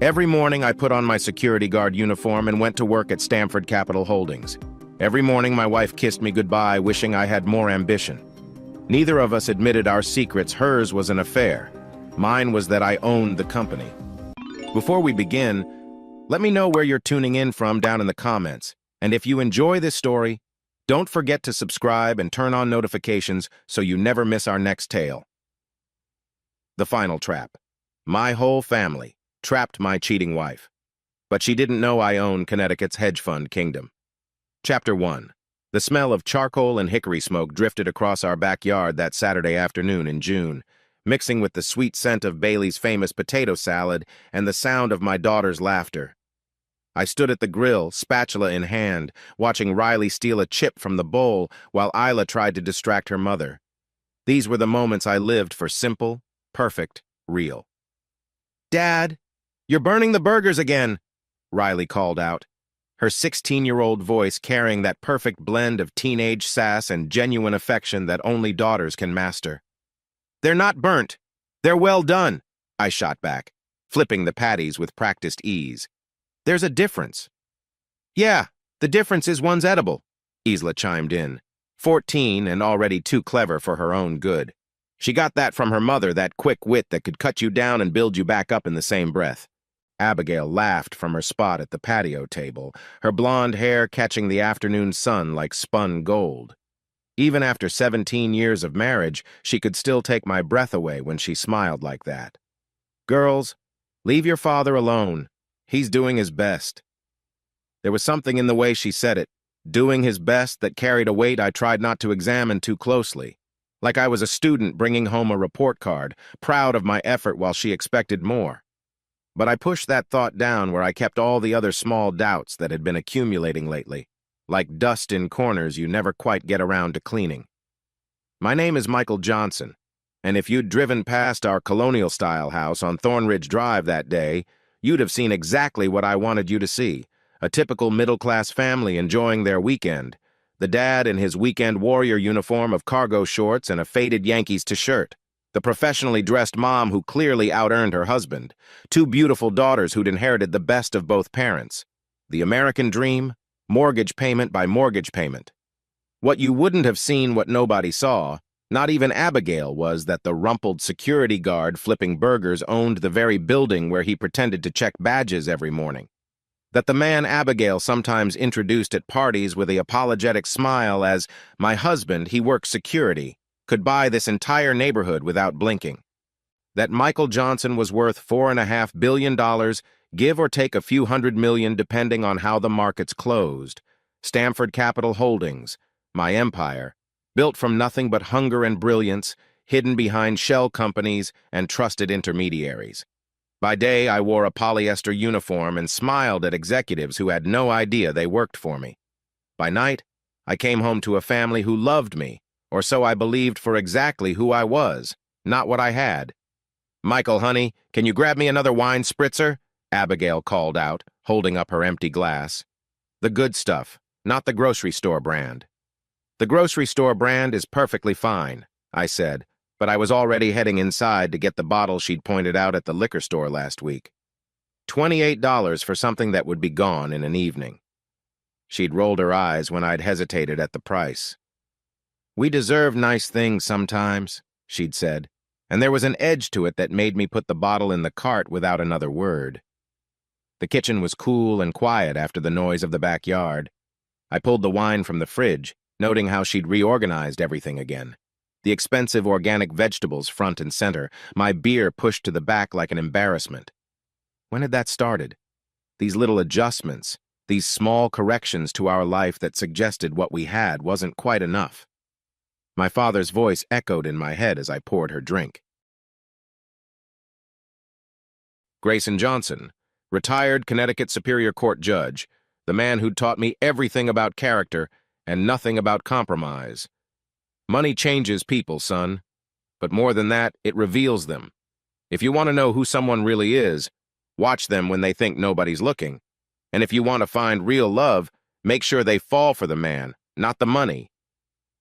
Every morning, I put on my security guard uniform and went to work at Stamford Capital Holdings. Every morning, my wife kissed me goodbye, wishing I had more ambition. Neither of us admitted our secrets. Hers was an affair. Mine was that I owned the company. Before we begin, let me know where you're tuning in from down in the comments. And if you enjoy this story, don't forget to subscribe and turn on notifications so you never miss our next tale. The final trap. My whole family trapped my cheating wife. But she didn't know I owned Connecticut's hedge fund kingdom. Chapter 1. The smell of charcoal and hickory smoke drifted across our backyard that Saturday afternoon in June, mixing with the sweet scent of Bailey's famous potato salad and the sound of my daughter's laughter. I stood at the grill, spatula in hand, watching Riley steal a chip from the bowl while Isla tried to distract her mother. These were the moments I lived for: simple, perfect, real. "Dad, you're burning the burgers again," Riley called out, her 16-year-old voice carrying that perfect blend of teenage sass and genuine affection that only daughters can master. "They're not burnt. They're well done," I shot back, flipping the patties with practiced ease. "There's a difference." "Yeah, the difference is one's edible," Isla chimed in, 14 and already too clever for her own good. She got that from her mother, that quick wit that could cut you down and build you back up in the same breath. Abigail laughed from her spot at the patio table, her blonde hair catching the afternoon sun like spun gold. Even after 17 years of marriage, she could still take my breath away when she smiled like that. "Girls, leave your father alone. He's doing his best." There was something in the way she said it, doing his best, that carried a weight I tried not to examine too closely. Like I was a student bringing home a report card, proud of my effort while she expected more. But I pushed that thought down where I kept all the other small doubts that had been accumulating lately, like dust in corners you never quite get around to cleaning. My name is Michael Johnson, and if you'd driven past our colonial-style house on Thornridge Drive that day, you'd have seen exactly what I wanted you to see: a typical middle-class family enjoying their weekend. The dad in his weekend warrior uniform of cargo shorts and a faded Yankees t-shirt. The professionally dressed mom who clearly out-earned her husband. Two beautiful daughters who'd inherited the best of both parents. The American dream, mortgage payment by mortgage payment. What you wouldn't have seen, what nobody saw, not even Abigail, was that the rumpled security guard flipping burgers owned the very building where he pretended to check badges every morning. That the man Abigail sometimes introduced at parties with the apologetic smile as, "My husband, he works security," could buy this entire neighborhood without blinking. That Michael Johnson was worth $4.5 billion, give or take a few $100 million depending on how the markets closed. Stamford Capital Holdings, my empire, built from nothing but hunger and brilliance, hidden behind shell companies and trusted intermediaries. By day, I wore a polyester uniform and smiled at executives who had no idea they worked for me. By night, I came home to a family who loved me, or so I believed, for exactly who I was, not what I had. "Michael, honey, can you grab me another wine spritzer?" Abigail called out, holding up her empty glass. "The good stuff, not the grocery store brand." "The grocery store brand is perfectly fine," I said, but I was already heading inside to get the bottle she'd pointed out at the liquor store last week. $28 for something that would be gone in an evening. She'd rolled her eyes when I'd hesitated at the price. "We deserve nice things sometimes," she'd said, and there was an edge to it that made me put the bottle in the cart without another word. The kitchen was cool and quiet after the noise of the backyard. I pulled the wine from the fridge, noting how she'd reorganized everything again. The expensive organic vegetables front and center, my beer pushed to the back like an embarrassment. When had that started? These little adjustments, these small corrections to our life that suggested what we had wasn't quite enough. My father's voice echoed in my head as I poured her drink. Grayson Johnson, retired Connecticut Superior Court judge, the man who'd taught me everything about character and nothing about compromise. Money changes people, son. But more than that, it reveals them. If you want to know who someone really is, watch them when they think nobody's looking. And if you want to find real love, make sure they fall for the man, not the money.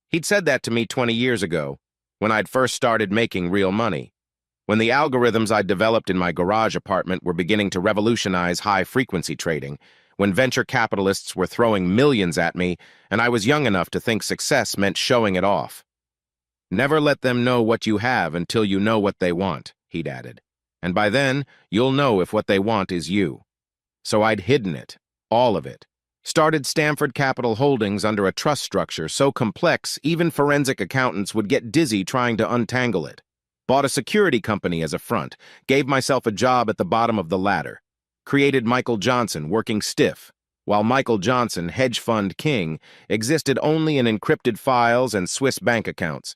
He'd said that to me 20 years ago, when I'd first started making real money. When the algorithms I'd developed in my garage apartment were beginning to revolutionize high-frequency trading, when venture capitalists were throwing millions at me, and I was young enough to think success meant showing it off. Never let them know what you have until you know what they want, he'd added. And by then, you'll know if what they want is you. So I'd hidden it, all of it. Started Stamford Capital Holdings under a trust structure so complex even forensic accountants would get dizzy trying to untangle it. Bought a security company as a front, gave myself a job at the bottom of the ladder. Created Michael Johnson, working stiff, while Michael Johnson, hedge fund king, existed only in encrypted files and Swiss bank accounts.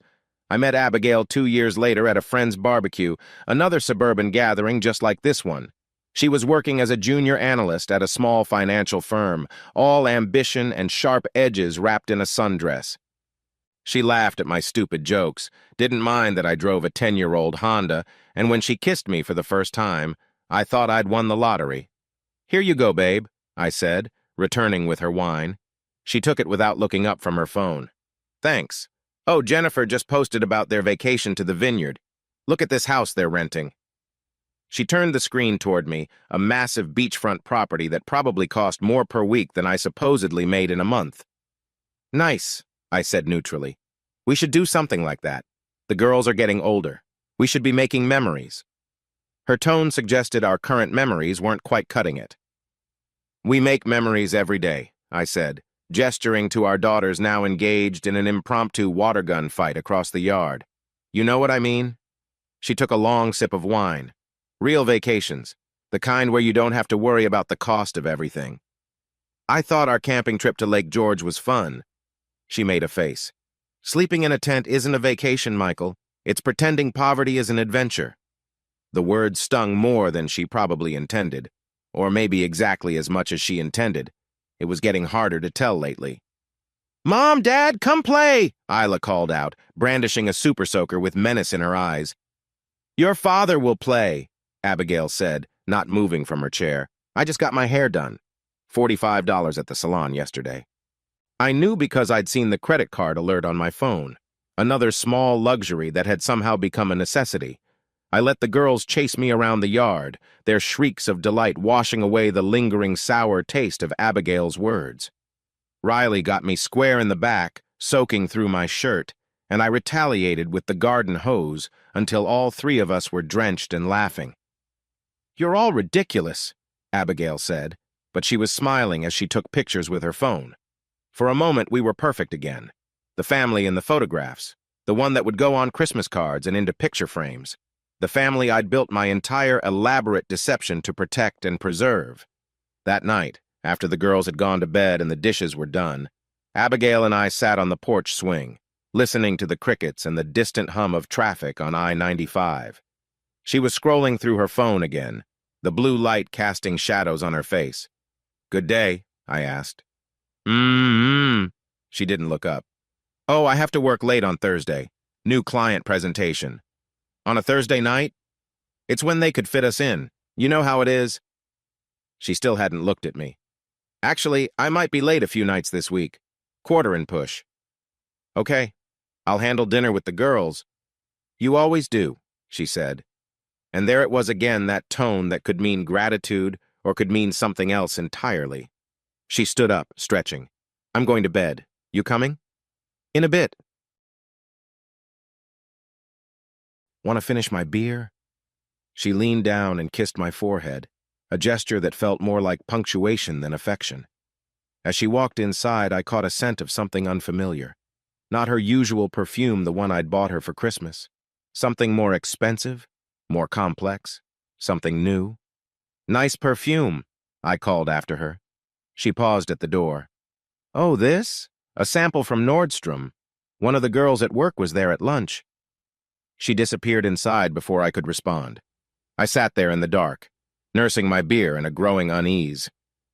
I met Abigail 2 years later at a friend's barbecue, another suburban gathering just like this one. She was working as a junior analyst at a small financial firm, all ambition and sharp edges wrapped in a sundress. She laughed at my stupid jokes, didn't mind that I drove a 10-year-old Honda, and when she kissed me for the first time, I thought I'd won the lottery. "Here you go, babe," I said, returning with her wine. She took it without looking up from her phone. "Thanks. Oh, Jennifer just posted about their vacation to the vineyard. Look at this house they're renting." She turned the screen toward me, a massive beachfront property that probably cost more per week than I supposedly made in a month. "Nice," I said neutrally. "We should do something like that. The girls are getting older. We should be making memories." Her tone suggested our current memories weren't quite cutting it. "We make memories every day," I said, gesturing to our daughters now engaged in an impromptu water gun fight across the yard. "You know what I mean?" She took a long sip of wine. "Real vacations, the kind where you don't have to worry about the cost of everything." "I thought our camping trip to Lake George was fun." She made a face. "Sleeping in a tent isn't a vacation, Michael. It's pretending poverty is an adventure." The words stung more than she probably intended, or maybe exactly as much as she intended. It was getting harder to tell lately. "Mom, Dad, come play!" Isla called out, brandishing a super soaker with menace in her eyes. "Your father will play," Abigail said, not moving from her chair. "I just got my hair done. $45 at the salon yesterday." I knew because I'd seen the credit card alert on my phone, another small luxury that had somehow become a necessity. I let the girls chase me around the yard, their shrieks of delight washing away the lingering sour taste of Abigail's words. Riley got me square in the back, soaking through my shirt, and I retaliated with the garden hose until all three of us were drenched and laughing. "You're all ridiculous," Abigail said, but she was smiling as she took pictures with her phone. For a moment, we were perfect again. The family in the photographs, the one that would go on Christmas cards and into picture frames. The family I'd built my entire elaborate deception to protect and preserve. That night, after the girls had gone to bed and the dishes were done, Abigail and I sat on the porch swing, listening to the crickets and the distant hum of traffic on I-95. She was scrolling through her phone again, the blue light casting shadows on her face. "Good day," I asked. She didn't look up. "Oh, I have to work late on Thursday. New client presentation." "On a Thursday night?" "It's when they could fit us in. You know how it is." She still hadn't looked at me. "Actually, I might be late a few nights this week. Quarter and push." "Okay, I'll handle dinner with the girls." "You always do," she said. And there it was again, that tone that could mean gratitude or could mean something else entirely. She stood up, stretching. "I'm going to bed. You coming?" "In a bit." "Want to finish my beer?" She leaned down and kissed my forehead, a gesture that felt more like punctuation than affection. As she walked inside, I caught a scent of something unfamiliar. Not her usual perfume, the one I'd bought her for Christmas. Something more expensive, more complex, something new. "Nice perfume," I called after her. She paused at the door. "Oh, this? A sample from Nordstrom. One of the girls at work was there at lunch." She disappeared inside before I could respond. I sat there in the dark, nursing my beer and a growing unease.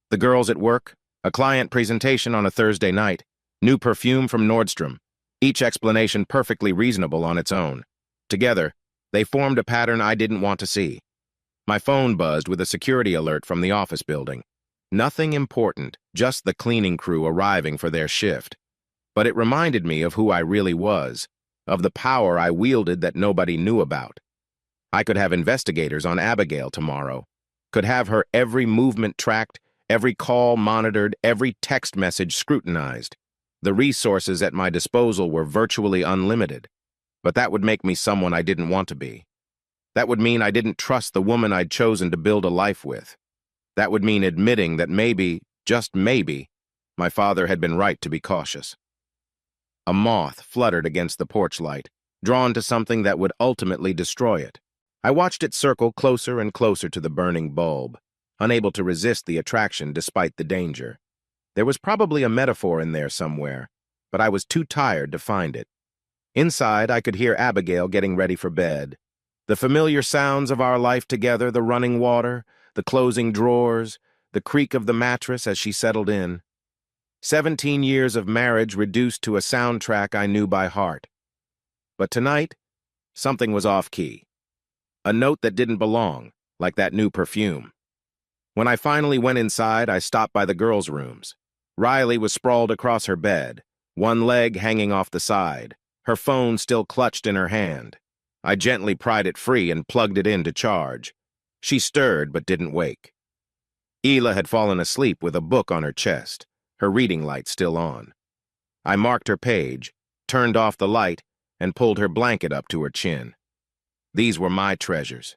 The girls at work, a client presentation on a Thursday night, new perfume from Nordstrom, each explanation perfectly reasonable on its own. Together, they formed a pattern I didn't want to see. My phone buzzed with a security alert from the office building. Nothing important, just the cleaning crew arriving for their shift. But it reminded me of who I really was, of the power I wielded that nobody knew about. I could have investigators on Abigail tomorrow, could have her every movement tracked, every call monitored, every text message scrutinized. The resources at my disposal were virtually unlimited, but that would make me someone I didn't want to be. That would mean I didn't trust the woman I'd chosen to build a life with. That would mean admitting that maybe, just maybe, my father had been right to be cautious. A moth fluttered against the porch light, drawn to something that would ultimately destroy it. I watched it circle closer and closer to the burning bulb, unable to resist the attraction despite the danger. There was probably a metaphor in there somewhere, but I was too tired to find it. Inside, I could hear Abigail getting ready for bed. The familiar sounds of our life together, the running water, the closing drawers, the creak of the mattress as she settled in. 17 years of marriage reduced to a soundtrack I knew by heart. But tonight, something was off-key. A note that didn't belong, like that new perfume. When I finally went inside, I stopped by the girls' rooms. Riley was sprawled across her bed, one leg hanging off the side, her phone still clutched in her hand. I gently pried it free and plugged it in to charge. She stirred but didn't wake. Ela had fallen asleep with a book on her chest, her reading light still on. I marked her page, turned off the light, and pulled her blanket up to her chin. These were my treasures.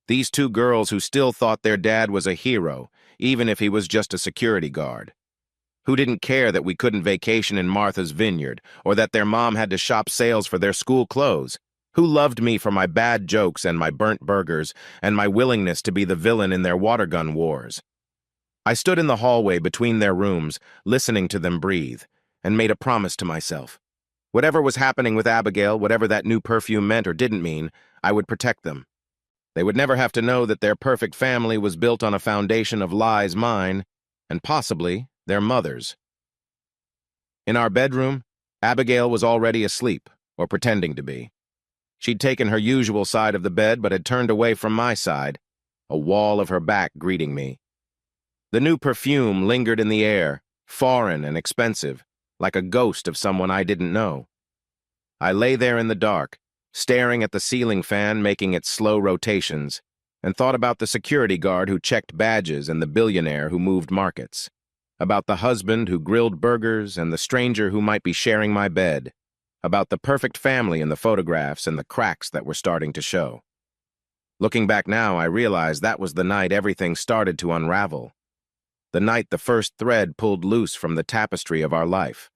These two girls who still thought their dad was a hero, even if he was just a security guard. Who didn't care that we couldn't vacation in Martha's Vineyard, or that their mom had to shop sales for their school clothes. Who loved me for my bad jokes and my burnt burgers, and my willingness to be the villain in their water gun wars. I stood in the hallway between their rooms, listening to them breathe, and made a promise to myself. Whatever was happening with Abigail, whatever that new perfume meant or didn't mean, I would protect them. They would never have to know that their perfect family was built on a foundation of lies mine, and possibly their mother's. In our bedroom, Abigail was already asleep, or pretending to be. She'd taken her usual side of the bed but had turned away from my side, a wall of her back greeting me. The new perfume lingered in the air, foreign and expensive, like a ghost of someone I didn't know. I lay there in the dark, staring at the ceiling fan making its slow rotations, and thought about the security guard who checked badges and the billionaire who moved markets, about the husband who grilled burgers and the stranger who might be sharing my bed, about the perfect family in the photographs and the cracks that were starting to show. Looking back now, I realized that was the night everything started to unravel. The night the first thread pulled loose from the tapestry of our life.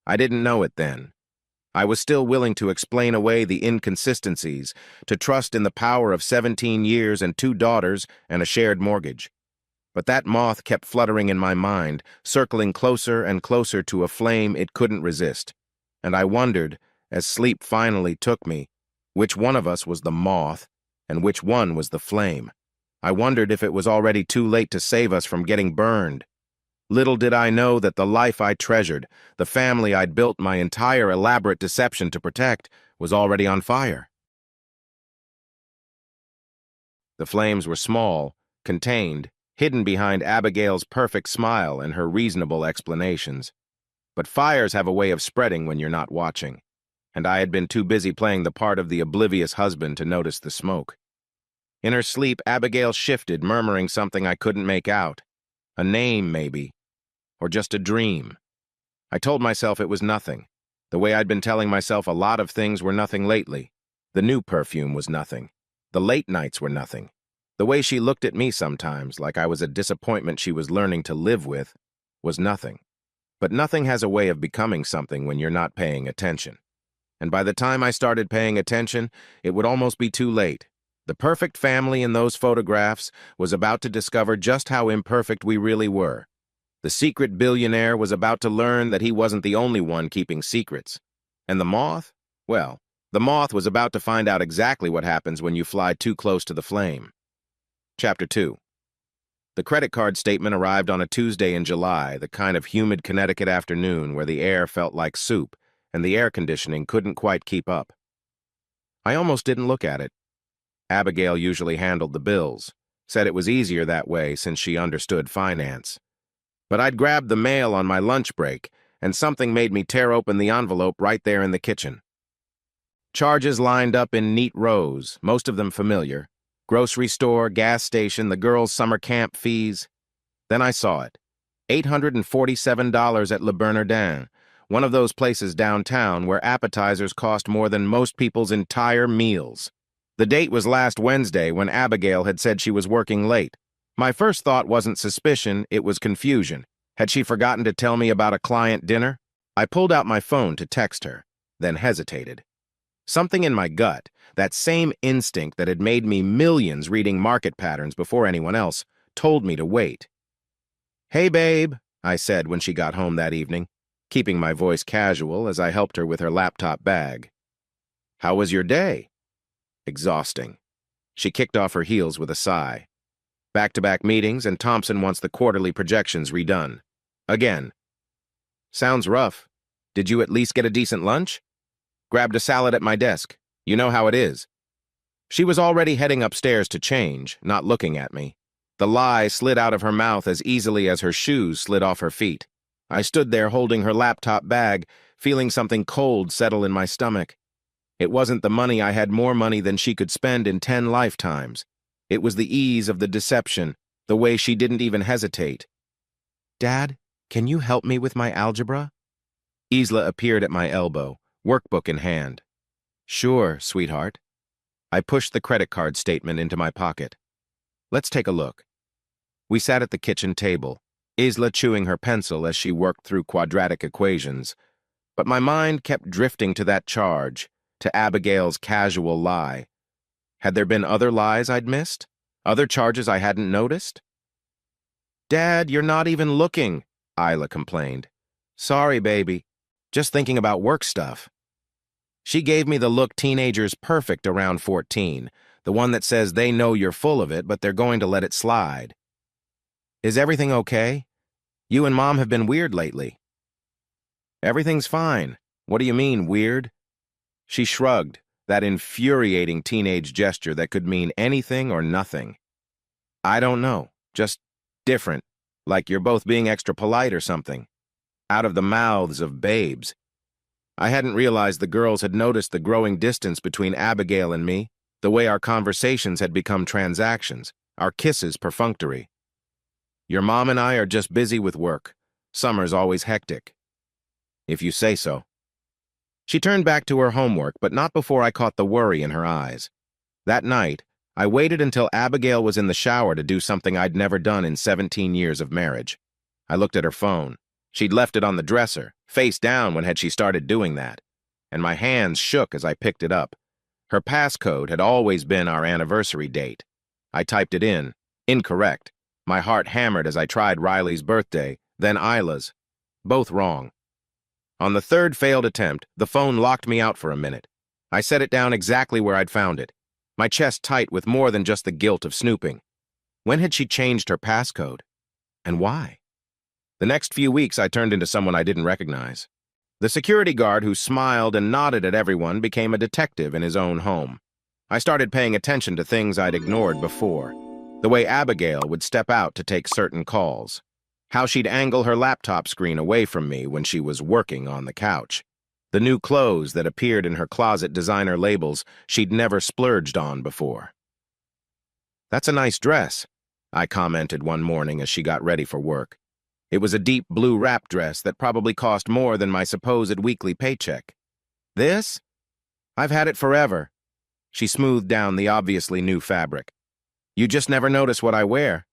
I didn't know it then. I was still willing to explain away the inconsistencies, to trust in the power of 17 years and 2 daughters and a shared mortgage. But that moth kept fluttering in my mind, circling closer and closer to a flame it couldn't resist. And I wondered, as sleep finally took me, which one of us was the moth and which one was the flame. I wondered if it was already too late to save us from getting burned. Little did I know that the life I treasured, the family I'd built my entire elaborate deception to protect, was already on fire. The flames were small, contained, hidden behind Abigail's perfect smile and her reasonable explanations. But fires have a way of spreading when you're not watching, and I had been too busy playing the part of the oblivious husband to notice the smoke. In her sleep, Abigail shifted, murmuring something I couldn't make out. A name, maybe. Or just a dream. I told myself it was nothing. The way I'd been telling myself a lot of things were nothing lately. The new perfume was nothing. The late nights were nothing. The way she looked at me sometimes, like I was a disappointment she was learning to live with, was nothing. But nothing has a way of becoming something when you're not paying attention. And by the time I started paying attention, it would almost be too late. The perfect family in those photographs was about to discover just how imperfect we really were. The secret billionaire was about to learn that he wasn't the only one keeping secrets. And the moth? Well, the moth was about to find out exactly what happens when you fly too close to the flame. Chapter 2. The credit card statement arrived on a Tuesday in July, the kind of humid Connecticut afternoon where the air felt like soup and the air conditioning couldn't quite keep up. I almost didn't look at it. Abigail usually handled the bills, said it was easier that way since she understood finance. But I'd grabbed the mail on my lunch break, and something made me tear open the envelope right there in the kitchen. Charges lined up in neat rows, most of them familiar. Grocery store, gas station, the girls' summer camp fees. Then I saw it. $847 at Le Bernardin, one of those places downtown where appetizers cost more than most people's entire meals. The date was last Wednesday when Abigail had said she was working late. My first thought wasn't suspicion, it was confusion. Had she forgotten to tell me about a client dinner? I pulled out my phone to text her, then hesitated. Something in my gut, that same instinct that had made me millions reading market patterns before anyone else, told me to wait. "Hey, babe," I said when she got home that evening, keeping my voice casual as I helped her with her laptop bag. "How was your day?" "Exhausting." She kicked off her heels with a sigh. "Back-to-back meetings, and Thompson wants the quarterly projections redone. Again." "Sounds rough. Did you at least get a decent lunch?" "Grabbed a salad at my desk. You know how it is." She was already heading upstairs to change, not looking at me. The lie slid out of her mouth as easily as her shoes slid off her feet. I stood there holding her laptop bag, feeling something cold settle in my stomach. It wasn't the money. I had more money than she could spend in 10 lifetimes. It was the ease of the deception, the way she didn't even hesitate. "Dad, can you help me with my algebra?" Isla appeared at my elbow, workbook in hand. "Sure, sweetheart." I pushed the credit card statement into my pocket. "Let's take a look." We sat at the kitchen table, Isla chewing her pencil as she worked through quadratic equations. But my mind kept drifting to that charge, to Abigail's casual lie. Had there been other lies I'd missed? Other charges I hadn't noticed? "Dad, you're not even looking," Isla complained. "Sorry, baby. Just thinking about work stuff." She gave me the look teenagers perfect around 14, the one that says they know you're full of it, but they're going to let it slide. "Is everything okay? You and Mom have been weird lately." "Everything's fine. What do you mean, weird?" She shrugged, that infuriating teenage gesture that could mean anything or nothing. "I don't know. Just different. Like you're both being extra polite or something. Out of the mouths of babes." I hadn't realized the girls had noticed the growing distance between Abigail and me, the way our conversations had become transactions, our kisses perfunctory. "Your mom and I are just busy with work. Summer's always hectic." "If you say so." She turned back to her homework, but not before I caught the worry in her eyes. That night, I waited until Abigail was in the shower to do something I'd never done in 17 years of marriage. I looked at her phone. She'd left it on the dresser, face down when had she started doing that, and my hands shook as I picked it up. Her passcode had always been our anniversary date. I typed it in. Incorrect. My heart hammered as I tried Riley's birthday, then Isla's. Both wrong. On the third failed attempt, the phone locked me out for a minute. I set it down exactly where I'd found it, my chest tight with more than just the guilt of snooping. When had she changed her passcode? And why? The next few weeks, I turned into someone I didn't recognize. The security guard who smiled and nodded at everyone became a detective in his own home. I started paying attention to things I'd ignored before. The way Abigail would step out to take certain calls. How she'd angle her laptop screen away from me when she was working on the couch. The new clothes that appeared in her closet designer labels she'd never splurged on before. "That's a nice dress," I commented one morning as she got ready for work. It was a deep blue wrap dress that probably cost more than my supposed weekly paycheck. "This? I've had it forever." She smoothed down the obviously new fabric. "You just never notice what I wear."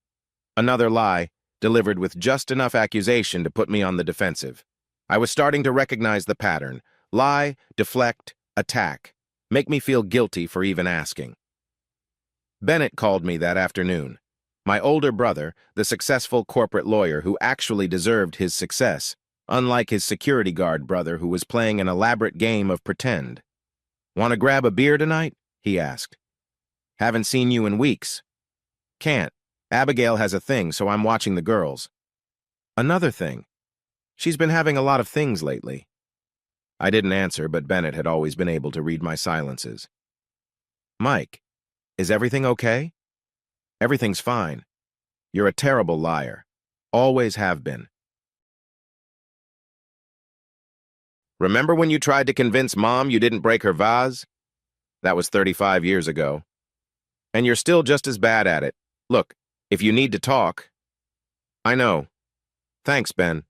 Another lie, delivered with just enough accusation to put me on the defensive. I was starting to recognize the pattern. Lie, deflect, attack. Make me feel guilty for even asking. Bennett called me that afternoon. My older brother, the successful corporate lawyer who actually deserved his success, unlike his security guard brother who was playing an elaborate game of pretend. "Want to grab a beer tonight?" he asked. "Haven't seen you in weeks." "Can't. Abigail has a thing, so I'm watching the girls." "Another thing. She's been having a lot of things lately." I didn't answer, but Bennett had always been able to read my silences. "Mike, is everything okay?" "Everything's fine. You're a terrible liar. Always have been." "Remember when you tried to convince Mom you didn't break her vase?" That was 35 years ago. And you're still just as bad at it. Look, if you need to talk. I know. Thanks, Ben.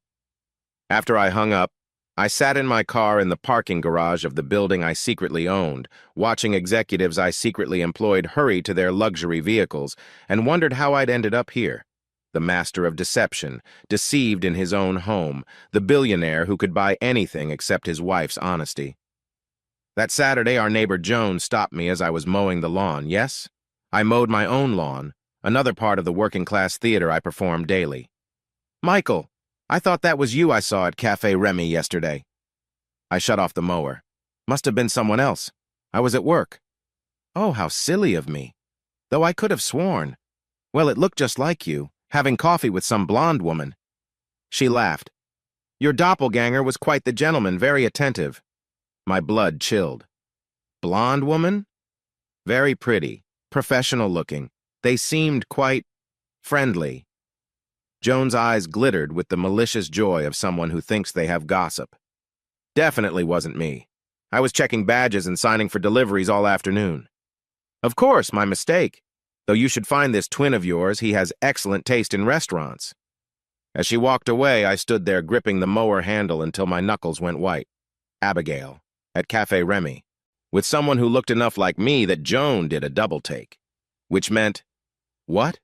After I hung up, I sat in my car in the parking garage of the building I secretly owned, watching executives I secretly employed hurry to their luxury vehicles, and wondered how I'd ended up here. The master of deception, deceived in his own home, the billionaire who could buy anything except his wife's honesty. That Saturday, our neighbor Joan stopped me as I was mowing the lawn. Yes, I mowed my own lawn, another part of the working-class theater I perform daily. Michael, I thought that was you I saw at Cafe Remy yesterday. I shut off the mower. Must have been someone else. I was at work. Oh, how silly of me. Though I could have sworn. Well, it looked just like you, having coffee with some blonde woman. She laughed. Your doppelganger was quite the gentleman, very attentive. My blood chilled. Blonde woman? Very pretty, professional-looking. They seemed quite friendly. Joan's eyes glittered with the malicious joy of someone who thinks they have gossip. Definitely wasn't me. I was checking badges and signing for deliveries all afternoon. Of course, my mistake. Though you should find this twin of yours, he has excellent taste in restaurants. As she walked away, I stood there gripping the mower handle until my knuckles went white. Abigail, at Cafe Remy, with someone who looked enough like me that Joan did a double take. Which meant, what?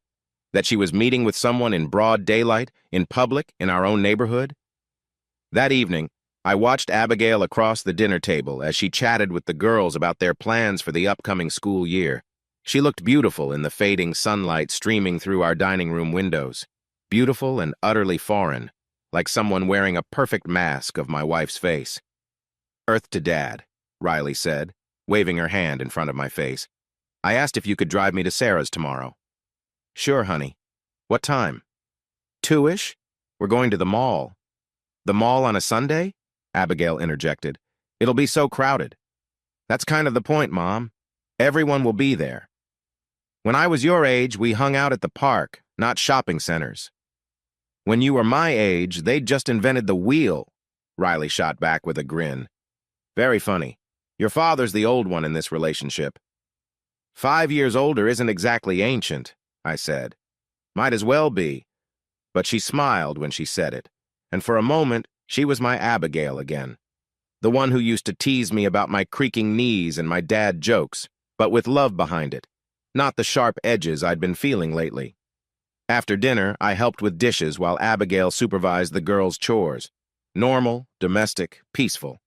That she was meeting with someone in broad daylight, in public, in our own neighborhood? That evening, I watched Abigail across the dinner table as she chatted with the girls about their plans for the upcoming school year. She looked beautiful in the fading sunlight streaming through our dining room windows. Beautiful and utterly foreign, like someone wearing a perfect mask of my wife's face. Earth to Dad, Riley said, waving her hand in front of my face. I asked if you could drive me to Sarah's tomorrow. Sure, honey. What time? 2-ish? We're going to the mall. The mall on a Sunday? Abigail interjected. It'll be so crowded. That's kind of the point, Mom. Everyone will be there. When I was your age, we hung out at the park, not shopping centers. When you were my age, they'd just invented the wheel, Riley shot back with a grin. Very funny. Your father's the old one in this relationship. 5 years older isn't exactly ancient, I said. Might as well be. But she smiled when she said it, and for a moment, she was my Abigail again. The one who used to tease me about my creaking knees and my dad jokes, but with love behind it, not the sharp edges I'd been feeling lately. After dinner, I helped with dishes while Abigail supervised the girls' chores. Normal, domestic, peaceful.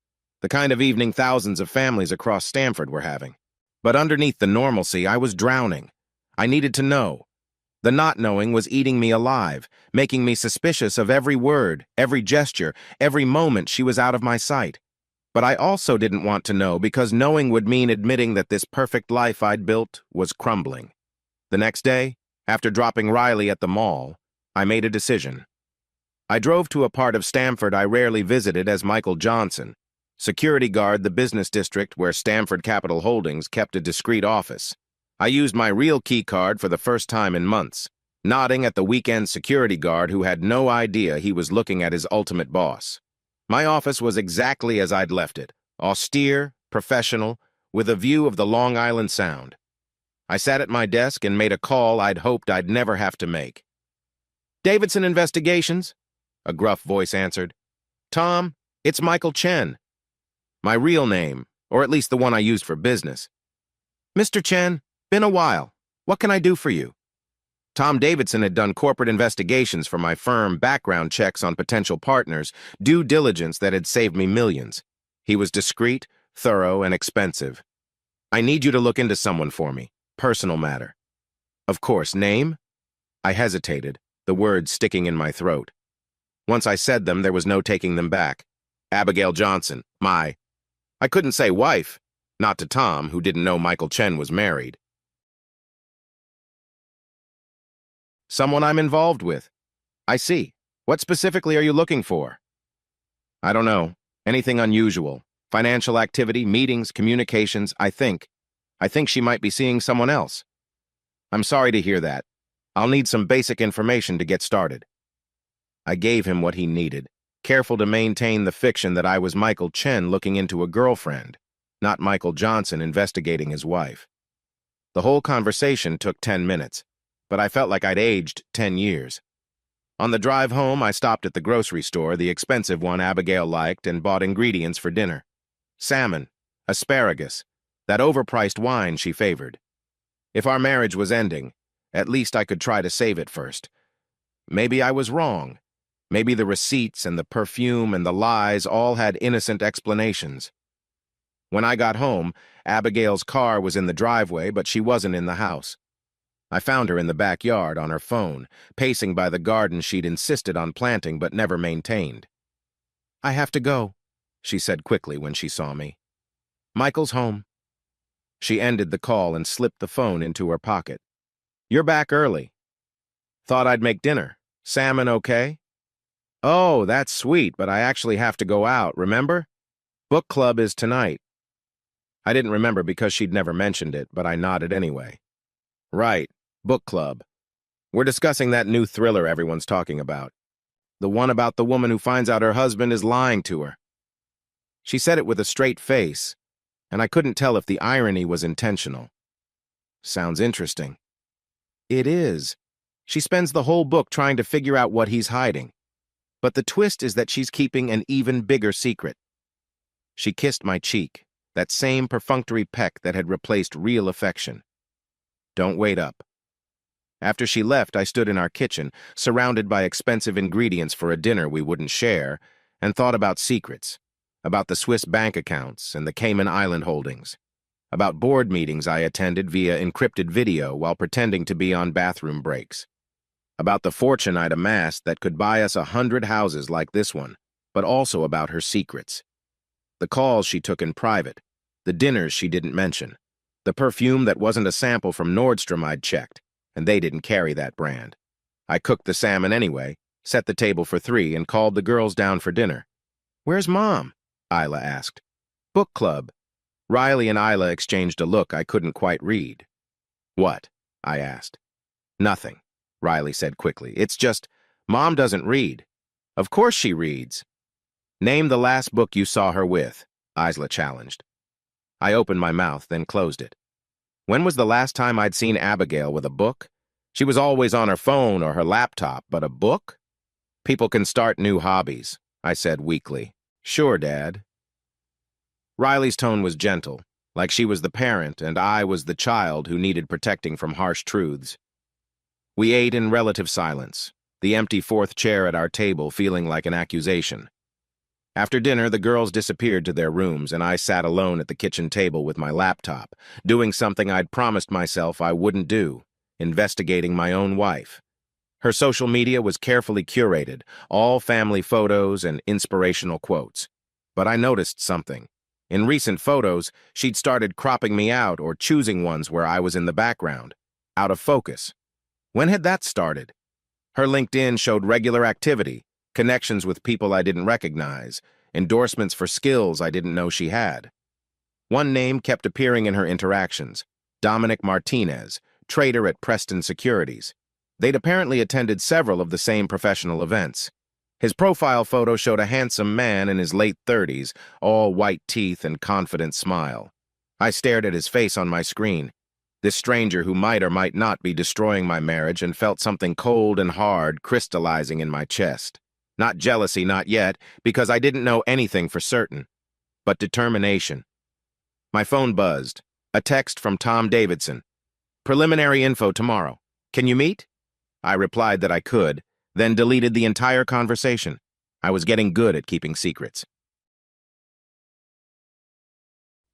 The kind of evening thousands of families across Stamford were having. But underneath the normalcy, I was drowning. I needed to know. The not knowing was eating me alive, making me suspicious of every word, every gesture, every moment she was out of my sight. But I also didn't want to know because knowing would mean admitting that this perfect life I'd built was crumbling. The next day, after dropping Riley at the mall, I made a decision. I drove to a part of Stamford I rarely visited as Michael Johnson, security guard the business district where Stamford Capital Holdings kept a discreet office. I used my real key card for the first time in months, nodding at the weekend security guard who had no idea he was looking at his ultimate boss. My office was exactly as I'd left it, austere, professional, with a view of the Long Island Sound. I sat at my desk and made a call I'd hoped I'd never have to make. Davidson Investigations, a gruff voice answered. Tom, it's Michael Chen. My real name, or at least the one I used for business. Mr. Chen, been a while. What can I do for you? Tom Davidson had done corporate investigations for my firm, background checks on potential partners, due diligence that had saved me millions. He was discreet, thorough, and expensive. I need you to look into someone for me. Personal matter. Of course, name? I hesitated, the words sticking in my throat. Once I said them, there was no taking them back. Abigail Johnson, I couldn't say wife, not to Tom, who didn't know Michael Chen was married. Someone I'm involved with. I see. What specifically are you looking for? I don't know. Anything unusual. Financial activity, meetings, communications, I think. I think she might be seeing someone else. I'm sorry to hear that. I'll need some basic information to get started. I gave him what he needed, careful to maintain the fiction that I was Michael Chen looking into a girlfriend. not Michael Johnson investigating his wife. The whole conversation took 10 minutes, but I felt like I'd aged 10 years. On the drive home, I stopped at the grocery store, the expensive one Abigail liked, and bought ingredients for dinner. Salmon, asparagus, that overpriced wine she favored. If our marriage was ending, at least I could try to save it first. Maybe I was wrong. Maybe the receipts and the perfume and the lies all had innocent explanations. When I got home, Abigail's car was in the driveway, but she wasn't in the house. I found her in the backyard on her phone, pacing by the garden she'd insisted on planting but never maintained. "I have to go," she said quickly when she saw me. "Michael's home." She ended the call and slipped the phone into her pocket. "You're back early." "Thought I'd make dinner. Salmon okay?" "Oh, that's sweet, but I actually have to go out, remember? Book club is tonight." I didn't remember because she'd never mentioned it, but I nodded anyway. "Right, book club. We're discussing that new thriller everyone's talking about. The one about the woman who finds out her husband is lying to her." She said it with a straight face, and I couldn't tell if the irony was intentional. "Sounds interesting." It is. She spends the whole book trying to figure out what he's hiding. But the twist is that she's keeping an even bigger secret. She kissed my cheek, that same perfunctory peck that had replaced real affection. "Don't wait up." After she left, I stood in our kitchen, surrounded by expensive ingredients for a dinner we wouldn't share, and thought about secrets, about the Swiss bank accounts and the Cayman Island holdings, about board meetings I attended via encrypted video while pretending to be on bathroom breaks, about the fortune I'd amassed that could buy us 100 houses like this one, but also about her secrets. The calls she took in private, the dinners she didn't mention, the perfume that wasn't a sample from Nordstrom I'd checked, and they didn't carry that brand. I cooked the salmon anyway, set the table for 3, and called the girls down for dinner. "Where's Mom?" Isla asked. "Book club." Riley and Isla exchanged a look I couldn't quite read. "What?" I asked. "Nothing," Riley said quickly. "It's just, Mom doesn't read." "Of course she reads." "Name the last book you saw her with," Isla challenged. I opened my mouth, then closed it. When was the last time I'd seen Abigail with a book? She was always on her phone or her laptop, but a book? "People can start new hobbies," I said weakly. "Sure, Dad." Riley's tone was gentle, like she was the parent and I was the child who needed protecting from harsh truths. We ate in relative silence, the empty 4th chair at our table feeling like an accusation. After dinner, the girls disappeared to their rooms, and I sat alone at the kitchen table with my laptop, doing something I'd promised myself I wouldn't do, investigating my own wife. Her social media was carefully curated, all family photos and inspirational quotes. But I noticed something. In recent photos, she'd started cropping me out or choosing ones where I was in the background, out of focus. When had that started? Her LinkedIn showed regular activity, connections with people I didn't recognize, endorsements for skills I didn't know she had. One name kept appearing in her interactions, Dominic Martinez, trader at Preston Securities. They'd apparently attended several of the same professional events. His profile photo showed a handsome man in his late 30s, all white teeth and confident smile. I stared at his face on my screen, this stranger who might or might not be destroying my marriage, and felt something cold and hard crystallizing in my chest. Not jealousy, not yet, because I didn't know anything for certain, but determination. My phone buzzed. A text from Tom Davidson. "Preliminary info tomorrow. Can you meet?" I replied that I could, then deleted the entire conversation. I was getting good at keeping secrets.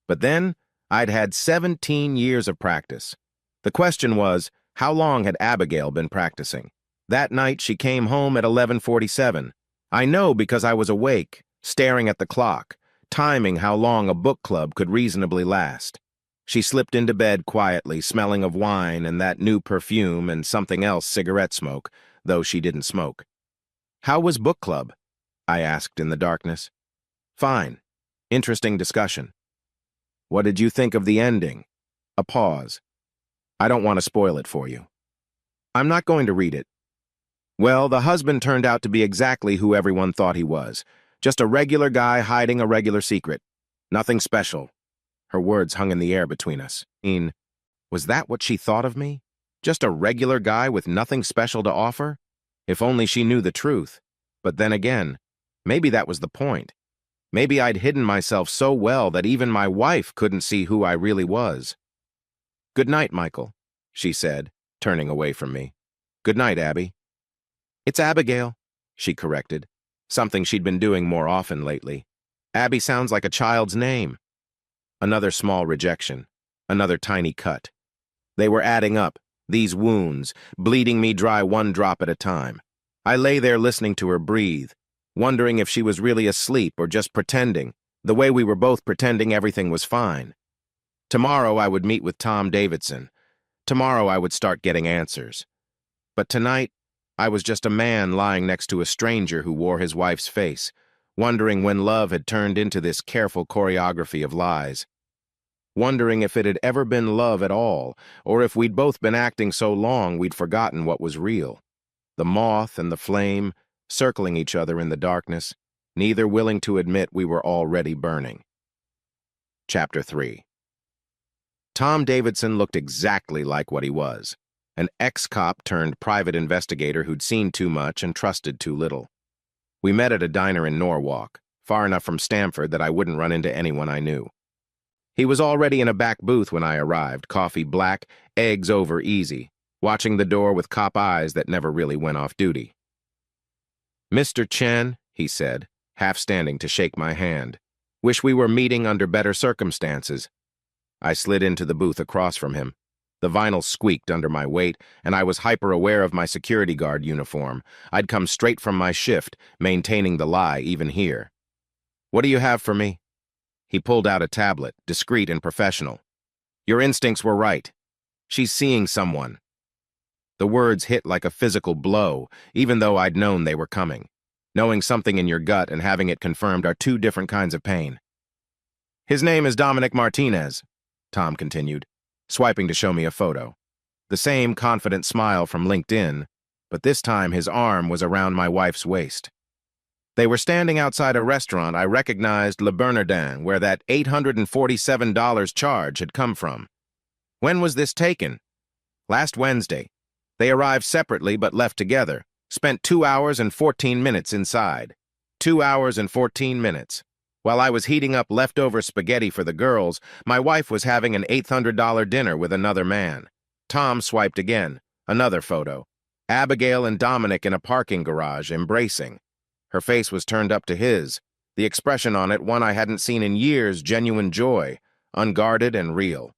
But then, I'd had 17 years of practice. The question was, how long had Abigail been practicing? That night, she came home at 11:47. I know because I was awake, staring at the clock, timing how long a book club could reasonably last. She slipped into bed quietly, smelling of wine and that new perfume and something else cigarette smoke, though she didn't smoke. "How was book club?" I asked in the darkness. "Fine. Interesting discussion." "What did you think of the ending?" A pause. "I don't want to spoil it for you." "I'm not going to read it." "Well, the husband turned out to be exactly who everyone thought he was. Just a regular guy hiding a regular secret. Nothing special. Her words hung in the air between us. Was that what she thought of me? Just a regular guy with nothing special to offer? If only she knew the truth. But then again, maybe that was the point. Maybe I'd hidden myself so well that even my wife couldn't see who I really was. "Good night, Michael," she said, turning away from me. "Good night, Abby." "It's Abigail," she corrected, something she'd been doing more often lately. Abby sounds like a child's name. Another small rejection, another tiny cut. They were adding up, these wounds, bleeding me dry one drop at a time. I lay there listening to her breathe, wondering if she was really asleep or just pretending, the way we were both pretending everything was fine. Tomorrow I would meet with Tom Davidson. Tomorrow I would start getting answers. But tonight, I was just a man lying next to a stranger who wore his wife's face, wondering when love had turned into this careful choreography of lies. Wondering if it had ever been love at all, or if we'd both been acting so long we'd forgotten what was real. The moth and the flame, circling each other in the darkness, neither willing to admit we were already burning. Chapter 3. Tom Davidson looked exactly like what he was, an ex-cop turned private investigator who'd seen too much and trusted too little. We met at a diner in Norwalk, far enough from Stamford that I wouldn't run into anyone I knew. He was already in a back booth when I arrived, coffee black, eggs over easy, watching the door with cop eyes that never really went off duty. "Mr. Chen," he said, half standing to shake my hand. "Wish we were meeting under better circumstances." I slid into the booth across from him. The vinyl squeaked under my weight, and I was hyper-aware of my security guard uniform. I'd come straight from my shift, maintaining the lie even here. "What do you have for me?" He pulled out a tablet, discreet and professional. "Your instincts were right. She's seeing someone." The words hit like a physical blow, even though I'd known they were coming. Knowing something in your gut and having it confirmed are two different kinds of pain. "His name is Dominic Martinez," Tom continued, swiping to show me a photo. The same confident smile from LinkedIn, but this time his arm was around my wife's waist. They were standing outside a restaurant I recognized Le Bernardin, where that $847 charge had come from. When was this taken? Last Wednesday. They arrived separately but left together, spent 2 hours and 14 minutes inside. 2 hours and 14 minutes. While I was heating up leftover spaghetti for the girls, my wife was having an $800 dinner with another man. Tom swiped again. Another photo. Abigail and Dominic in a parking garage, embracing. Her face was turned up to his, the expression on it one I hadn't seen in years, genuine joy, unguarded and real.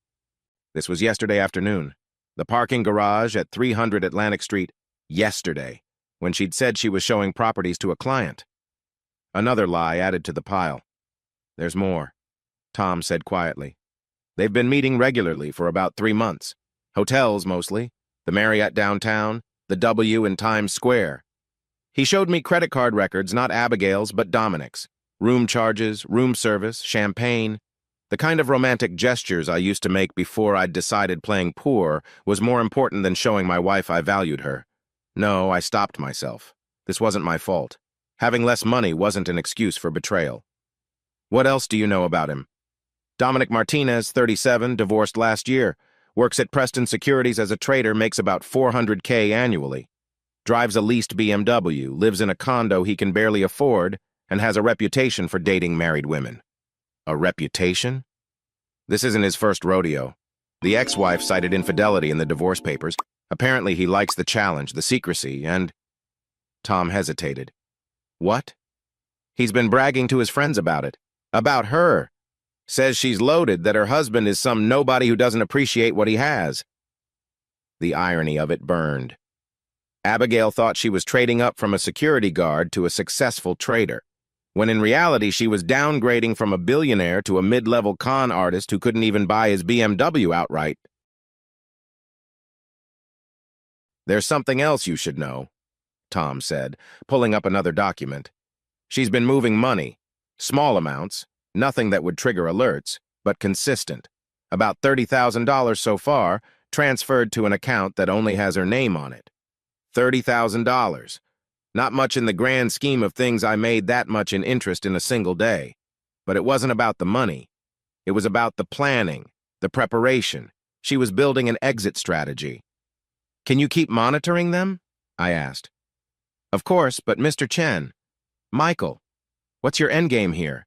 This was yesterday afternoon. The parking garage at 300 Atlantic Street, yesterday, when she'd said she was showing properties to a client. Another lie added to the pile. "There's more," Tom said quietly. "They've been meeting regularly for about 3 months. Hotels, mostly. The Marriott downtown, the W in Times Square. He showed me credit card records, not Abigail's, but Dominic's. Room charges, room service, champagne. The kind of romantic gestures I used to make before I'd decided playing poor was more important than showing my wife I valued her. No, I stopped myself. This wasn't my fault. Having less money wasn't an excuse for betrayal. What else do you know about him? Dominic Martinez, 37, divorced last year. Works at Preston Securities as a trader, makes about $400K annually. Drives a leased BMW, lives in a condo he can barely afford, and has a reputation for dating married women. A reputation? This isn't his first rodeo. The ex-wife cited infidelity in the divorce papers. Apparently he likes the challenge, the secrecy, and... Tom hesitated. What? He's been bragging to his friends about it. About her. Says she's loaded, that her husband is some nobody who doesn't appreciate what he has. The irony of it burned. Abigail thought she was trading up from a security guard to a successful trader, when in reality she was downgrading from a billionaire to a mid-level con artist who couldn't even buy his BMW outright. "There's something else you should know," Tom said, pulling up another document. "She's been moving money. Small amounts, nothing that would trigger alerts, but consistent. About $30,000 so far, transferred to an account that only has her name on it. $30,000. Not much in the grand scheme of things. I made that much in interest in a single day. But it wasn't about the money. It was about the planning, the preparation. She was building an exit strategy. Can you keep monitoring them? I asked. Of course, but Mr. Chen. Michael, what's your endgame here?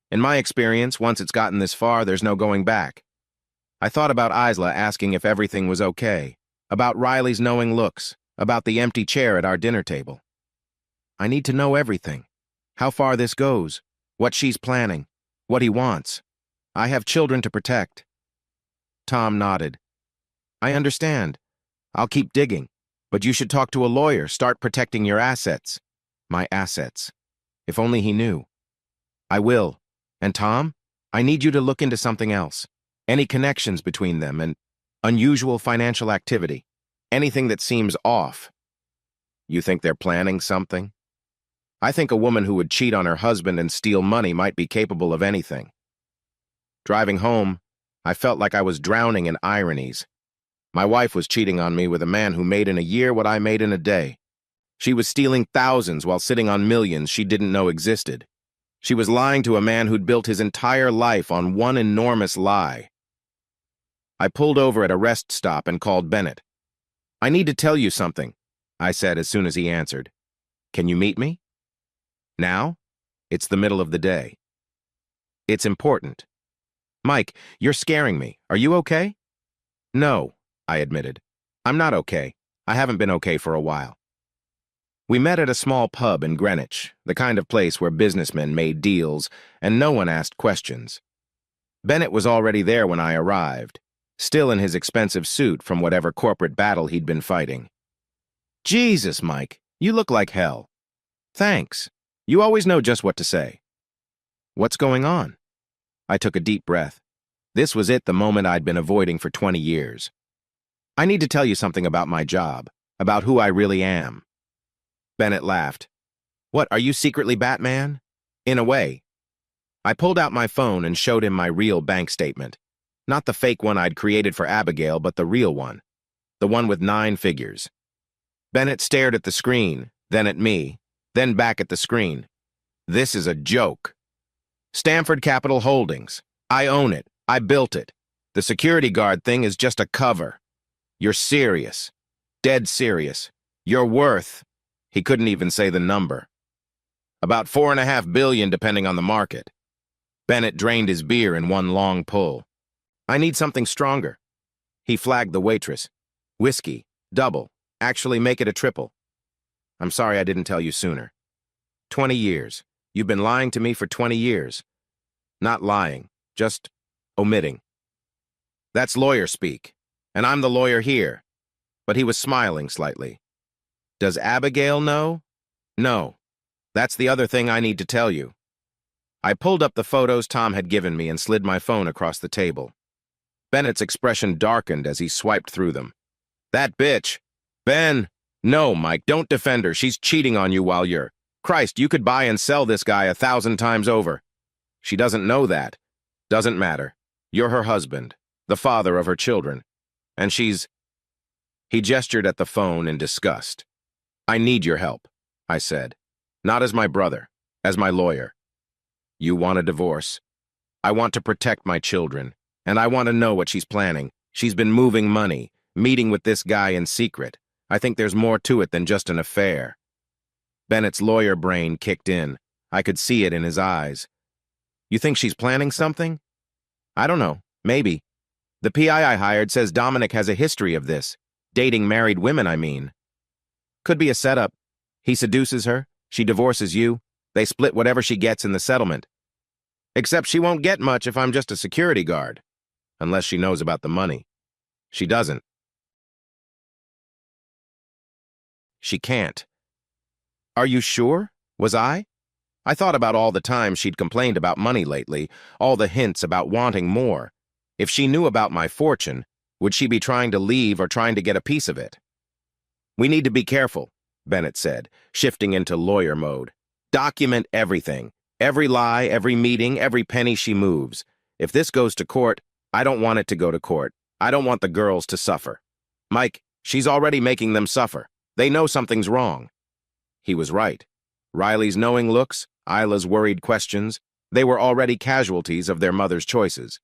In my experience, once it's gotten this far, there's no going back. I thought about Isla asking if everything was okay, about Riley's knowing looks, about the empty chair at our dinner table. I need to know everything. How far this goes, what she's planning, what he wants. I have children to protect. Tom nodded. I understand. I'll keep digging. But you should talk to a lawyer, start protecting your assets. My assets. If only he knew. I will. And Tom, I need you to look into something else. Any connections between them and unusual financial activity. Anything that seems off. You think they're planning something? I think a woman who would cheat on her husband and steal money might be capable of anything. Driving home, I felt like I was drowning in ironies. My wife was cheating on me with a man who made in a year what I made in a day. She was stealing thousands while sitting on millions she didn't know existed. She was lying to a man who'd built his entire life on one enormous lie. I pulled over at a rest stop and called Bennett. I need to tell you something, I said as soon as he answered. Can you meet me? Now? It's the middle of the day. It's important. Mike, you're scaring me. Are you okay? No, I admitted. I'm not okay. I haven't been okay for a while. We met at a small pub in Greenwich, the kind of place where businessmen made deals and no one asked questions. Bennett was already there when I arrived, still in his expensive suit from whatever corporate battle he'd been fighting. Jesus, Mike, you look like hell. Thanks. You always know just what to say. What's going on? I took a deep breath. This was it, the moment I'd been avoiding for 20 years. I need to tell you something about my job, about who I really am. Bennett laughed. What, are you secretly Batman? In a way. I pulled out my phone and showed him my real bank statement. Not the fake one I'd created for Abigail, but the real one. The one with 9 figures. Bennett stared at the screen, then at me, then back at the screen. This is a joke. Stamford Capital Holdings. I own it. I built it. The security guard thing is just a cover. You're serious. Dead serious. You're worth... He couldn't even say the number. About $4.5 billion depending on the market. Bennett drained his beer in one long pull. I need something stronger. He flagged the waitress. Whiskey. Double. Actually make it a triple. I'm sorry I didn't tell you sooner. 20 years. You've been lying to me for 20 years. Not lying, just omitting. That's lawyer speak, and I'm the lawyer here. But he was smiling slightly. Does Abigail know? No. That's the other thing I need to tell you. I pulled up the photos Tom had given me and slid my phone across the table. Bennett's expression darkened as he swiped through them. That bitch. Ben. No, Mike, don't defend her. She's cheating on you while you're... Christ, you could buy and sell this guy 1,000 times over. She doesn't know that. Doesn't matter. You're her husband, the father of her children. And she's... He gestured at the phone in disgust. I need your help, I said. Not as my brother, as my lawyer. You want a divorce? I want to protect my children, and I want to know what she's planning. She's been moving money, meeting with this guy in secret. I think there's more to it than just an affair. Bennett's lawyer brain kicked in. I could see it in his eyes. You think she's planning something? I don't know. Maybe. The PI I hired says Dominic has a history of this. Dating married women, I mean. Could be a setup. He seduces her, she divorces you, they split whatever she gets in the settlement. Except she won't get much if I'm just a security guard. Unless she knows about the money. She doesn't. She can't. Are you sure? Was I? I thought about all the times she'd complained about money lately, all the hints about wanting more. If she knew about my fortune, would she be trying to leave or trying to get a piece of it? We need to be careful, Bennett said, shifting into lawyer mode. Document everything. Every lie, every meeting, every penny she moves. If this goes to court, I don't want it to go to court. I don't want the girls to suffer. Mike, she's already making them suffer. They know something's wrong. He was right. Riley's knowing looks, Isla's worried questions, they were already casualties of their mother's choices.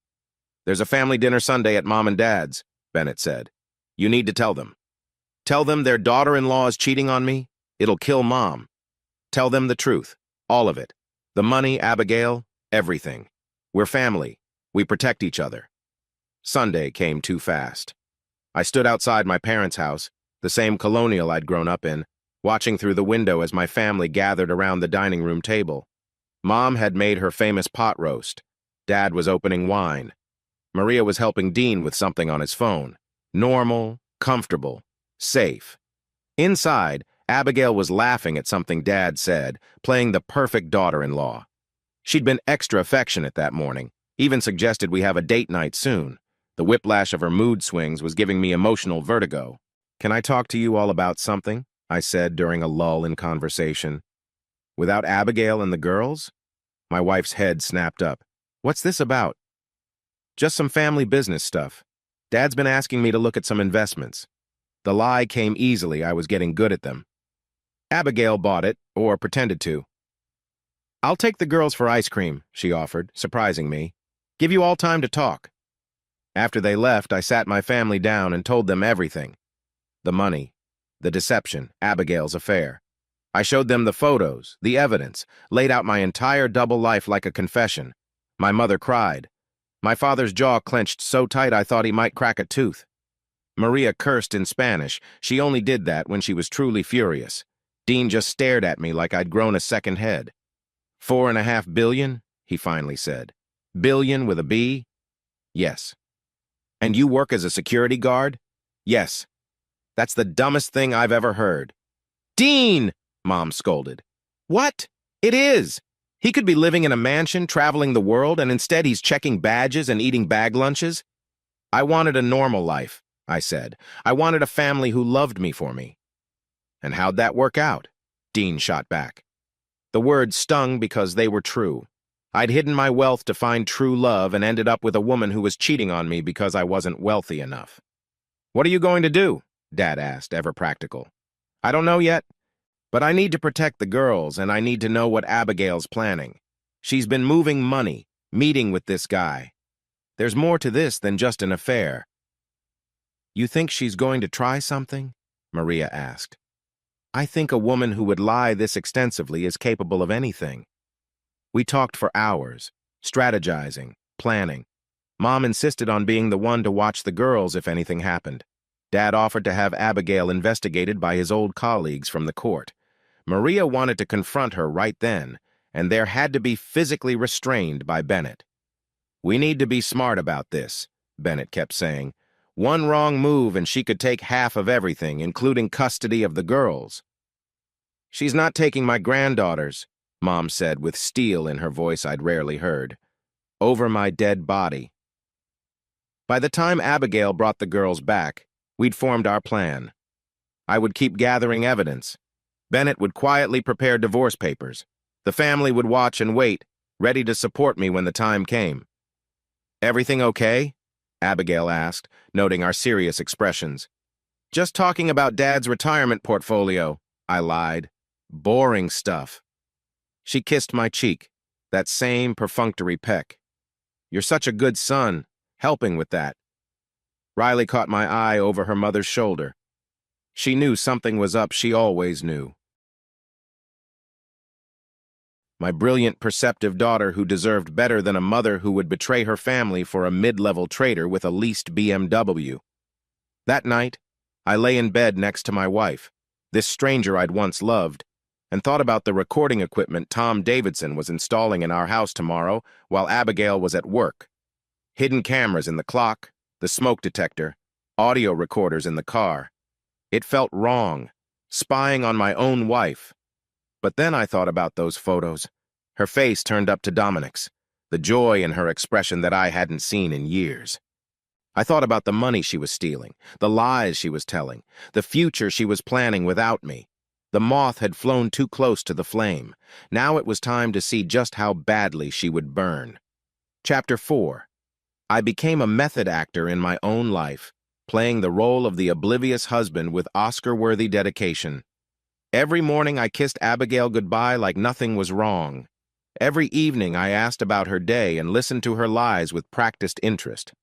"There's a family dinner Sunday at Mom and Dad's," Bennett said. "You need to tell them. Tell them their daughter-in-law is cheating on me. It'll kill Mom. Tell them the truth. All of it. The money, Abigail, everything. We're family. We protect each other." Sunday came too fast. I stood outside my parents' house, the same colonial I'd grown up in, watching through the window as my family gathered around the dining room table. Mom had made her famous pot roast. Dad was opening wine. Maria was helping Dean with something on his phone. Normal, comfortable, safe. Inside, Abigail was laughing at something Dad said, playing the perfect daughter-in-law. She'd been extra affectionate that morning, even suggested we have a date night soon. The whiplash of her mood swings was giving me emotional vertigo. "Can I talk to you all about something?" I said during a lull in conversation. "Without Abigail and the girls?" My wife's head snapped up. "What's this about?" "Just some family business stuff. Dad's been asking me to look at some investments." The lie came easily. I was getting good at them. "Abigail bought it, or pretended to." "I'll take the girls for ice cream," she offered, surprising me. "Give you all time to talk." After they left, I sat my family down and told them everything. The money, the deception, Abigail's affair. I showed them the photos, the evidence, laid out my entire double life like a confession. My mother cried. My father's jaw clenched so tight I thought he might crack a tooth. Maria cursed in Spanish. She only did that when she was truly furious. Dean just stared at me like I'd grown a second head. $4.5 billion, he finally said. Billion with a B? Yes. "And you work as a security guard?" "Yes." "That's the dumbest thing I've ever heard." "Dean!" Mom scolded. "What? It is. He could be living in a mansion, traveling the world, and instead he's checking badges and eating bag lunches." "I wanted a normal life," I said. "I wanted a family who loved me for me." "And how'd that work out?" Dean shot back. The words stung because they were true. I'd hidden my wealth to find true love and ended up with a woman who was cheating on me because I wasn't wealthy enough. "What are you going to do?" Dad asked, ever practical. "I don't know yet, but I need to protect the girls, and I need to know what Abigail's planning. She's been moving money, meeting with this guy. There's more to this than just an affair." "You think she's going to try something?" Maria asked. "I think a woman who would lie this extensively is capable of anything." We talked for hours, strategizing, planning. Mom insisted on being the one to watch the girls if anything happened. Dad offered to have Abigail investigated by his old colleagues from the court. Maria wanted to confront her right then, and there had to be physically restrained by Bennett. "We need to be smart about this," Bennett kept saying. "One wrong move and she could take half of everything, including custody of the girls." "She's not taking my granddaughters," Mom said with steel in her voice I'd rarely heard. "Over my dead body." By the time Abigail brought the girls back, we'd formed our plan. I would keep gathering evidence. Bennett would quietly prepare divorce papers. The family would watch and wait, ready to support me when the time came. "Everything okay?" Abigail asked, noting our serious expressions. "Just talking about Dad's retirement portfolio," I lied. "Boring stuff." She kissed my cheek, that same perfunctory peck. "You're such a good son, helping with that." Riley caught my eye over her mother's shoulder. She knew something was up. She always knew. My brilliant, perceptive daughter who deserved better than a mother who would betray her family for a mid-level trader with a leased BMW. That night, I lay in bed next to my wife, this stranger I'd once loved, and thought about the recording equipment Tom Davidson was installing in our house tomorrow while Abigail was at work. Hidden cameras in the clock, the smoke detector, audio recorders in the car. It felt wrong, spying on my own wife. But then I thought about those photos. Her face turned up to Dominic's, the joy in her expression that I hadn't seen in years. I thought about the money she was stealing, the lies she was telling, the future she was planning without me. The moth had flown too close to the flame. Now it was time to see just how badly she would burn. Chapter 4. I became a method actor in my own life, playing the role of the oblivious husband with Oscar-worthy dedication. Every morning I kissed Abigail goodbye like nothing was wrong. Every evening I asked about her day and listened to her lies with practiced interest.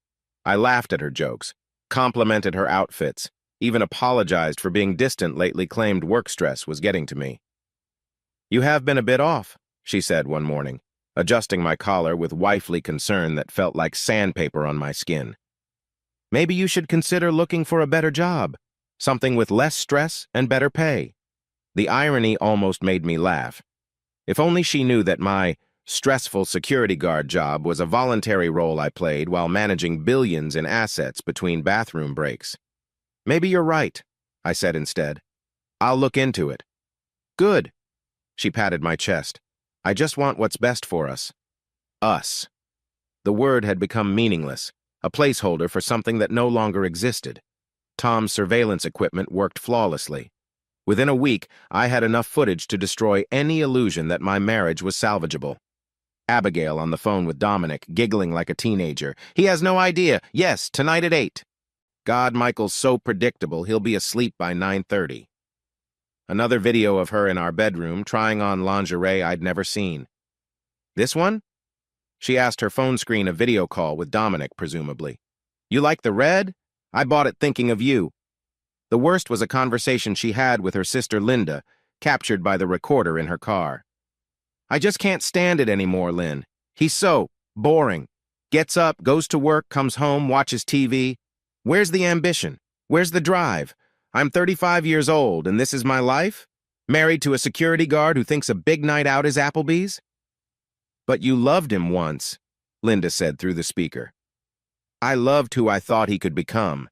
I laughed at her jokes, complimented her outfits, even apologized for being distant lately, claimed work stress was getting to me. "You have been a bit off," she said one morning, adjusting my collar with wifely concern that felt like sandpaper on my skin. "Maybe you should consider looking for a better job, something with less stress and better pay." The irony almost made me laugh. If only she knew that my stressful security guard job was a voluntary role I played while managing billions in assets between bathroom breaks. "Maybe you're right," I said instead. "I'll look into it." "Good." She patted my chest. "I just want what's best for us." Us. The word had become meaningless, a placeholder for something that no longer existed. Tom's surveillance equipment worked flawlessly. Within a week, I had enough footage to destroy any illusion that my marriage was salvageable. Abigail on the phone with Dominic, giggling like a teenager. "He has no idea. Yes, tonight at 8. God, Michael's so predictable, he'll be asleep by 9:30. Another video of her in our bedroom, trying on lingerie I'd never seen. "This one?" She asked her phone screen a video call with Dominic, presumably. "You like the red? I bought it thinking of you." The worst was a conversation she had with her sister Linda, captured by the recorder in her car. "I just can't stand it anymore, Lynn. He's so boring. Gets up, goes to work, comes home, watches TV. Where's the ambition? Where's the drive? I'm 35 years old, and this is my life? Married to a security guard who thinks a big night out is Applebee's?" "But you loved him once," Linda said through the speaker. "I loved who I thought he could become.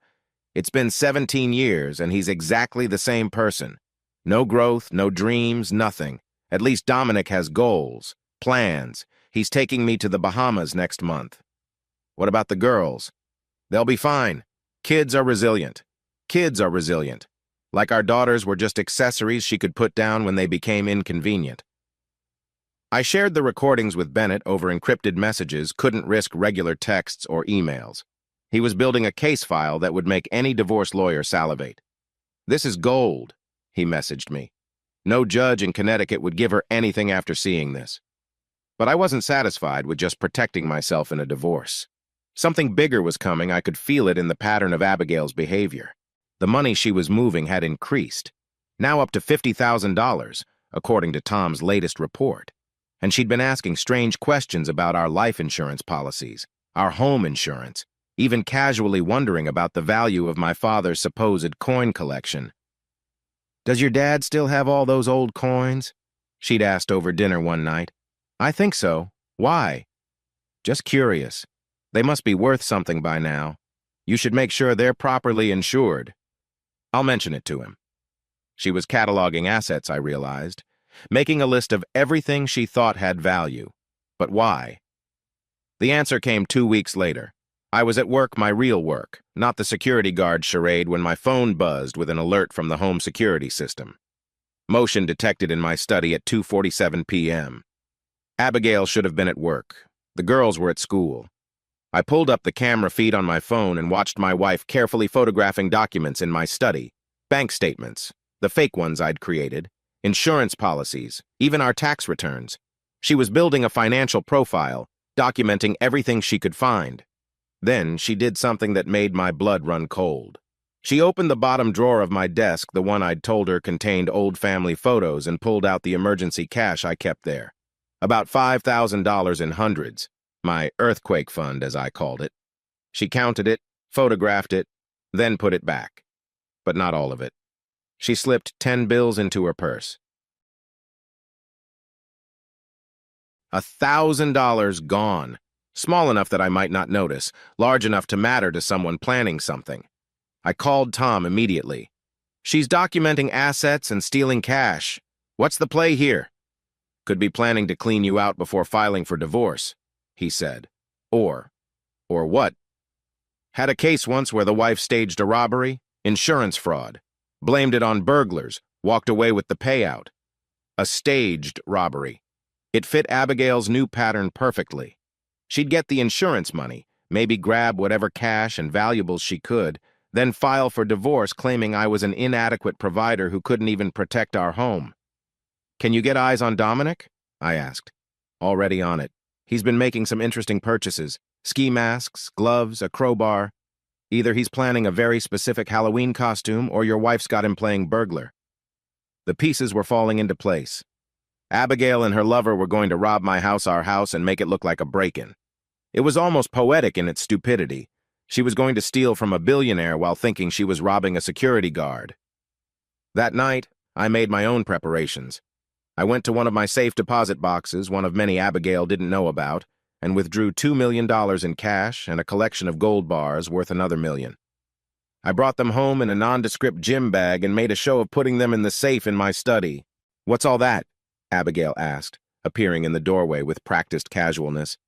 It's been 17 years, and he's exactly the same person. No growth, no dreams, nothing. At least Dominic has goals, plans. He's taking me to the Bahamas next month." "What about the girls?" "They'll be fine. Kids are resilient. Kids are resilient. Like our daughters were just accessories she could put down when they became inconvenient." I shared the recordings with Bennett over encrypted messages, couldn't risk regular texts or emails. He was building a case file that would make any divorce lawyer salivate. "This is gold," he messaged me. "No judge in Connecticut would give her anything after seeing this." But I wasn't satisfied with just protecting myself in a divorce. Something bigger was coming. I could feel it in the pattern of Abigail's behavior. The money she was moving had increased, now up to $50,000, according to Tom's latest report. And she'd been asking strange questions about our life insurance policies, our home insurance, even casually wondering about the value of my father's supposed coin collection. "Does your dad still have all those old coins?" she'd asked over dinner one night. "I think so. Why?" "Just curious. They must be worth something by now. You should make sure they're properly insured. I'll mention it to him." She was cataloging assets, I realized, making a list of everything she thought had value. But why? The answer came 2 weeks later. I was at work, my real work, not the security guard charade, when my phone buzzed with an alert from the home security system. Motion detected in my study at 2:47 p.m. Abigail should have been at work. The girls were at school. I pulled up the camera feed on my phone and watched my wife carefully photographing documents in my study. Bank statements, the fake ones I'd created, insurance policies, even our tax returns. She was building a financial profile, documenting everything she could find. Then she did something that made my blood run cold. She opened the bottom drawer of my desk, the one I'd told her contained old family photos, and pulled out the emergency cash I kept there. About $5,000 in hundreds, my earthquake fund, as I called it. She counted it, photographed it, then put it back. But not all of it. She slipped 10 bills into her purse. $1,000 gone. Small enough that I might not notice, large enough to matter to someone planning something. I called Tom immediately. "She's documenting assets and stealing cash. What's the play here?" "Could be planning to clean you out before filing for divorce," he said. Or what? "Had a case once where the wife staged a robbery, insurance fraud, blamed it on burglars, walked away with the payout. A staged robbery. It fit Abigail's new pattern perfectly. She'd get the insurance money, maybe grab whatever cash and valuables she could, then file for divorce claiming I was an inadequate provider who couldn't even protect our home." "Can you get eyes on Dominic?" I asked. Already on it. He's been making some interesting purchases. Ski masks, gloves, a crowbar. Either he's planning a very specific Halloween costume or your wife's got him playing burglar. The pieces were falling into place. Abigail and her lover were going to rob our house, and make it look like a break-in. It was almost poetic in its stupidity. She was going to steal from a billionaire while thinking she was robbing a security guard. That night, I made my own preparations. I went to one of my safe deposit boxes, one of many Abigail didn't know about, and withdrew $2 million in cash and a collection of gold bars worth another $1 million. I brought them home in a nondescript gym bag and made a show of putting them in the safe in my study. "What's all that?" Abigail asked, appearing in the doorway with practiced casualness.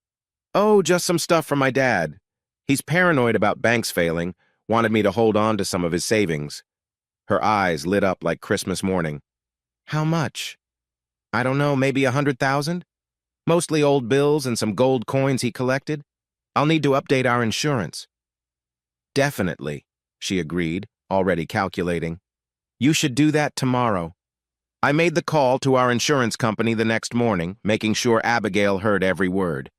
"Oh, just some stuff from my dad. He's paranoid about banks failing, wanted me to hold on to some of his savings." Her eyes lit up like Christmas morning. "How much?" "I don't know, maybe 100,000? Mostly old bills and some gold coins he collected. I'll need to update our insurance." "Definitely," she agreed, already calculating. "You should do that tomorrow." I made the call to our insurance company the next morning, making sure Abigail heard every word.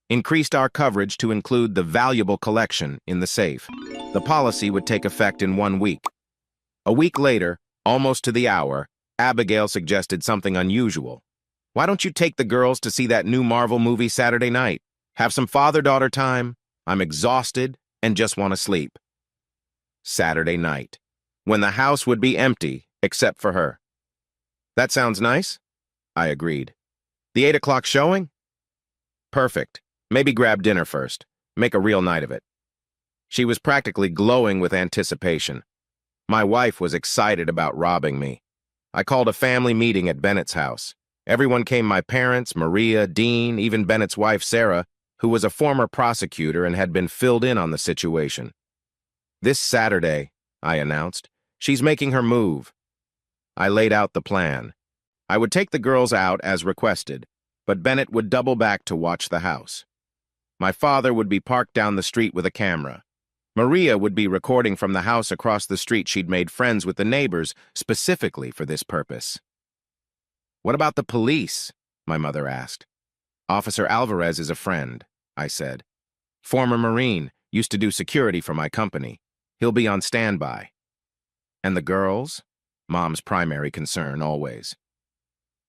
Increased our coverage to include the valuable collection in the safe. The policy would take effect in 1 week. A week later, almost to the hour, Abigail suggested something unusual. "Why don't you take the girls to see that new Marvel movie Saturday night? Have some father-daughter time? I'm exhausted and just want to sleep." Saturday night, when the house would be empty except for her. "That sounds nice," I agreed. "The 8 o'clock showing?" "Perfect. Maybe grab dinner first. Make a real night of it." She was practically glowing with anticipation. My wife was excited about robbing me. I called a family meeting at Bennett's house. Everyone came: my parents, Maria, Dean, even Bennett's wife, Sarah, who was a former prosecutor and had been filled in on the situation. "This Saturday," I announced, "she's making her move." I laid out the plan. I would take the girls out as requested, but Bennett would double back to watch the house. My father would be parked down the street with a camera. Maria would be recording from the house across the street. She'd made friends with the neighbors specifically for this purpose. "What about the police?" my mother asked. "Officer Alvarez is a friend," I said. "Former Marine, used to do security for my company. He'll be on standby." "And the girls?" Mom's primary concern, always.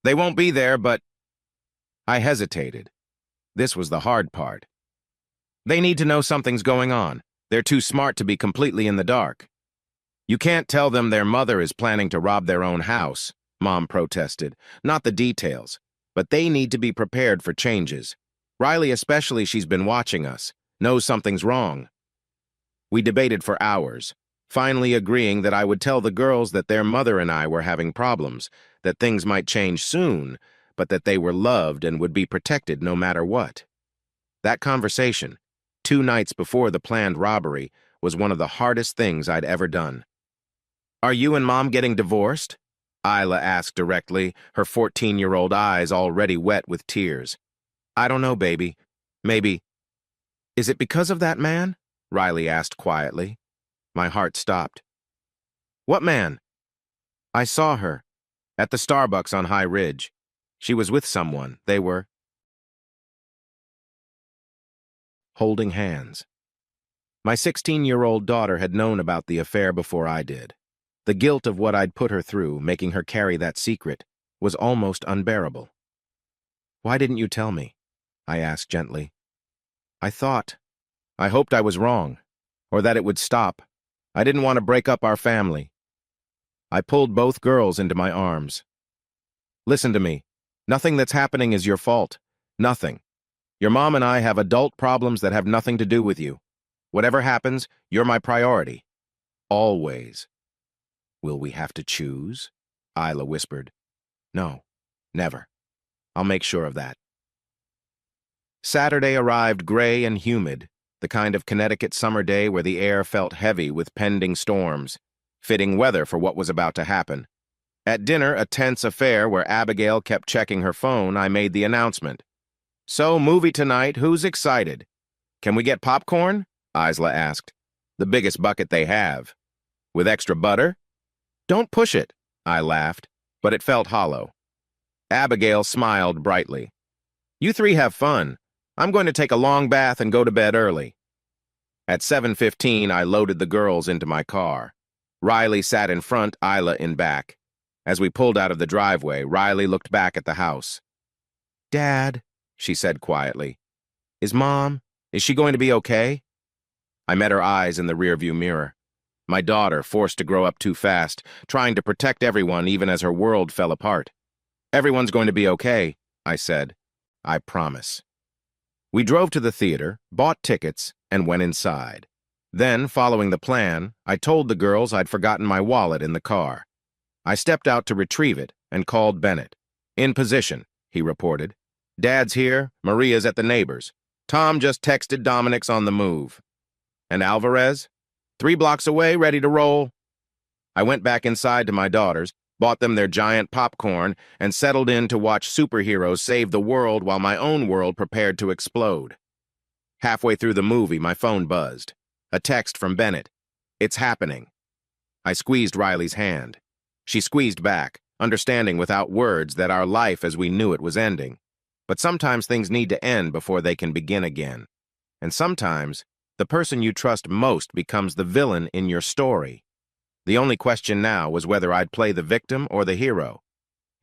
"They won't be there, but—" I hesitated. This was the hard part. "They need to know something's going on. They're too smart to be completely in the dark." "You can't tell them their mother is planning to rob their own house," Mom protested. "Not the details, but they need to be prepared for changes. Riley especially, she's been watching us, knows something's wrong." We debated for hours, finally agreeing that I would tell the girls that their mother and I were having problems, that things might change soon, but that they were loved and would be protected no matter what. That conversation, 2 nights before the planned robbery, was one of the hardest things I'd ever done. "Are you and Mom getting divorced?" Isla asked directly, her 14-year-old eyes already wet with tears. "I don't know, baby. Maybe." "Is it because of that man?" Riley asked quietly. My heart stopped. "What man?" "I saw her at the Starbucks on High Ridge. She was with someone. They were holding hands." My 16-year-old daughter had known about the affair before I did. The guilt of what I'd put her through, making her carry that secret, was almost unbearable. "Why didn't you tell me?" I asked gently. I hoped I was wrong, or that it would stop. I didn't want to break up our family." I pulled both girls into my arms. "Listen to me. Nothing that's happening is your fault. Nothing. Your mom and I have adult problems that have nothing to do with you. Whatever happens, you're my priority. Always." "Will we have to choose?" Isla whispered. "No, never. I'll make sure of that." Saturday arrived gray and humid, the kind of Connecticut summer day where the air felt heavy with pending storms, fitting weather for what was about to happen. At dinner, a tense affair where Abigail kept checking her phone, I made the announcement. "So, movie tonight, who's excited?" "Can we get popcorn?" Isla asked. "The biggest bucket they have." "With extra butter?" "Don't push it," I laughed, but it felt hollow. Abigail smiled brightly. You three have fun. I'm going to take a long bath and go to bed early. At 7:15, I loaded the girls into my car. Riley sat in front, Isla in back. As we pulled out of the driveway, Riley looked back at the house. "Dad," she said quietly, is she going to be okay?" I met her eyes in the rearview mirror. My daughter, forced to grow up too fast, trying to protect everyone even as her world fell apart. "Everyone's going to be okay," I said. "I promise." We drove to the theater, bought tickets, and went inside. Then, following the plan, I told the girls I'd forgotten my wallet in the car. I stepped out to retrieve it and called Bennett. "In position," he reported. "Dad's here, Maria's at the neighbor's. Tom just texted Dominic's on the move." "And Alvarez?" "3 blocks away, ready to roll." I went back inside to my daughters, bought them their giant popcorn, and settled in to watch superheroes save the world while my own world prepared to explode. Halfway through the movie, my phone buzzed. A text from Bennett. "It's happening." I squeezed Riley's hand. She squeezed back, understanding without words that our life as we knew it was ending. But sometimes things need to end before they can begin again. And sometimes, the person you trust most becomes the villain in your story. The only question now was whether I'd play the victim or the hero.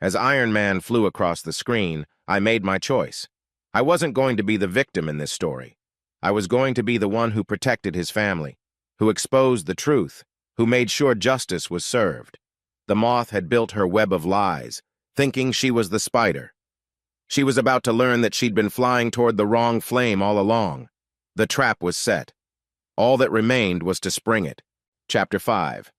As Iron Man flew across the screen, I made my choice. I wasn't going to be the victim in this story. I was going to be the one who protected his family, who exposed the truth, who made sure justice was served. The moth had built her web of lies, thinking she was the spider. She was about to learn that she'd been flying toward the wrong flame all along. The trap was set. All that remained was to spring it. Chapter 5.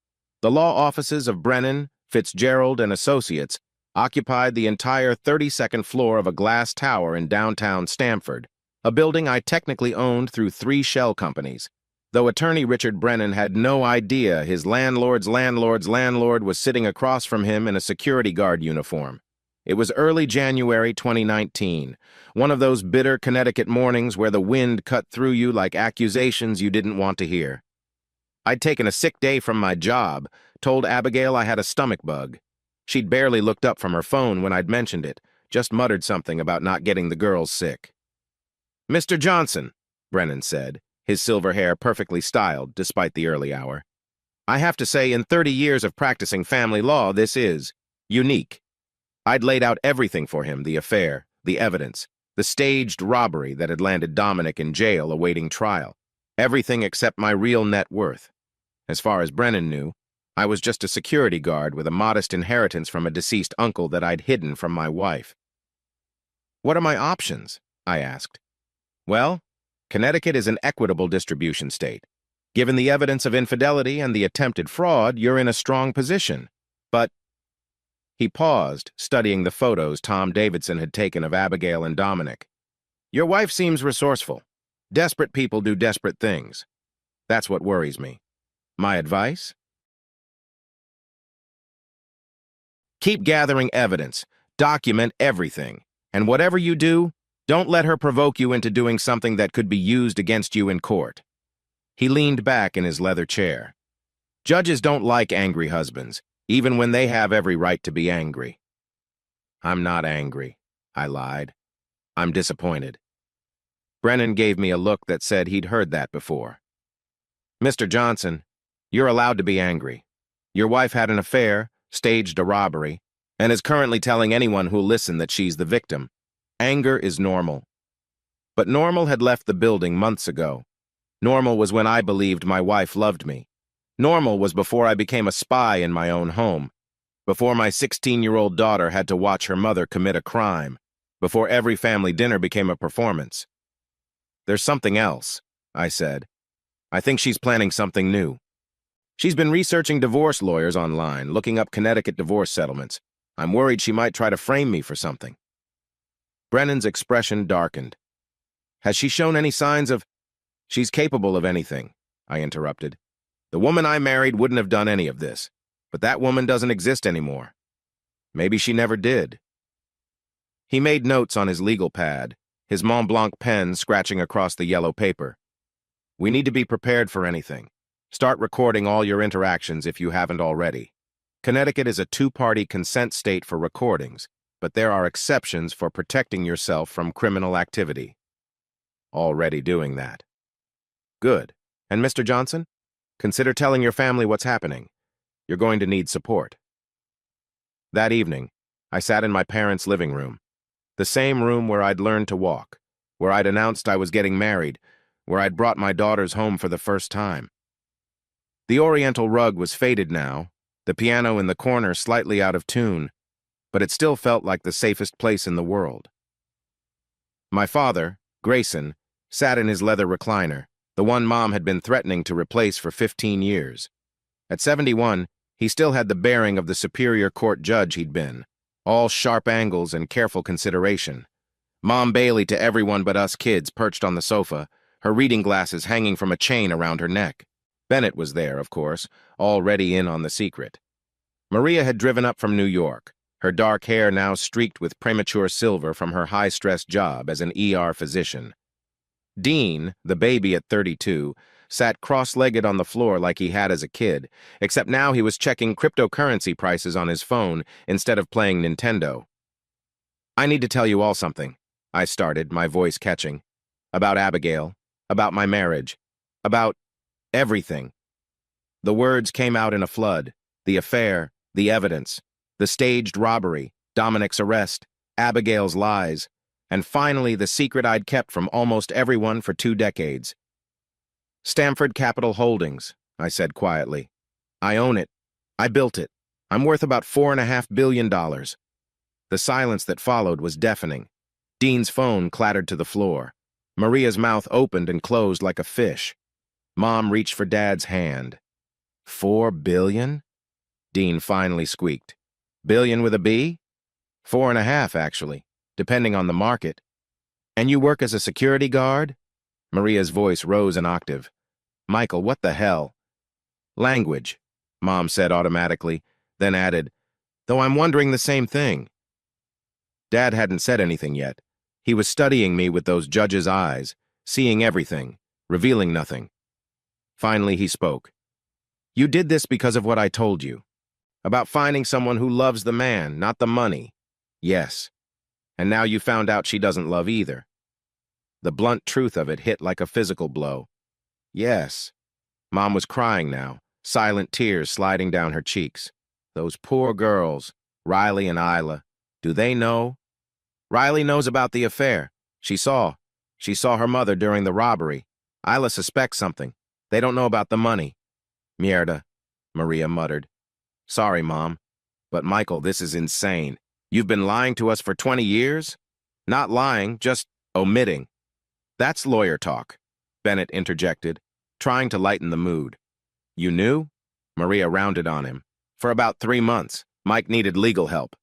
The law offices of Brennan, Fitzgerald, and Associates occupied the entire 32nd floor of a glass tower in downtown Stamford, a building I technically owned through 3 shell companies, though attorney Richard Brennan had no idea his landlord's landlord was sitting across from him in a security guard uniform. It was early January 2019, one of those bitter Connecticut mornings where the wind cut through you like accusations you didn't want to hear. I'd taken a sick day from my job, told Abigail I had a stomach bug. She'd barely looked up from her phone when I'd mentioned it, just muttered something about not getting the girls sick. "Mr. Johnson," Brennan said, his silver hair perfectly styled despite the early hour. "I have to say, in 30 years of practicing family law, this is unique." I'd laid out everything for him, the affair, the evidence, the staged robbery that had landed Dominic in jail awaiting trial. Everything except my real net worth. As far as Brennan knew, I was just a security guard with a modest inheritance from a deceased uncle that I'd hidden from my wife. "What are my options?" I asked. "Well, Connecticut is an equitable distribution state. Given the evidence of infidelity and the attempted fraud, you're in a strong position. But—" He paused, studying the photos Tom Davidson had taken of Abigail and Dominic. "Your wife seems resourceful. Desperate people do desperate things. That's what worries me. My advice? Keep gathering evidence. Document everything. And whatever you do, don't let her provoke you into doing something that could be used against you in court." He leaned back in his leather chair. "Judges don't like angry husbands, even when they have every right to be angry." "I'm not angry," I lied. "I'm disappointed." Brennan gave me a look that said he'd heard that before. "Mr. Johnson, you're allowed to be angry. Your wife had an affair, staged a robbery, and is currently telling anyone who'll listen that she's the victim. Anger is normal." But normal had left the building months ago. Normal was when I believed my wife loved me. Normal was before I became a spy in my own home, before my 16-year-old daughter had to watch her mother commit a crime, before every family dinner became a performance. "There's something else," I said. "I think she's planning something new. She's been researching divorce lawyers online, looking up Connecticut divorce settlements. I'm worried she might try to frame me for something." Brennan's expression darkened. "Has she shown any signs of—" "She's capable of anything," I interrupted. "The woman I married wouldn't have done any of this, but that woman doesn't exist anymore. Maybe she never did." He made notes on his legal pad, his Mont Blanc pen scratching across the yellow paper. "We need to be prepared for anything. Start recording all your interactions if you haven't already. Connecticut is a 2-party consent state for recordings, but there are exceptions for protecting yourself from criminal activity. Already doing that. Good. And Mr. Johnson? Consider telling your family what's happening. You're going to need support. That evening, I sat in my parents' living room, the same room where I'd learned to walk, where I'd announced I was getting married, where I'd brought my daughters home for the first time. The oriental rug was faded now, the piano in the corner slightly out of tune, but it still felt like the safest place in the world. My father, Grayson, sat in his leather recliner, the one Mom had been threatening to replace for 15 years. At 71, he still had the bearing of the Superior Court judge he'd been, all sharp angles and careful consideration. Mom Bailey to everyone but us kids perched on the sofa, her reading glasses hanging from a chain around her neck. Bennett was there, of course, already in on the secret. Maria had driven up from New York, her dark hair now streaked with premature silver from her high-stress job as an ER physician. Dean, the baby at 32, sat cross-legged on the floor like he had as a kid, except now he was checking cryptocurrency prices on his phone instead of playing Nintendo. I need to tell you all something, I started, my voice catching. About Abigail, about my marriage, about everything. The words came out in a flood. The affair, the evidence, the staged robbery, Dominic's arrest, Abigail's lies, and finally the secret I'd kept from almost everyone for 2 decades. Stamford Capital Holdings, I said quietly. I own it. I built it. I'm worth about $4.5 billion. The silence that followed was deafening. Dean's phone clattered to the floor. Maria's mouth opened and closed like a fish. Mom reached for Dad's hand. $4 billion? Dean finally squeaked. Billion with a B? 4.5, actually, depending on the market. And you work as a security guard? Maria's voice rose an octave. Michael, what the hell? Language, Mom said automatically, then added, though I'm wondering the same thing. Dad hadn't said anything yet. He was studying me with those judge's eyes, seeing everything, revealing nothing. Finally, he spoke. You did this because of what I told you. About finding someone who loves the man, not the money. Yes. And now you found out she doesn't love either. The blunt truth of it hit like a physical blow. Yes. Mom was crying now, silent tears sliding down her cheeks. Those poor girls, Riley and Isla, do they know? Riley knows about the affair. She saw her mother during the robbery. Isla suspects something. They don't know about the money. Mierda, Maria muttered. Sorry, Mom. But Michael, this is insane. You've been lying to us for 20 years? Not lying, just omitting. That's lawyer talk, Bennett interjected, trying to lighten the mood. You knew? Maria rounded on him. For about 3 months, Mike needed legal help.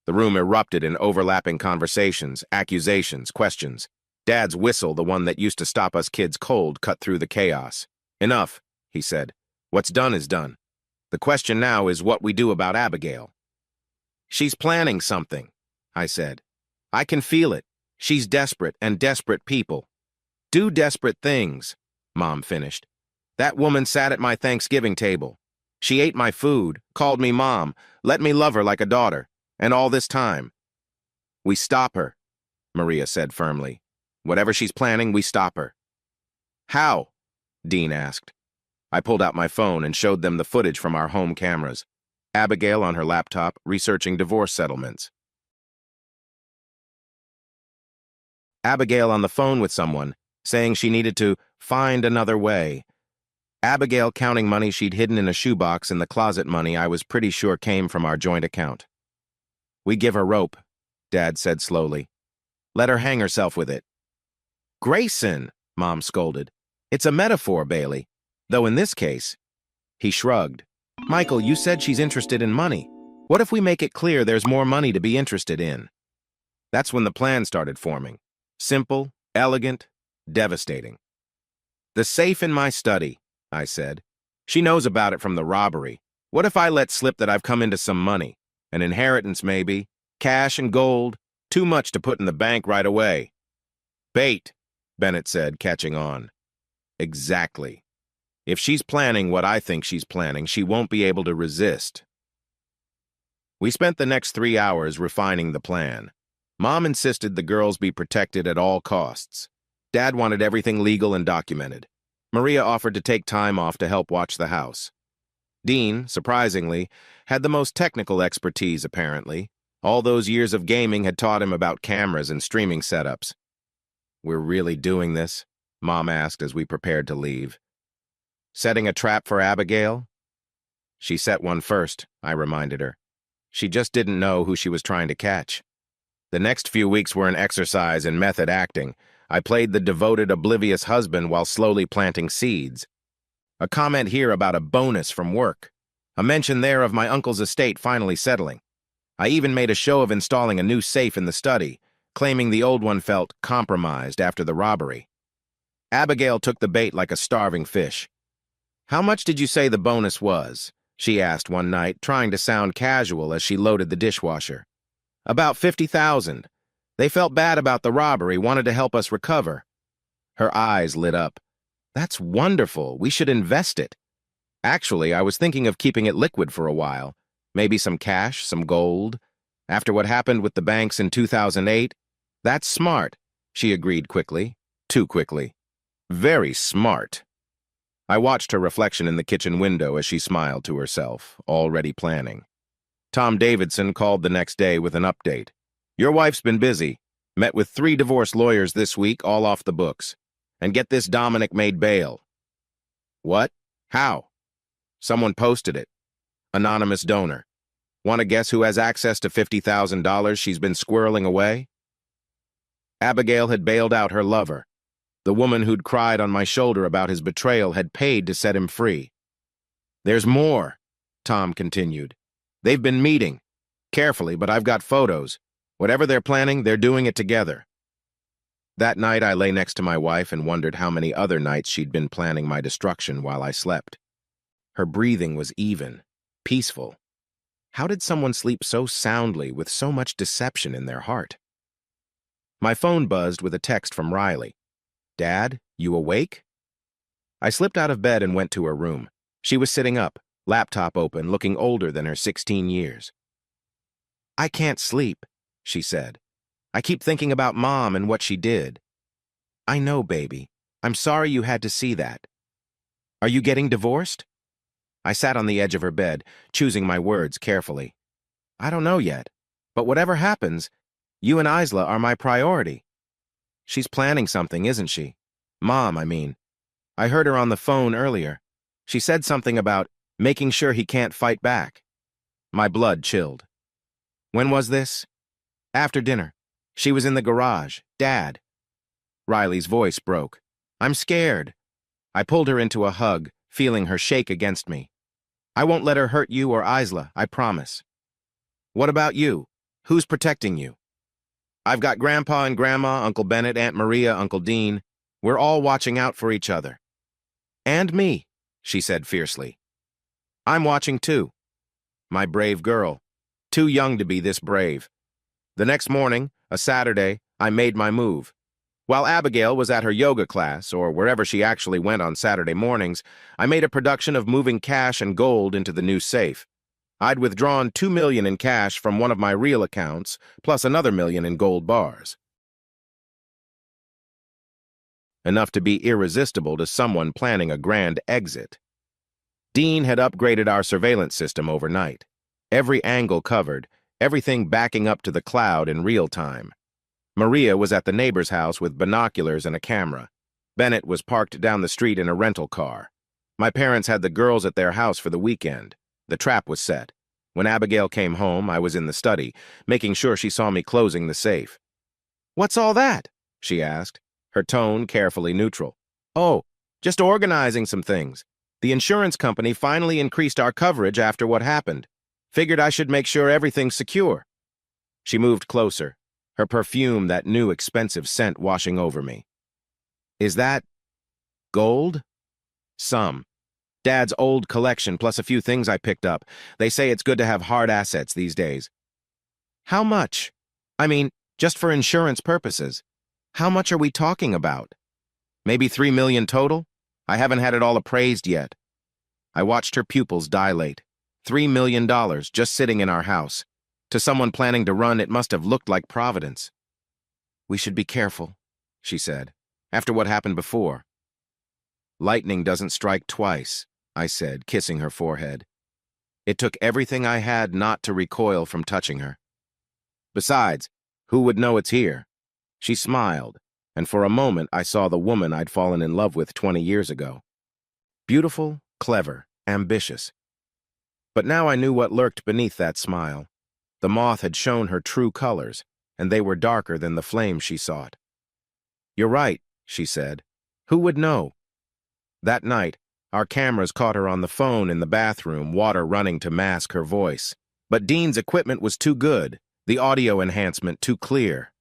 The room erupted in overlapping conversations, accusations, questions. Dad's whistle, the one that used to stop us kids cold, cut through the chaos. Enough, he said. What's done is done. The question now is what we do about Abigail. She's planning something, I said. I can feel it. She's desperate, and desperate people do desperate things, Mom finished. That woman sat at my Thanksgiving table. She ate my food, called me Mom, let me love her like a daughter, and all this time. We stop her, Maria said firmly. Whatever she's planning, we stop her. How? Dean asked. I pulled out my phone and showed them the footage from our home cameras. Abigail on her laptop, researching divorce settlements. Abigail on the phone with someone, saying she needed to find another way. Abigail counting money she'd hidden in a shoebox and the closet money I was pretty sure came from our joint account. We give her rope, Dad said slowly. Let her hang herself with it. Grayson, Mom scolded. It's a metaphor, Bailey. Though in this case, he shrugged. Michael, you said she's interested in money. What if we make it clear there's more money to be interested in? That's when the plan started forming. Simple, elegant, devastating. The safe in my study, I said. She knows about it from the robbery. What if I let slip that I've come into some money? An inheritance, maybe. Cash and gold. Too much to put in the bank right away. Bait, Bennett said, catching on. Exactly. If she's planning what I think she's planning, she won't be able to resist. We spent the next 3 hours refining the plan. Mom insisted the girls be protected at all costs. Dad wanted everything legal and documented. Maria offered to take time off to help watch the house. Dean, surprisingly, had the most technical expertise, apparently. All those years of gaming had taught him about cameras and streaming setups. "We're really doing this?" Mom asked as we prepared to leave. "Setting a trap for Abigail?" "She set one first," I reminded her. "She just didn't know who she was trying to catch." The next few weeks were an exercise in method acting. I played the devoted, oblivious husband while slowly planting seeds. A comment here about a bonus from work. A mention there of my uncle's estate finally settling. I even made a show of installing a new safe in the study, claiming the old one felt compromised after the robbery. Abigail took the bait like a starving fish. "How much did you say the bonus was?" she asked one night, trying to sound casual as she loaded the dishwasher. "About 50,000. They felt bad about the robbery, wanted to help us recover." Her eyes lit up. "That's wonderful. We should invest it." Actually, I was thinking of keeping it liquid for a while. Maybe some cash, some gold. After what happened with the banks in 2008, "That's smart," she agreed quickly. Too quickly. "Very smart." I watched her reflection in the kitchen window as she smiled to herself, already planning. Tom Davidson called the next day with an update. "Your wife's been busy. Met with 3 divorce lawyers this week, all off the books. And get this, Dominic made bail." "What? How?" "Someone posted it. Anonymous donor. Want to guess who has access to $50,000 she's been squirreling away?" Abigail had bailed out her lover. The woman who'd cried on my shoulder about his betrayal had paid to set him free. "There's more," Tom continued. "They've been meeting. Carefully, but I've got photos. Whatever they're planning, they're doing it together." That night, I lay next to my wife and wondered how many other nights she'd been planning my destruction while I slept. Her breathing was even, peaceful. How did someone sleep so soundly with so much deception in their heart? My phone buzzed with a text from Riley. "Dad, you awake?" I slipped out of bed and went to her room. She was sitting up, laptop open, looking older than her 16 years. "I can't sleep," she said. "I keep thinking about Mom and what she did." "I know, baby. I'm sorry you had to see that. Are you getting divorced?" I sat on the edge of her bed, choosing my words carefully. "I don't know yet, but whatever happens, you and Isla are my priority." "She's planning something, isn't she? Mom, I mean. I heard her on the phone earlier. She said something about making sure he can't fight back." My blood chilled. "When was this?" "After dinner. She was in the garage. Dad." Riley's voice broke. "I'm scared." I pulled her into a hug, feeling her shake against me. "I won't let her hurt you or Isla, I promise." "What about you? Who's protecting you?" "I've got Grandpa and Grandma, Uncle Bennett, Aunt Maria, Uncle Dean. We're all watching out for each other." "And me," she said fiercely. "I'm watching too." My brave girl. Too young to be this brave. The next morning, a Saturday, I made my move. While Abigail was at her yoga class, or wherever she actually went on Saturday mornings, I made a production of moving cash and gold into the new safe. I'd withdrawn $2 million in cash from one of my real accounts, plus another $1 million in gold bars. Enough to be irresistible to someone planning a grand exit. Dean had upgraded our surveillance system overnight. Every angle covered, everything backing up to the cloud in real time. Maria was at the neighbor's house with binoculars and a camera. Bennett was parked down the street in a rental car. My parents had the girls at their house for the weekend. The trap was set. When Abigail came home, I was in the study, making sure she saw me closing the safe. "What's all that?" she asked, her tone carefully neutral. "Oh, just organizing some things. The insurance company finally increased our coverage after what happened. Figured I should make sure everything's secure." She moved closer, her perfume that new expensive scent washing over me. "Is that gold?" "Some. Dad's old collection plus a few things I picked up. They say it's good to have hard assets these days." "How much? I mean, just for insurance purposes. How much are we talking about?" "Maybe $3 million total? I haven't had it all appraised yet." I watched her pupils dilate. $3 million just sitting in our house. To someone planning to run, it must have looked like Providence. "We should be careful," she said, "after what happened before." "Lightning doesn't strike twice," I said, kissing her forehead. It took everything I had not to recoil from touching her. "Besides, who would know it's here?" She smiled, and for a moment I saw the woman I'd fallen in love with 20 years ago. Beautiful, clever, ambitious. But now I knew what lurked beneath that smile. The moth had shown her true colors, and they were darker than the flame she sought. "You're right," she said. "Who would know?" That night, our cameras caught her on the phone in the bathroom, water running to mask her voice. But Dean's equipment was too good, the audio enhancement too clear.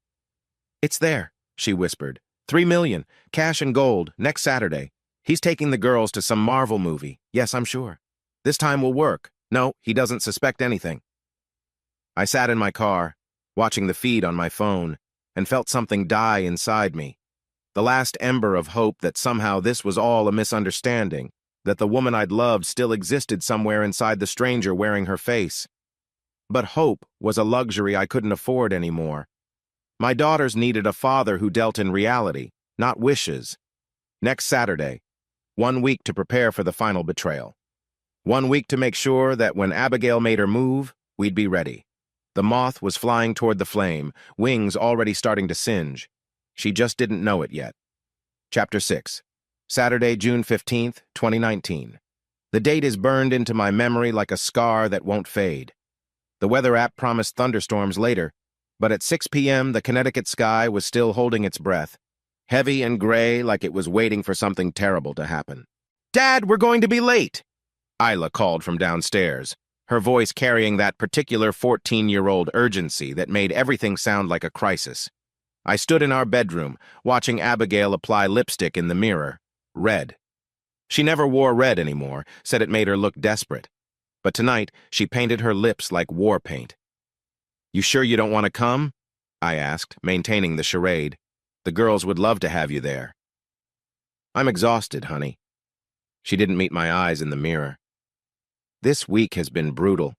"It's there," she whispered. 3 million, cash and gold, next Saturday. He's taking the girls to some Marvel movie. Yes, I'm sure. This time will work. No, he doesn't suspect anything." I sat in my car, watching the feed on my phone, and felt something die inside me. The last ember of hope that somehow this was all a misunderstanding, that the woman I'd loved still existed somewhere inside the stranger wearing her face. But hope was a luxury I couldn't afford anymore. My daughters needed a father who dealt in reality, not wishes. Next Saturday, 1 week to prepare for the final betrayal. 1 week to make sure that when Abigail made her move, we'd be ready. The moth was flying toward the flame, wings already starting to singe. She just didn't know it yet. Chapter 6. Saturday, June 15th, 2019. The date is burned into my memory like a scar that won't fade. The weather app promised thunderstorms later, but at 6 p.m. the Connecticut sky was still holding its breath, heavy and gray like it was waiting for something terrible to happen. "Dad, we're going to be late!" Isla called from downstairs, her voice carrying that particular 14-year-old urgency that made everything sound like a crisis. I stood in our bedroom, watching Abigail apply lipstick in the mirror. Red. She never wore red anymore, said it made her look desperate. But tonight, she painted her lips like war paint. "You sure you don't want to come?" I asked, maintaining the charade. "The girls would love to have you there." "I'm exhausted, honey." She didn't meet my eyes in the mirror. "This week has been brutal.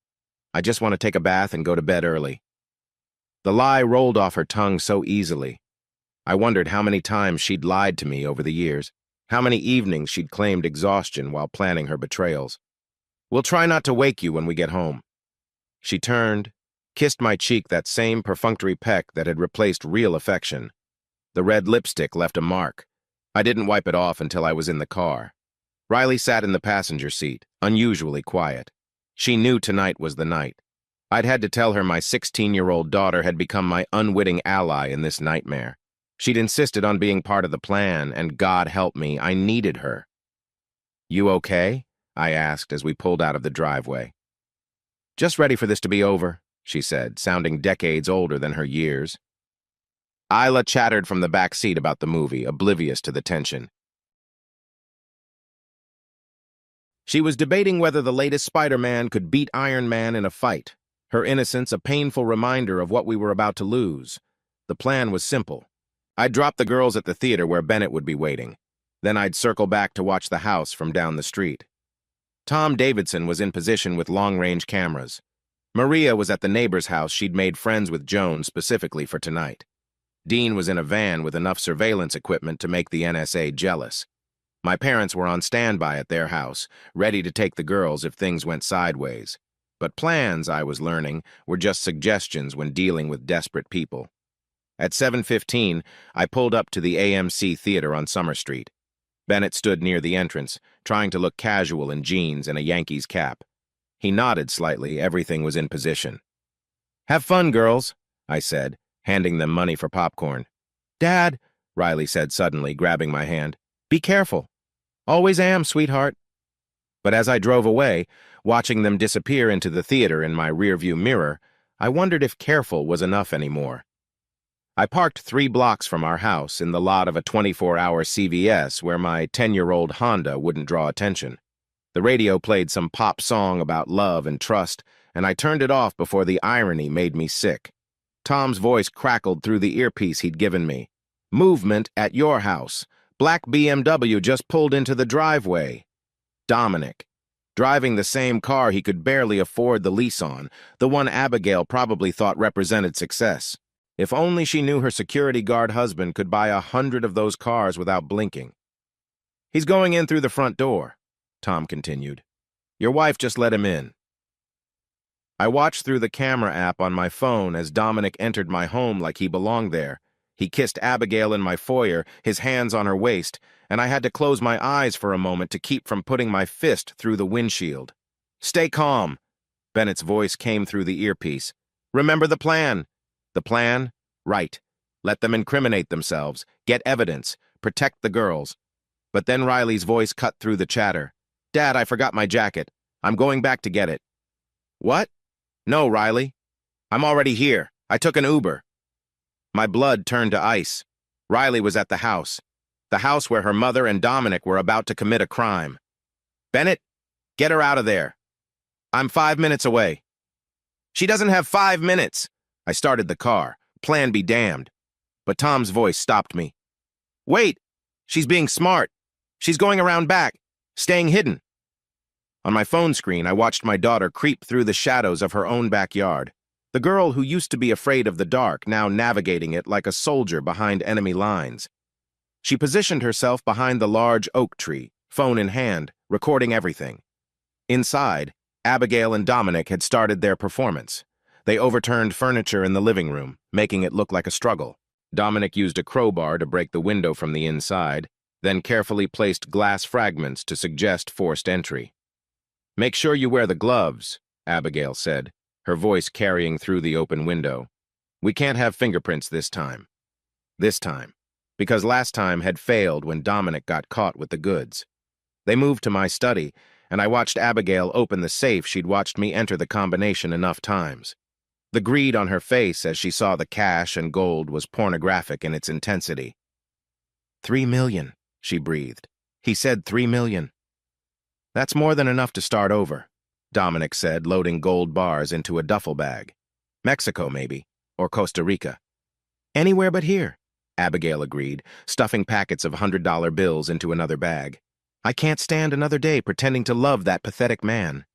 I just want to take a bath and go to bed early." The lie rolled off her tongue so easily. I wondered how many times she'd lied to me over the years, how many evenings she'd claimed exhaustion while planning her betrayals. "We'll try not to wake you when we get home." She turned, kissed my cheek, that same perfunctory peck that had replaced real affection. The red lipstick left a mark. I didn't wipe it off until I was in the car. Riley sat in the passenger seat, unusually quiet. She knew tonight was the night. I'd had to tell her my 16-year-old daughter had become my unwitting ally in this nightmare. She'd insisted on being part of the plan, and God help me, I needed her. "You okay?" I asked as we pulled out of the driveway. "Just ready for this to be over," she said, sounding decades older than her years. Isla chattered from the back seat about the movie, oblivious to the tension. She was debating whether the latest Spider-Man could beat Iron Man in a fight, her innocence a painful reminder of what we were about to lose. The plan was simple. I'd drop the girls at the theater where Bennett would be waiting. Then I'd circle back to watch the house from down the street. Tom Davidson was in position with long-range cameras. Maria was at the neighbor's house she'd made friends with Joan specifically for tonight. Dean was in a van with enough surveillance equipment to make the NSA jealous. My parents were on standby at their house, ready to take the girls if things went sideways. But plans, I was learning, were just suggestions when dealing with desperate people. At 7:15, I pulled up to the AMC Theater on Summer Street. Bennett stood near the entrance, trying to look casual in jeans and a Yankees cap. He nodded slightly, everything was in position. "Have fun, girls," I said, handing them money for popcorn. "Dad," Riley said suddenly, grabbing my hand. "Be careful." "Always am, sweetheart." But as I drove away, watching them disappear into the theater in my rearview mirror, I wondered if careful was enough anymore. I parked 3 blocks from our house in the lot of a 24-hour CVS where my 10-year-old Honda wouldn't draw attention. The radio played some pop song about love and trust, and I turned it off before the irony made me sick. Tom's voice crackled through the earpiece he'd given me. "Movement at your house. Black BMW just pulled into the driveway. Dominic." driving the same car he could barely afford the lease on, the one Abigail probably thought represented success. If only she knew her security guard husband could buy 100 of those cars without blinking. "He's going in through the front door," Tom continued. "Your wife just let him in." I watched through the camera app on my phone as Dominic entered my home like he belonged there. He kissed Abigail in my foyer, his hands on her waist, and I had to close my eyes for a moment to keep from putting my fist through the windshield. "Stay calm," Bennett's voice came through the earpiece. "Remember the plan." "The plan? Right. Let them incriminate themselves, get evidence, protect the girls." But then Riley's voice cut through the chatter. "Dad, I forgot my jacket. I'm going back to get it." "What?" "No, Riley. I'm already here. I took an Uber." My blood turned to ice. Riley was at the house where her mother and Dominic were about to commit a crime. "Bennett, get her out of there. I'm 5 minutes away." "She doesn't have 5 minutes." I started the car. Plan be damned. But Tom's voice stopped me. "Wait, she's being smart. She's going around back, staying hidden." On my phone screen, I watched my daughter creep through the shadows of her own backyard. The girl who used to be afraid of the dark, now navigating it like a soldier behind enemy lines. She positioned herself behind the large oak tree, phone in hand, recording everything. Inside, Abigail and Dominic had started their performance. They overturned furniture in the living room, making it look like a struggle. Dominic used a crowbar to break the window from the inside, then carefully placed glass fragments to suggest forced entry. "Make sure you wear the gloves," Abigail said, her voice carrying through the open window. "We can't have fingerprints this time." This time, because last time had failed when Dominic got caught with the goods. They moved to my study, and I watched Abigail open the safe she'd watched me enter the combination enough times. The greed on her face as she saw the cash and gold was pornographic in its intensity. "3 million, she breathed. "He said 3 million. "That's more than enough to start over," Dominic said, loading gold bars into a duffel bag. "Mexico, maybe, or Costa Rica." "Anywhere but here," Abigail agreed, stuffing packets of $100 bills into another bag. "I can't stand another day pretending to love that pathetic man."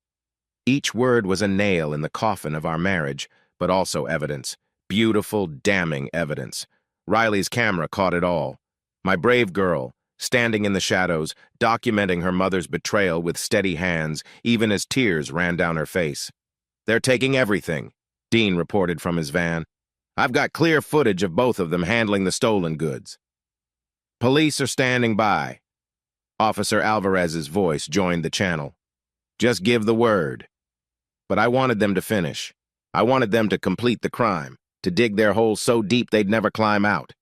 Each word was a nail in the coffin of our marriage, but also evidence. Beautiful, damning evidence. Riley's camera caught it all. My brave girl, standing in the shadows, documenting her mother's betrayal with steady hands, even as tears ran down her face. "They're taking everything," Dean reported from his van. "I've got clear footage of both of them handling the stolen goods." "Police are standing by." Officer Alvarez's voice joined the channel. "Just give the word." But I wanted them to finish. I wanted them to complete the crime, to dig their hole so deep they'd never climb out.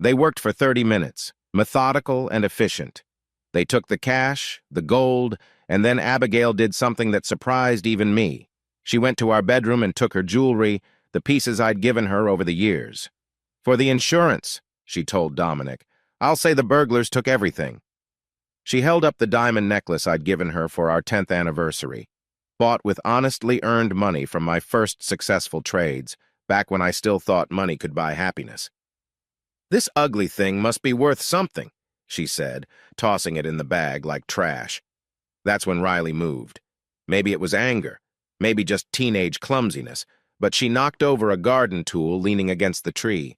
They worked for 30 minutes, methodical and efficient. They took the cash, the gold, and then Abigail did something that surprised even me. She went to our bedroom and took her jewelry, the pieces I'd given her over the years. "For the insurance," she told Dominic. "I'll say the burglars took everything." She held up the diamond necklace I'd given her for our 10th anniversary, bought with honestly earned money from my first successful trades, back when I still thought money could buy happiness. "This ugly thing must be worth something," she said, tossing it in the bag like trash. That's when Riley moved. Maybe it was anger, maybe just teenage clumsiness, but she knocked over a garden tool leaning against the tree.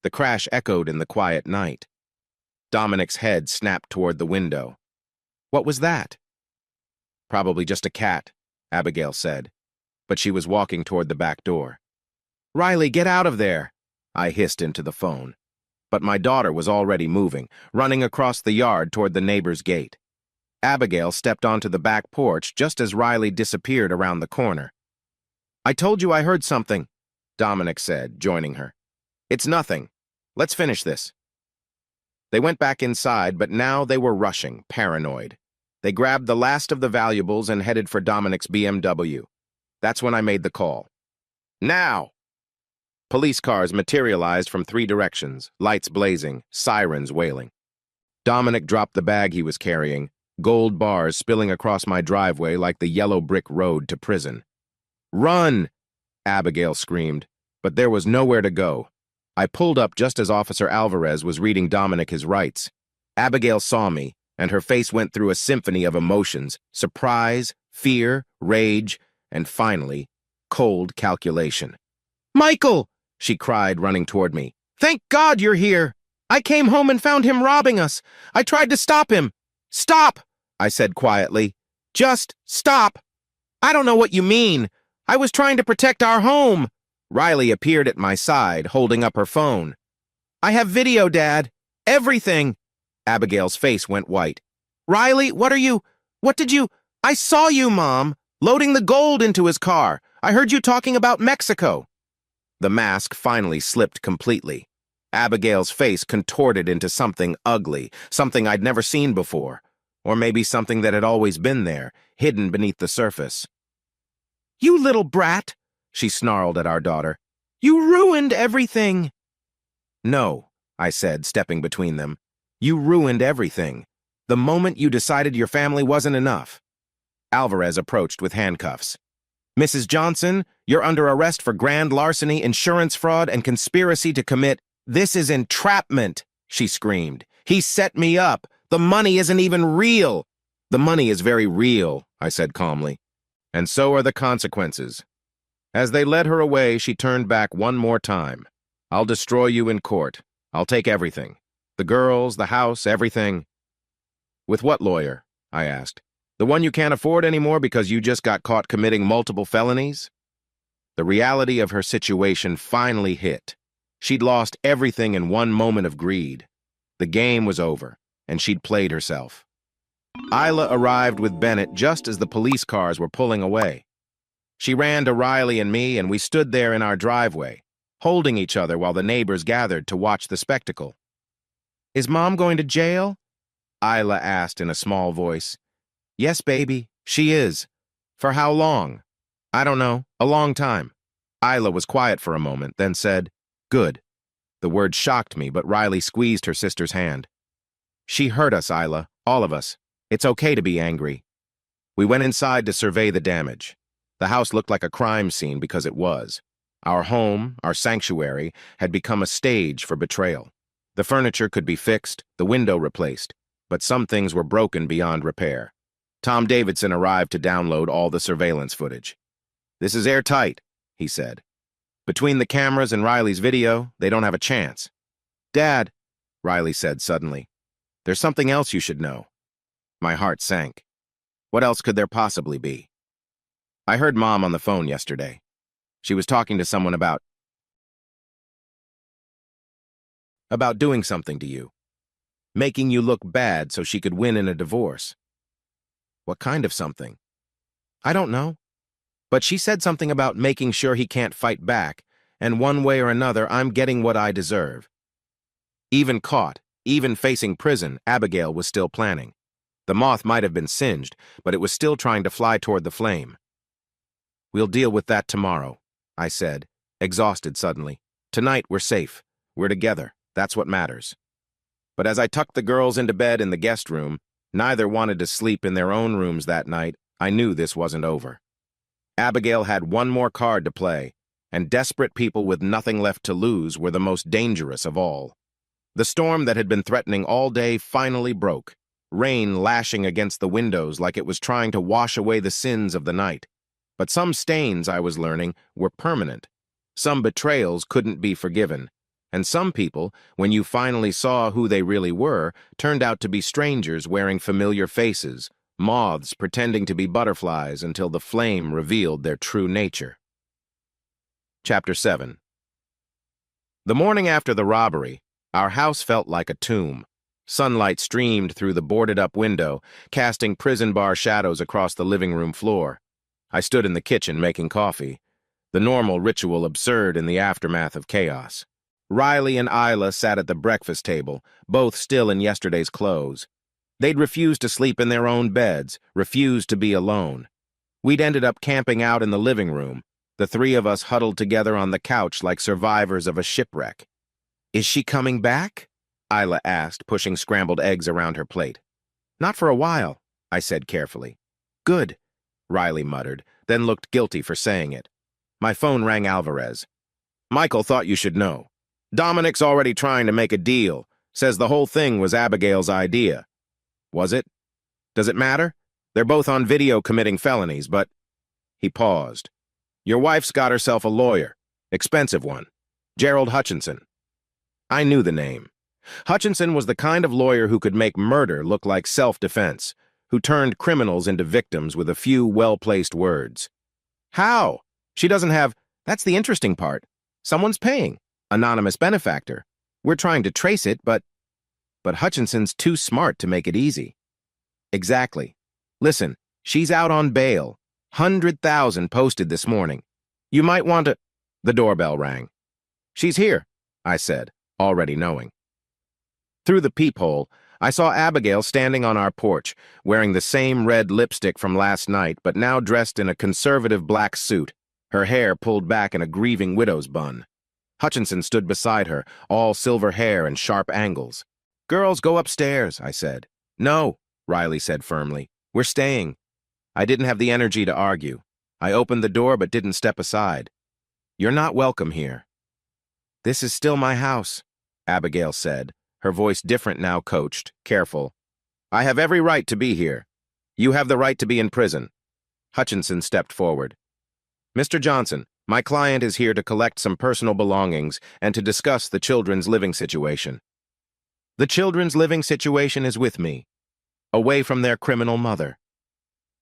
The crash echoed in the quiet night. Dominic's head snapped toward the window. "What was that?" "Probably just a cat," Abigail said, but she was walking toward the back door. "Riley, get out of there," I hissed into the phone. But my daughter was already moving, running across the yard toward the neighbor's gate. Abigail stepped onto the back porch just as Riley disappeared around the corner. "I told you I heard something," Dominic said, joining her. "It's nothing. Let's finish this." They went back inside, but now they were rushing, paranoid. They grabbed the last of the valuables and headed for Dominic's BMW. That's when I made the call. "Now!" Police cars materialized from 3 directions, lights blazing, sirens wailing. Dominic dropped the bag he was carrying, gold bars spilling across my driveway like the yellow brick road to prison. "Run!" Abigail screamed, but there was nowhere to go. I pulled up just as Officer Alvarez was reading Dominic his rights. Abigail saw me, and her face went through a symphony of emotions: surprise, fear, rage, and finally, cold calculation. "Michael!" she cried, running toward me. "Thank God you're here! I came home and found him robbing us. I tried to stop him." "Stop!" I said quietly. "Just stop!" "I don't know what you mean. I was trying to protect our home." Riley appeared at my side, holding up her phone. "I have video, Dad. Everything." Abigail's face went white. "Riley, what did you— I saw you, Mom, loading the gold into his car. I heard you talking about Mexico." The mask finally slipped completely. Abigail's face contorted into something ugly, something I'd never seen before, or maybe something that had always been there, hidden beneath the surface. "You little brat," she snarled at our daughter. "You ruined everything." "No," I said, stepping between them. "You ruined everything. The moment you decided your family wasn't enough." Alvarez approached with handcuffs. "Mrs. Johnson, you're under arrest for grand larceny, insurance fraud, and conspiracy to commit— This is entrapment," she screamed. "He set me up. The money isn't even real." "The money is very real," I said calmly. "And so are the consequences." As they led her away, she turned back one more time. "I'll destroy you in court. I'll take everything. The girls, the house, everything." "With what lawyer?" I asked. "The one you can't afford anymore because you just got caught committing multiple felonies?" The reality of her situation finally hit. She'd lost everything in one moment of greed. The game was over, and she'd played herself. Isla arrived with Bennett just as the police cars were pulling away. She ran to Riley and me, and we stood there in our driveway, holding each other while the neighbors gathered to watch the spectacle. "Is Mom going to jail?" Isla asked in a small voice. "Yes, baby, she is." "For how long?" "I don't know. A long time." Isla was quiet for a moment, then said, "Good." The word shocked me, but Riley squeezed her sister's hand. "She hurt us, Isla, all of us. It's okay to be angry." We went inside to survey the damage. The house looked like a crime scene because it was. Our home, our sanctuary, had become a stage for betrayal. The furniture could be fixed, the window replaced, but some things were broken beyond repair. Tom Davidson arrived to download all the surveillance footage. "This is airtight," he said. "Between the cameras and Riley's video, they don't have a chance." "Dad," Riley said suddenly, "there's something else you should know." My heart sank. What else could there possibly be? "I heard Mom on the phone yesterday. She was talking to someone about doing something to you. Making you look bad so she could win in a divorce." "What kind of something?" "I don't know. But she said something about making sure he can't fight back, and one way or another, I'm getting what I deserve." Even caught, even facing prison, Abigail was still planning. The moth might have been singed, but it was still trying to fly toward the flame. "We'll deal with that tomorrow," I said, exhausted suddenly. "Tonight we're safe. We're together. That's what matters." But as I tucked the girls into bed in the guest room, neither wanted to sleep in their own rooms that night, I knew this wasn't over. Abigail had one more card to play, and desperate people with nothing left to lose were the most dangerous of all. The storm that had been threatening all day finally broke, rain lashing against the windows like it was trying to wash away the sins of the night. But some stains, I was learning, were permanent. Some betrayals couldn't be forgiven. And some people, when you finally saw who they really were, turned out to be strangers wearing familiar faces, moths pretending to be butterflies until the flame revealed their true nature. Chapter 7. The morning after the robbery, our house felt like a tomb. Sunlight streamed through the boarded-up window, casting prison bar shadows across the living room floor. I stood in the kitchen making coffee, the normal ritual absurd in the aftermath of chaos. Riley and Isla sat at the breakfast table, both still in yesterday's clothes. They'd refused to sleep in their own beds, refused to be alone. We'd ended up camping out in the living room, the three of us huddled together on the couch like survivors of a shipwreck. "Is she coming back?" Isla asked, pushing scrambled eggs around her plate. "Not for a while," I said carefully. "Good," Riley muttered, then looked guilty for saying it. My phone rang Alvarez. "Michael thought you should know. Dominic's already trying to make a deal. Says the whole thing was Abigail's idea." Was it? Does it matter? They're both on video committing felonies, but... He paused. Your wife's got herself a lawyer. Expensive one. Gerald Hutchinson. I knew the name. Hutchinson was the kind of lawyer who could make murder look like self-defense, who turned criminals into victims with a few well-placed words. How? She doesn't have... That's the interesting part. Someone's paying. Anonymous benefactor. We're trying to trace it, but Hutchinson's too smart to make it easy. Exactly. Listen, she's out on bail. 100,000 posted this morning. You might want to... The doorbell rang. She's here, I said, already knowing. Through the peephole, I saw Abigail standing on our porch, wearing the same red lipstick from last night, but now dressed in a conservative black suit, her hair pulled back in a grieving widow's bun. Hutchinson stood beside her, all silver hair and sharp angles. Girls, go upstairs, I said. No, Riley said firmly. We're staying. I didn't have the energy to argue. I opened the door but didn't step aside. You're not welcome here. This is still my house, Abigail said, her voice different now, coached, careful. I have every right to be here. You have the right to be in prison. Hutchinson stepped forward. Mr. Johnson, my client is here to collect some personal belongings and to discuss the children's living situation. The children's living situation is with me, away from their criminal mother.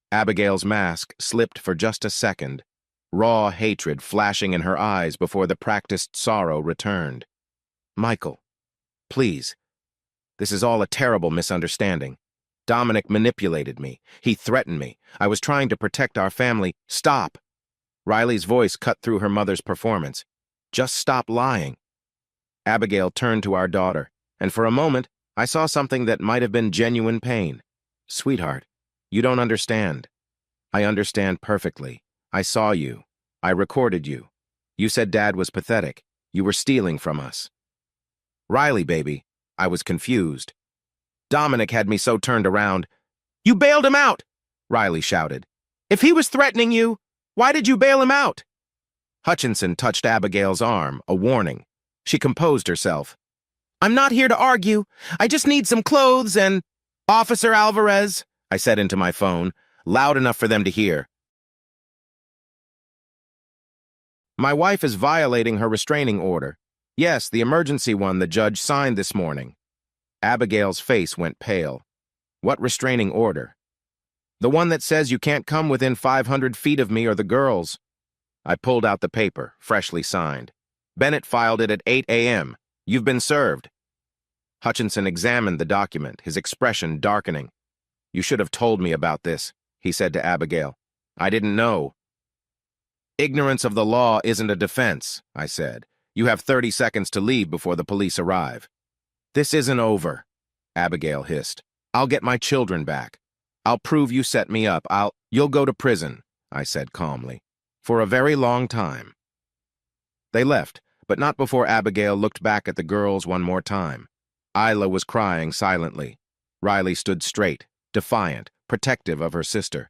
Abigail's mask slipped for just a second, raw hatred flashing in her eyes before the practiced sorrow returned. Michael, please. This is all a terrible misunderstanding. Dominic manipulated me. He threatened me. I was trying to protect our family. Stop. Riley's voice cut through her mother's performance. Just stop lying. Abigail turned to our daughter, and for a moment, I saw something that might have been genuine pain. Sweetheart, you don't understand. I understand perfectly. I saw you. I recorded you. You said Dad was pathetic. You were stealing from us. Riley, baby. I was confused. Dominic had me so turned around. You bailed him out, Riley shouted. If he was threatening you, why did you bail him out? Hutchinson touched Abigail's arm, a warning. She composed herself. I'm not here to argue. I just need some clothes and... Officer Alvarez, I said into my phone, loud enough for them to hear. My wife is violating her restraining order. Yes, the emergency one the judge signed this morning. Abigail's face went pale. What restraining order? The one that says you can't come within 500 feet of me or the girls. I pulled out the paper, freshly signed. Bennett filed it at 8 a.m. You've been served. Hutchinson examined the document, his expression darkening. You should have told me about this, he said to Abigail. I didn't know. Ignorance of the law isn't a defense, I said. You have 30 seconds to leave before the police arrive. This isn't over, Abigail hissed. I'll get my children back. I'll prove you set me up. You'll go to prison, I said calmly, for a very long time. They left, but not before Abigail looked back at the girls one more time. Isla was crying silently. Riley stood straight, defiant, protective of her sister.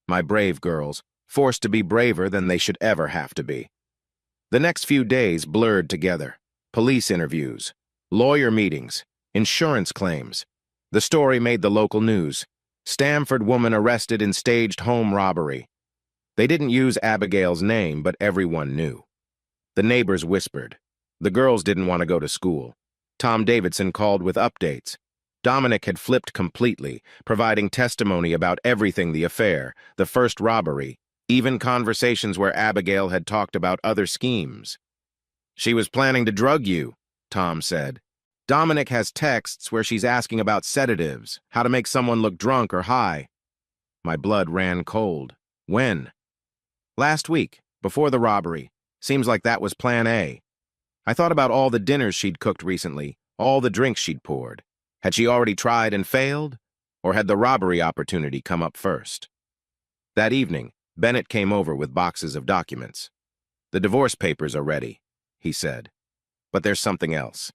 My brave girls, forced to be braver than they should ever have to be. The next few days blurred together. Police interviews, lawyer meetings, insurance claims. The story made the local news. Stamford woman arrested in staged home robbery. They didn't use Abigail's name, but everyone knew. The neighbors whispered. The girls didn't want to go to school. Tom Davidson called with updates. Dominic had flipped completely, providing testimony about everything: the affair, the first robbery, even conversations where Abigail had talked about other schemes. She was planning to drug you, Tom said. Dominic has texts where she's asking about sedatives, how to make someone look drunk or high. My blood ran cold. When? Last week, before the robbery. Seems like that was plan A. I thought about all the dinners she'd cooked recently, all the drinks she'd poured. Had she already tried and failed? Or had the robbery opportunity come up first? That evening, Bennett came over with boxes of documents. The divorce papers are ready, he said. But there's something else.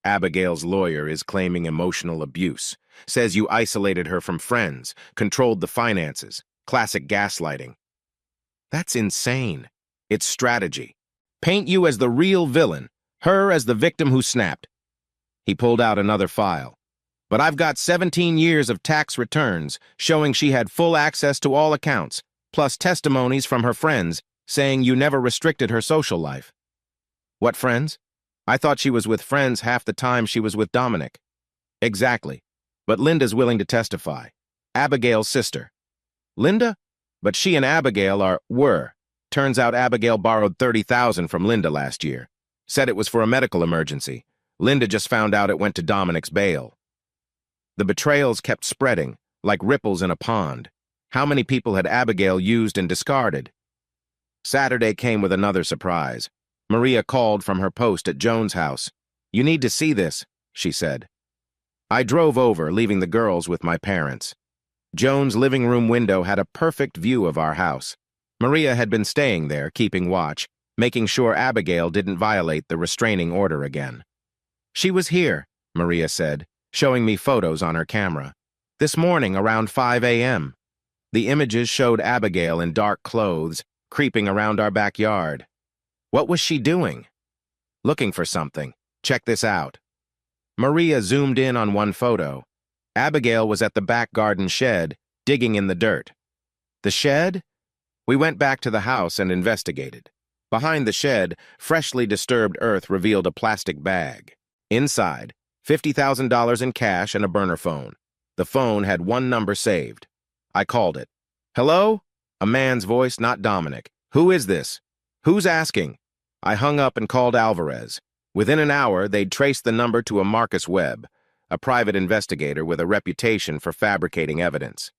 Abigail's lawyer is claiming emotional abuse, says you isolated her from friends, controlled the finances, classic gaslighting. That's insane. It's strategy. Paint you as the real villain, her as the victim who snapped. He pulled out another file. But I've got 17 years of tax returns showing she had full access to all accounts, plus testimonies from her friends saying you never restricted her social life. What friends? I thought she was with friends half the time she was with Dominic. Exactly. But Linda's willing to testify. Abigail's sister. Linda? But she and Abigail were. Turns out Abigail borrowed $30,000 from Linda last year. Said it was for a medical emergency. Linda just found out it went to Dominic's bail. The betrayals kept spreading, like ripples in a pond. How many people had Abigail used and discarded? Saturday came with another surprise. Maria called from her post at Joan's house. "You need to see this," she said. I drove over, leaving the girls with my parents. Joan's living room window had a perfect view of our house. Maria had been staying there, keeping watch, making sure Abigail didn't violate the restraining order again. "She was here," Maria said, showing me photos on her camera. "This morning around 5 a.m. The images showed Abigail in dark clothes, creeping around our backyard. What was she doing? Looking for something. Check this out." Maria zoomed in on one photo. Abigail was at the back garden shed, digging in the dirt. The shed? We went back to the house and investigated. Behind the shed, freshly disturbed earth revealed a plastic bag. Inside, $50,000 in cash and a burner phone. The phone had one number saved. I called it. "Hello?" A man's voice, not Dominic. "Who is this?" "Who's asking?" I hung up and called Alvarez. Within an hour, they'd traced the number to a Marcus Webb, a private investigator with a reputation for fabricating evidence.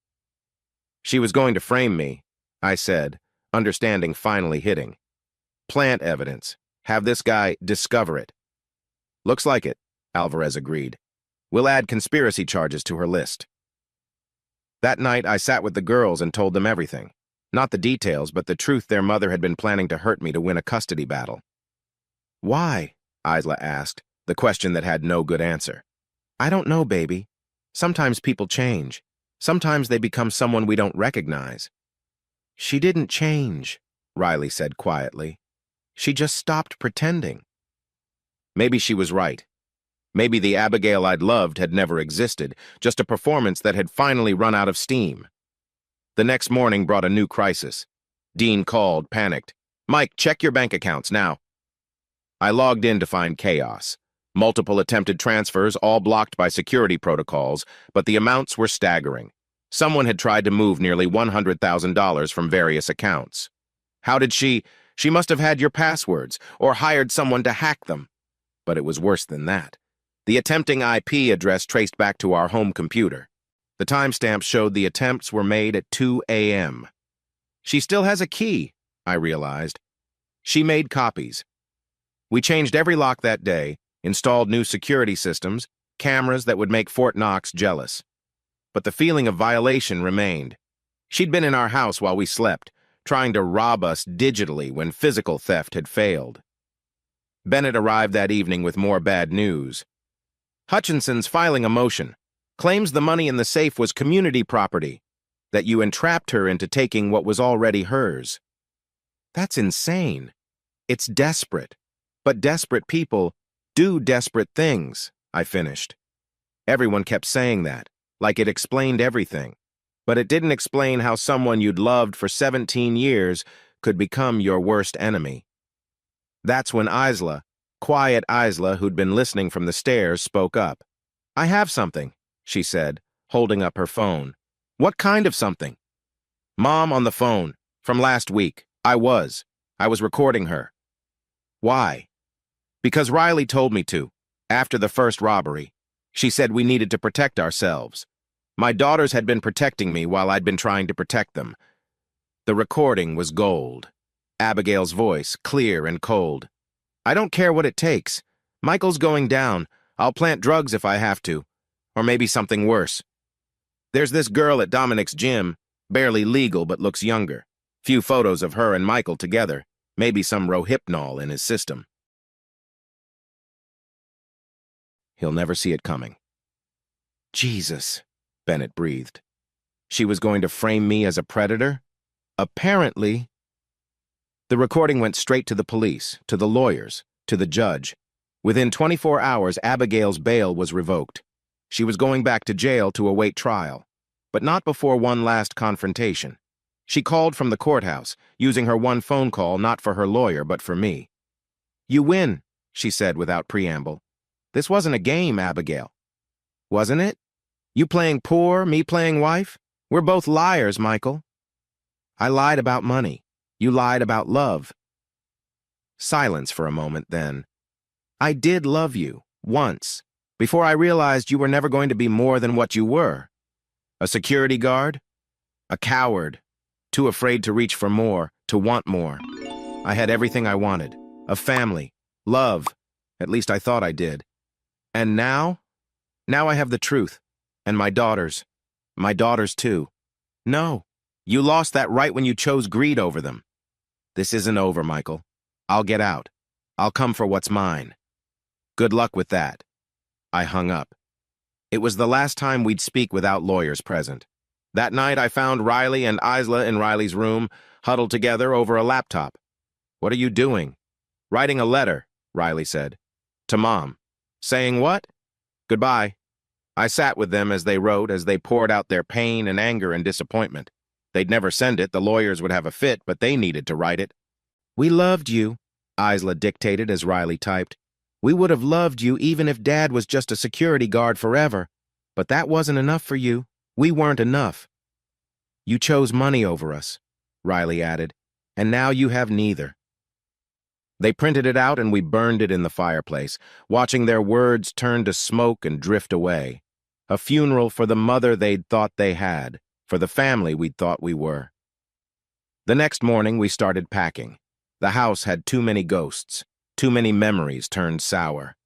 "She was going to frame me," I said, understanding finally hitting. "Plant evidence. Have this guy discover it." "Looks like it," Alvarez agreed. "We'll add conspiracy charges to her list." That night, I sat with the girls and told them everything. Not the details, but the truth their mother had been planning to hurt me to win a custody battle. "Why?" Isla asked, the question that had no good answer. "I don't know, baby. Sometimes people change. Sometimes they become someone we don't recognize." "She didn't change," Riley said quietly. "She just stopped pretending." Maybe she was right. Maybe the Abigail I'd loved had never existed, just a performance that had finally run out of steam. The next morning brought a new crisis. Dean called, panicked. "Mike, check your bank accounts now." I logged in to find chaos. Multiple attempted transfers, all blocked by security protocols, but the amounts were staggering. Someone had tried to move nearly $100,000 from various accounts. How did she must have had your passwords, or hired someone to hack them. But it was worse than that. The attempting IP address traced back to our home computer. The timestamp showed the attempts were made at 2 a.m. She still has a key, I realized. She made copies. We changed every lock that day, installed new security systems, cameras that would make Fort Knox jealous. But the feeling of violation remained. She'd been in our house while we slept, trying to rob us digitally when physical theft had failed. Bennett arrived that evening with more bad news. "Hutchinson's filing a motion. Claims the money in the safe was community property, that you entrapped her into taking what was already hers." That's insane. It's desperate. But desperate people do desperate things, I finished. Everyone kept saying that, like it explained everything. But it didn't explain how someone you'd loved for 17 years could become your worst enemy. That's when Isla, quiet Isla who'd been listening from the stairs, spoke up. "I have something," she said, holding up her phone. "What kind of something?" "Mom on the phone, from last week. I was recording her." "Why?" "Because Riley told me to, after the first robbery. She said we needed to protect ourselves. My daughters had been protecting me while I'd been trying to protect them." The recording was gold. Abigail's voice, clear and cold. "I don't care what it takes. Michael's going down. I'll plant drugs if I have to. Or maybe something worse. There's this girl at Dominic's gym, barely legal but looks younger. Few photos of her and Michael together. Maybe some Rohypnol in his system." He'll never see it coming. "Jesus," Bennett breathed. She was going to frame me as a predator? Apparently. The recording went straight to the police, to the lawyers, to the judge. Within 24 hours, Abigail's bail was revoked. She was going back to jail to await trial, but not before one last confrontation. She called from the courthouse, using her one phone call not for her lawyer but for me. "You win," she said without preamble. "This wasn't a game, Abigail." "Wasn't it? You playing poor, me playing wife? We're both liars, Michael." "I lied about money. You lied about love." Silence for a moment, then. "I did love you, once, before I realized you were never going to be more than what you were. A security guard? A coward, too afraid to reach for more, to want more. I had everything I wanted. A family, love, at least I thought I did. And now? Now I have the truth. And my daughters. My daughters, too. No, you lost that right when you chose greed over them. This isn't over, Michael. I'll get out. I'll come for what's mine. Good luck with that." I hung up. It was the last time we'd speak without lawyers present. That night I found Riley and Isla in Riley's room, huddled together over a laptop. "What are you doing?" "Writing a letter," Riley said. "To Mom." "Saying what?" "Goodbye." I sat with them as they wrote, as they poured out their pain and anger and disappointment. They'd never send it, the lawyers would have a fit, but they needed to write it. "We loved you," Isla dictated as Riley typed. "We would have loved you even if Dad was just a security guard forever. But that wasn't enough for you. We weren't enough. You chose money over us," Riley added, "and now you have neither." They printed it out and we burned it in the fireplace, watching their words turn to smoke and drift away. A funeral for the mother they'd thought they had, for the family we'd thought we were. The next morning we started packing. The house had too many ghosts, too many memories turned sour.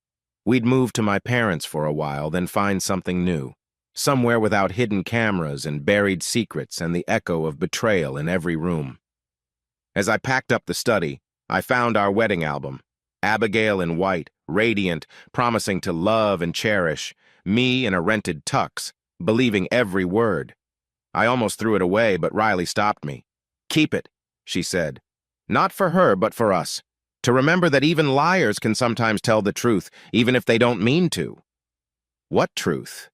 We'd move to my parents' for a while, then find something new. Somewhere without hidden cameras and buried secrets and the echo of betrayal in every room. As I packed up the study, I found our wedding album. Abigail in white, radiant, promising to love and cherish. Me in a rented tux, believing every word. I almost threw it away, but Riley stopped me. "Keep it," she said. "Not for her, but for us. To remember that even liars can sometimes tell the truth, even if they don't mean to." "What truth?"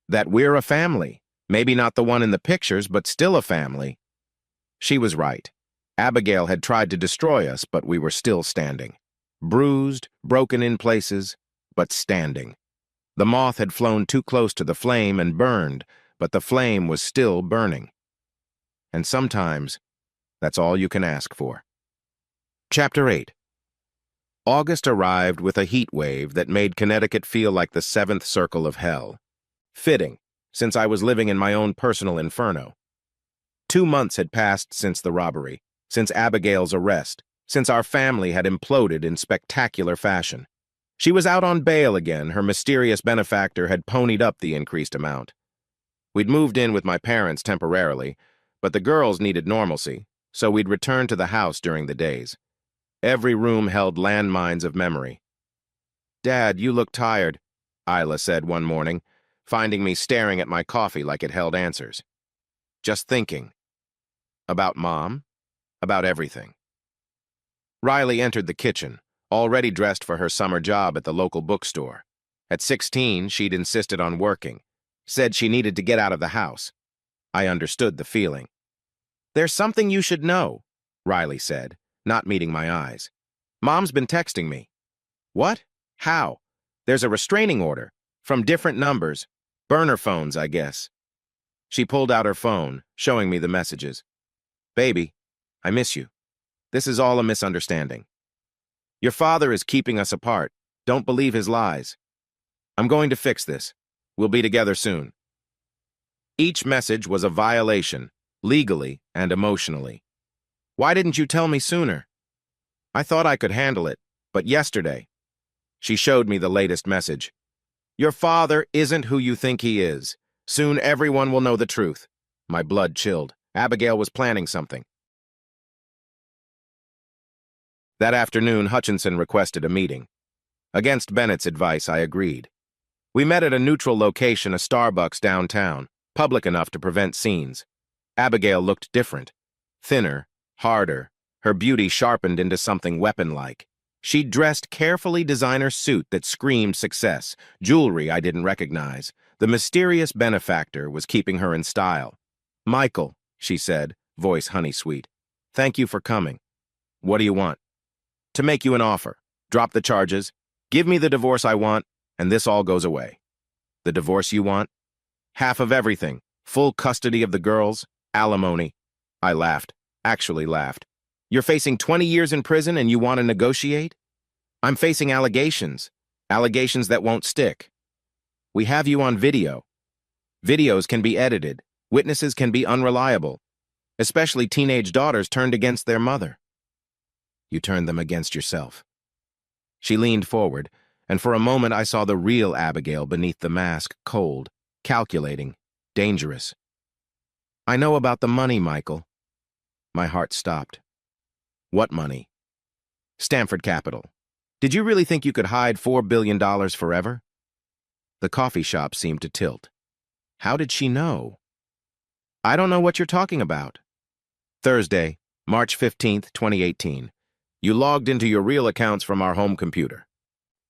"That we're a family. Maybe not the one in the pictures, but still a family." She was right. Abigail had tried to destroy us, but we were still standing. Bruised, broken in places, but standing. The moth had flown too close to the flame and burned, but the flame was still burning. And sometimes, that's all you can ask for. Chapter 8. August arrived with a heat wave that made Connecticut feel like the seventh circle of hell. Fitting, since I was living in my own personal inferno. 2 months had passed since the robbery, since Abigail's arrest, since our family had imploded in spectacular fashion. She was out on bail again. Her mysterious benefactor had ponied up the increased amount. We'd moved in with my parents temporarily, but the girls needed normalcy, so we'd returned to the house during the days. Every room held landmines of memory. "Dad, you look tired," Isla said one morning, finding me staring at my coffee like it held answers. "Just thinking." "About Mom?" "About everything." Riley entered the kitchen, already dressed for her summer job at the local bookstore. At 16, she'd insisted on working, said she needed to get out of the house. I understood the feeling. "There's something you should know," Riley said, not meeting my eyes. "Mom's been texting me." "What? How?" "There's a restraining order, from different numbers. Burner phones, I guess." She pulled out her phone, showing me the messages. "Baby, I miss you. This is all a misunderstanding. Your father is keeping us apart. Don't believe his lies. I'm going to fix this. We'll be together soon." Each message was a violation, legally and emotionally. "Why didn't you tell me sooner?" "I thought I could handle it, but yesterday." She showed me the latest message. "Your father isn't who you think he is. Soon everyone will know the truth." My blood chilled. Abigail was planning something. That afternoon, Hutchinson requested a meeting. Against Bennett's advice, I agreed. We met at a neutral location, a Starbucks downtown, public enough to prevent scenes. Abigail looked different. Thinner, harder, her beauty sharpened into something weapon-like. She'd dressed carefully designer suit that screamed success, jewelry I didn't recognize, The mysterious benefactor was keeping her in style. "Michael," she said, voice honey-sweet, "thank you for coming. What do you want?" "To make you an offer. Drop the charges. Give me the divorce I want, and this all goes away." "The divorce you want?" "Half of everything. Full custody of the girls. Alimony." I laughed. Actually laughed. "You're facing 20 years in prison and you want to negotiate?" "I'm facing allegations. Allegations that won't stick. We have you on video. Videos can be edited. Witnesses can be unreliable. Especially teenage daughters turned against their mother." "You turned them against yourself." She leaned forward, and for a moment I saw the real Abigail beneath the mask, cold, calculating, dangerous. "I know about the money, Michael." My heart stopped. "What money?" "Stanford Capital. Did you really think you could hide $4 billion forever?" The coffee shop seemed to tilt. How did she know? "I don't know what you're talking about." "Thursday, March 15th, 2018. You logged into your real accounts from our home computer.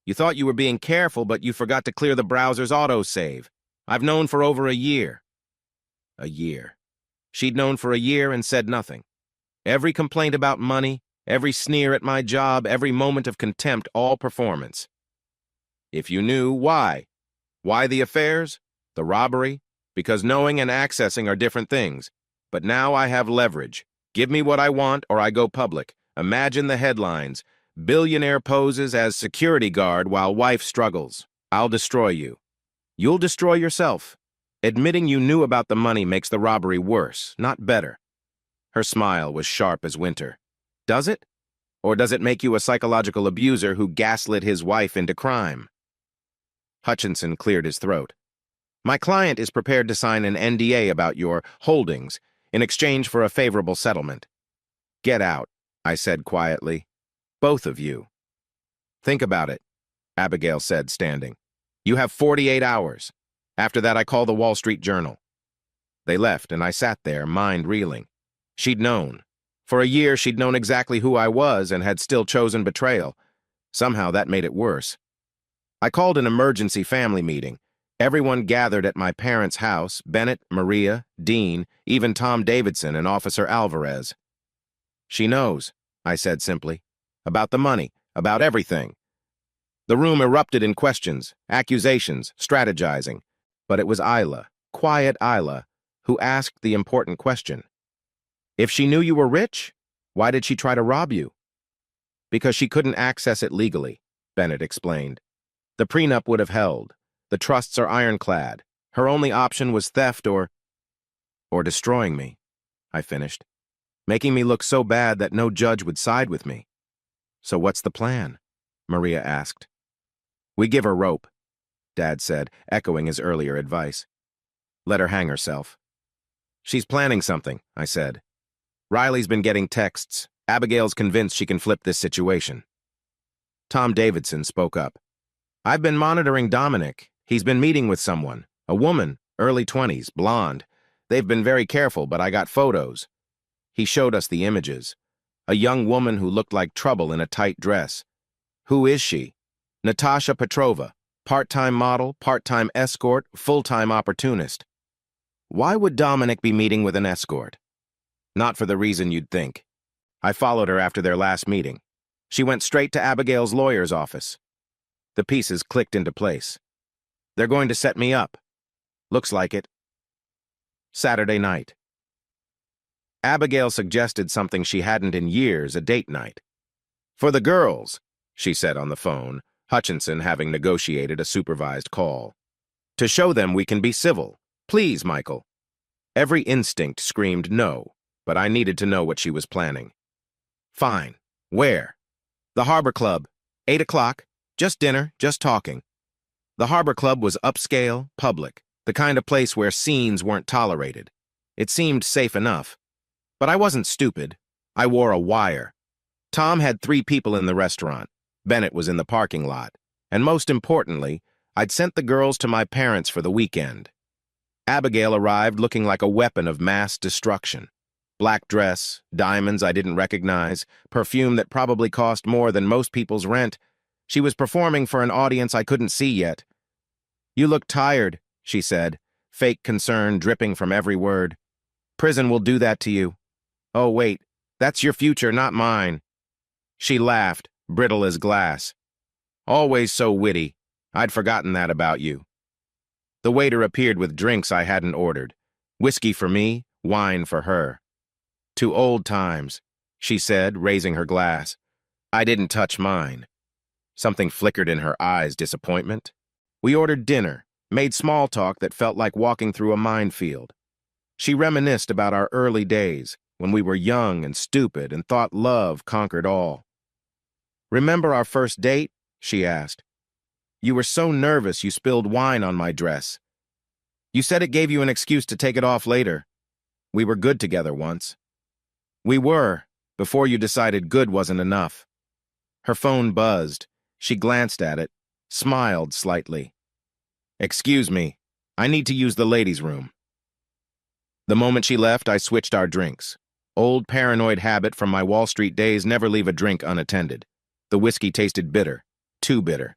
You thought you were being careful, but you forgot to clear the browser's autosave. I've known for over a year." A year. She'd known for a year and said nothing. Every complaint about money, every sneer at my job, every moment of contempt, all performance. "If you knew, why? Why the affairs? The robbery? Because knowing and accessing are different things. But now I have leverage. Give me what I want or I go public. Imagine the headlines. Billionaire poses as security guard while wife struggles. I'll destroy you. You'll destroy yourself. Admitting you knew about the money makes the robbery worse, not better." Her smile was sharp as winter. "Does it? Or does it make you a psychological abuser who gaslit his wife into crime?" Hutchinson cleared his throat. "My client is prepared to sign an NDA about your holdings in exchange for a favorable settlement." "Get out," I said quietly. "Both of you." "Think about it," Abigail said, standing. "You have 48 hours. After that, I call the Wall Street Journal." They left, and I sat there, mind reeling. She'd known. For a year, she'd known exactly who I was and had still chosen betrayal. Somehow that made it worse. I called an emergency family meeting. Everyone gathered at my parents' house, Bennett, Maria, Dean, even Tom Davidson and Officer Alvarez. "She knows," I said simply. "About the money, about everything." The room erupted in questions, accusations, strategizing. But it was Isla, quiet Isla, who asked the important question. "If she knew you were rich, why did she try to rob you?" "Because she couldn't access it legally," Bennett explained. "The prenup would have held. The trusts are ironclad. Her only option was theft or destroying me," I finished, "making me look so bad that no judge would side with me." "So what's the plan?" Maria asked. "We give her rope," Dad said, echoing his earlier advice. "Let her hang herself." "She's planning something," I said. "Riley's been getting texts. Abigail's convinced she can flip this situation." Tom Davidson spoke up. "I've been monitoring Dominic. He's been meeting with someone, a woman, early 20s, blonde. They've been very careful, but I got photos." He showed us the images. A young woman who looked like trouble in a tight dress. "Who is she?" "Natasha Petrova, part-time model, part-time escort, full-time opportunist." "Why would Dominic be meeting with an escort?" "Not for the reason you'd think. I followed her after their last meeting. She went straight to Abigail's lawyer's office." The pieces clicked into place. "They're going to set me up." "Looks like it." Saturday night. Abigail suggested something she hadn't in years, a date night. "For the girls," she said on the phone, Hutchinson having negotiated a supervised call. "To show them we can be civil. Please, Michael." Every instinct screamed no, but I needed to know what she was planning. "Fine. Where?" "The Harbor Club. 8 o'clock. Just dinner, just talking." The Harbor Club was upscale, public, the kind of place where scenes weren't tolerated. It seemed safe enough. But I wasn't stupid. I wore a wire. Tom had 3 people in the restaurant. Bennett was in the parking lot. And most importantly, I'd sent the girls to my parents for the weekend. Abigail arrived looking like a weapon of mass destruction. Black dress, diamonds I didn't recognize, perfume that probably cost more than most people's rent. She was performing for an audience I couldn't see yet. "You look tired," she said, fake concern dripping from every word. Prison will do that to you. Oh, wait, that's your future, not mine. She laughed, brittle as glass. Always so witty. I'd forgotten that about you. The waiter appeared with drinks I hadn't ordered. Whiskey for me, wine for her. To old times, she said, raising her glass. I didn't touch mine. Something flickered in her eyes, disappointment. We ordered dinner, made small talk that felt like walking through a minefield. She reminisced about our early days, when we were young and stupid and thought love conquered all. Remember our first date? She asked. You were so nervous you spilled wine on my dress. You said it gave you an excuse to take it off later. We were good together once. We were, before you decided good wasn't enough. Her phone buzzed. She glanced at it, smiled slightly. Excuse me, I need to use the ladies' room. The moment she left, I switched our drinks. Old paranoid habit from my Wall Street days, never leave a drink unattended. The whiskey tasted bitter, too bitter.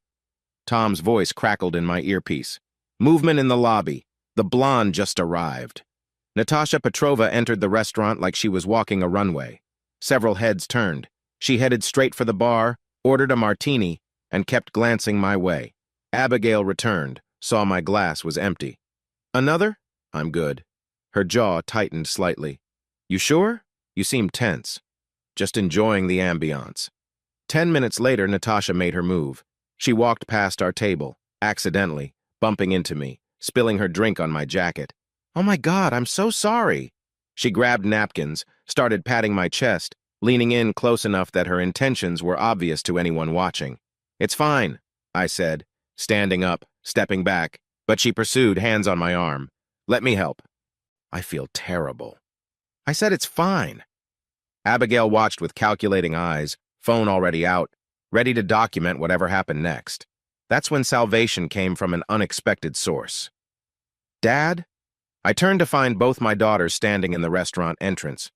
Tom's voice crackled in my earpiece. Movement in the lobby. The blonde just arrived. Natasha Petrova entered the restaurant like she was walking a runway. Several heads turned. She headed straight for the bar, ordered a martini, and kept glancing my way. Abigail returned, saw my glass was empty. Another? I'm good. Her jaw tightened slightly. You sure? You seem tense. Just enjoying the ambiance. 10 minutes later, Natasha made her move. She walked past our table, accidentally, bumping into me, spilling her drink on my jacket. Oh my God, I'm so sorry. She grabbed napkins, started patting my chest, leaning in close enough that her intentions were obvious to anyone watching. It's fine, I said, standing up, stepping back, but she pursued, hands on my arm. Let me help. I feel terrible. I said it's fine. Abigail watched with calculating eyes, phone already out, ready to document whatever happened next. That's when salvation came from an unexpected source. Dad? I turned to find both my daughters standing in the restaurant entrance.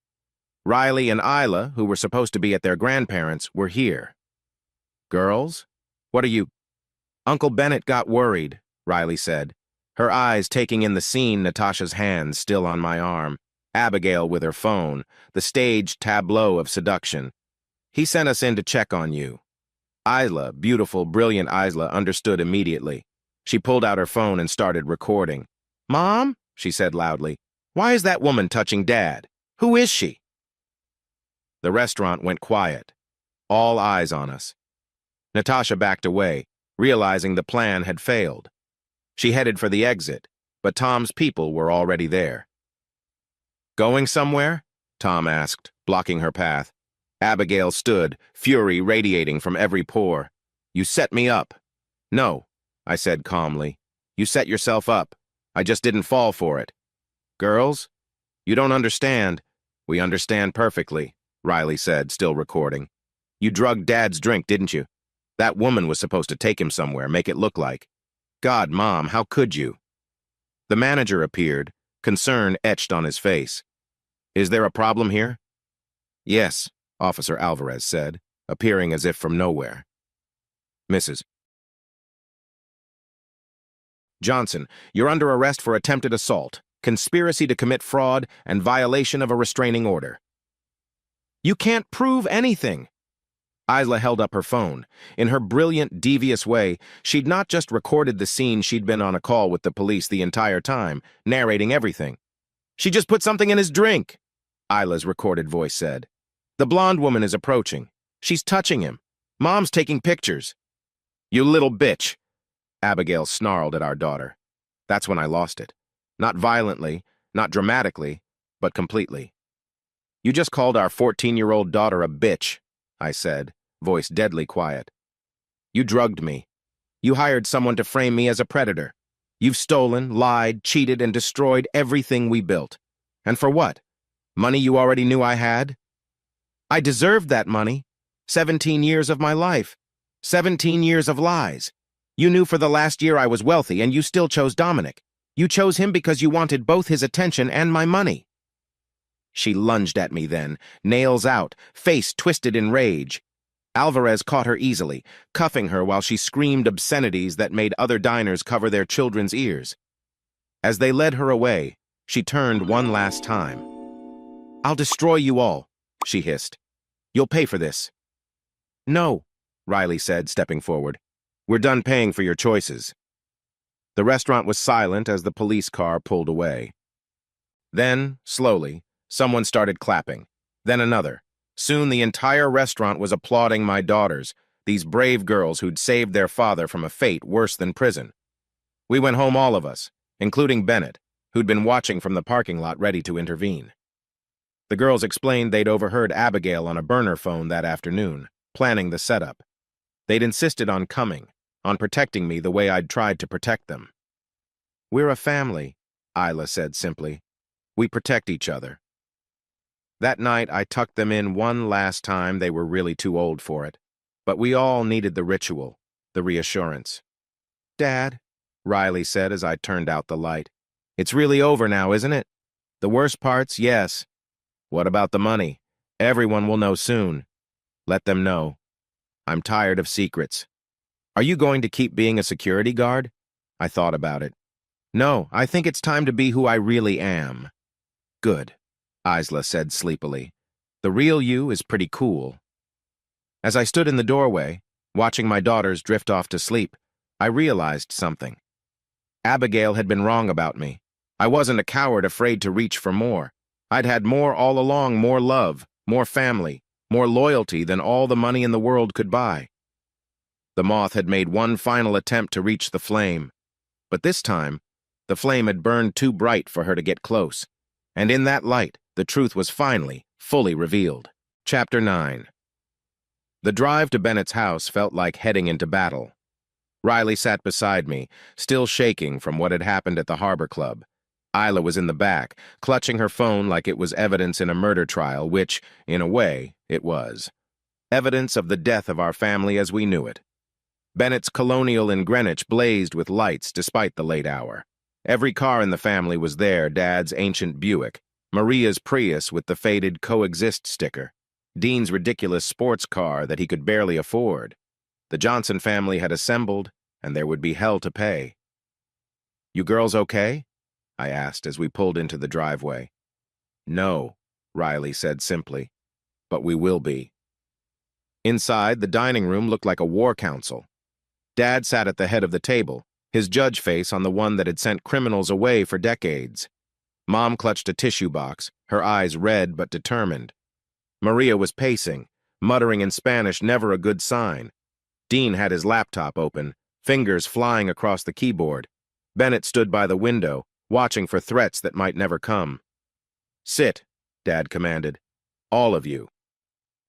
Riley and Isla, who were supposed to be at their grandparents', were here. Girls? What are you? Uncle Bennett got worried, Riley said, her eyes taking in the scene, Natasha's hands still on my arm, Abigail with her phone, the staged tableau of seduction. He sent us in to check on you. Isla, beautiful, brilliant Isla, understood immediately. She pulled out her phone and started recording. Mom, she said loudly, why is that woman touching Dad? Who is she? The restaurant went quiet. All eyes on us. Natasha backed away, realizing the plan had failed. She headed for the exit, but Tom's people were already there. Going somewhere? Tom asked, blocking her path. Abigail stood, fury radiating from every pore. You set me up. No, I said calmly. You set yourself up. I just didn't fall for it. Girls? You don't understand. We understand perfectly, Riley said, still recording. You drugged Dad's drink, didn't you? That woman was supposed to take him somewhere, make it look like. God, Mom, how could you? The manager appeared, concern etched on his face. Is there a problem here? Yes, Officer Alvarez said, appearing as if from nowhere. Mrs. Johnson, you're under arrest for attempted assault, conspiracy to commit fraud, and violation of a restraining order. You can't prove anything. Isla held up her phone. In her brilliant, devious way, she'd not just recorded the scene, she'd been on a call with the police the entire time, narrating everything. She just put something in his drink, Isla's recorded voice said. The blonde woman is approaching. She's touching him. Mom's taking pictures. You little bitch, Abigail snarled at our daughter. That's when I lost it. Not violently, not dramatically, but completely. You just called our 14-year-old daughter a bitch, I said, voice deadly quiet. You drugged me. You hired someone to frame me as a predator. You've stolen, lied, cheated, and destroyed everything we built. And for what? Money you already knew I had? I deserved that money. 17 years of my life. 17 years of lies. You knew for the last year I was wealthy, and you still chose Dominic. You chose him because you wanted both his attention and my money. She lunged at me then, nails out, face twisted in rage. Alvarez caught her easily, cuffing her while she screamed obscenities that made other diners cover their children's ears. As they led her away, she turned one last time. "I'll destroy you all," she hissed. "You'll pay for this." "No," Riley said, stepping forward. "We're done paying for your choices." The restaurant was silent as the police car pulled away. Then, slowly, someone started clapping. Then another. Soon the entire restaurant was applauding my daughters, these brave girls who'd saved their father from a fate worse than prison. We went home, all of us, including Bennett, who'd been watching from the parking lot ready to intervene. The girls explained they'd overheard Abigail on a burner phone that afternoon, planning the setup. They'd insisted on coming, on protecting me the way I'd tried to protect them. "We're a family," Isla said simply. "We protect each other." That night, I tucked them in one last time. They were really too old for it. But we all needed the ritual, the reassurance. "Dad," Riley said as I turned out the light, "it's really over now, isn't it? The worst parts, yes. What about the money? Everyone will know soon. Let them know. I'm tired of secrets." "Are you going to keep being a security guard?" I thought about it. "No, I think it's time to be who I really am." "Good," Isla said sleepily. "The real you is pretty cool." As I stood in the doorway, watching my daughters drift off to sleep, I realized something. Abigail had been wrong about me. I wasn't a coward afraid to reach for more. I'd had more all along, more love, more family, more loyalty than all the money in the world could buy. The moth had made one final attempt to reach the flame, but this time, the flame had burned too bright for her to get close, and in that light, the truth was finally, fully revealed. Chapter 9. The drive to Bennett's house felt like heading into battle. Riley sat beside me, still shaking from what had happened at the Harbor Club. Isla was in the back, clutching her phone like it was evidence in a murder trial, which, in a way, it was. Evidence of the death of our family as we knew it. Bennett's Colonial in Greenwich blazed with lights despite the late hour. Every car in the family was there: Dad's ancient Buick, Maria's Prius with the faded Coexist sticker, Dean's ridiculous sports car that he could barely afford. The Johnson family had assembled, and there would be hell to pay. "You girls okay?" I asked as we pulled into the driveway. "No," Riley said simply, "but we will be." Inside, the dining room looked like a war council. Dad sat at the head of the table, his judge face on the one that had sent criminals away for decades. Mom clutched a tissue box, her eyes red but determined. Maria was pacing, muttering in Spanish, never a good sign. Dean had his laptop open, fingers flying across the keyboard. Bennett stood by the window, watching for threats that might never come. "Sit," Dad commanded. "All of you."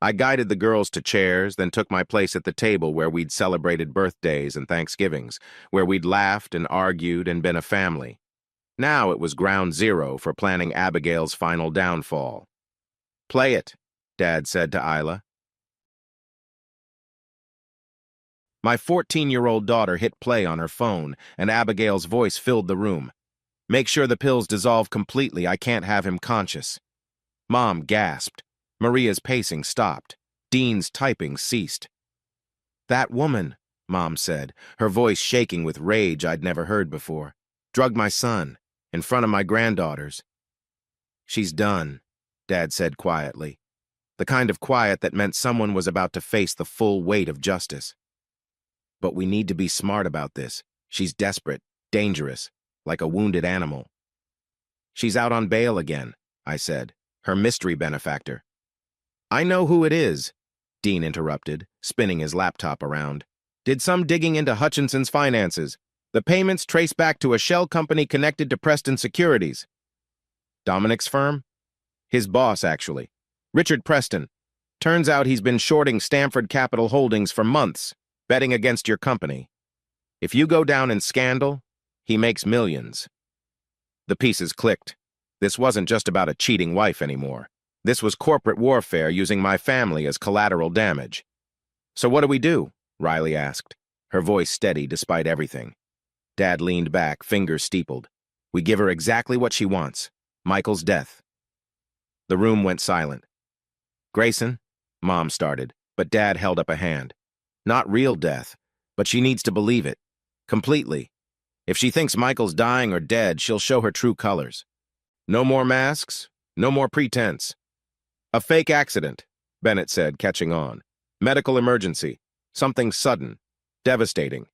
I guided the girls to chairs, then took my place at the table where we'd celebrated birthdays and Thanksgivings, where we'd laughed and argued and been a family. Now it was ground zero for planning Abigail's final downfall. "Play it," Dad said to Isla. My 14-year-old daughter hit play on her phone, and Abigail's voice filled the room. "Make sure the pills dissolve completely. I can't have him conscious." Mom gasped. Maria's pacing stopped. Dean's typing ceased. "That woman," Mom said, her voice shaking with rage I'd never heard before, "drugged my son, in front of my granddaughters." "She's done," Dad said quietly. The kind of quiet that meant someone was about to face the full weight of justice. "But we need to be smart about this. She's desperate, dangerous, like a wounded animal." "She's out on bail again," I said, "her mystery benefactor." "I know who it is," Dean interrupted, spinning his laptop around. "Did some digging into Hutchinson's finances. The payments trace back to a shell company connected to Preston Securities." "Dominic's firm?" "His boss, actually. Richard Preston. Turns out he's been shorting Stamford Capital Holdings for months, betting against your company. If you go down in scandal, he makes millions." The pieces clicked. This wasn't just about a cheating wife anymore. This was corporate warfare using my family as collateral damage. "So what do we do?" Riley asked, her voice steady despite everything. Dad leaned back, fingers steepled. "We give her exactly what she wants. Michael's death." The room went silent. "Grayson," Mom started, but Dad held up a hand. "Not real death, but she needs to believe it. Completely. If she thinks Michael's dying or dead, she'll show her true colors. No more masks, no more pretense. A fake accident, Bennett said, catching on. Medical emergency. Something sudden. Devastating.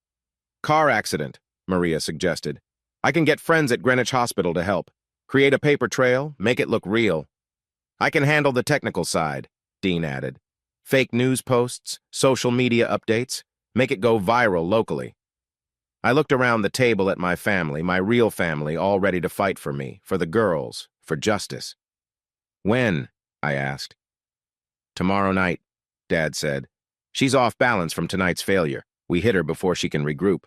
Car accident, Maria suggested. I can get friends at Greenwich Hospital to help. Create a paper trail, make it look real. I can handle the technical side, Dean added. Fake news posts, social media updates, make it go viral locally. I looked around the table at my family, my real family, all ready to fight for me, for the girls, for justice. When? I asked. Tomorrow night, Dad said. She's off balance from tonight's failure. We hit her before she can regroup.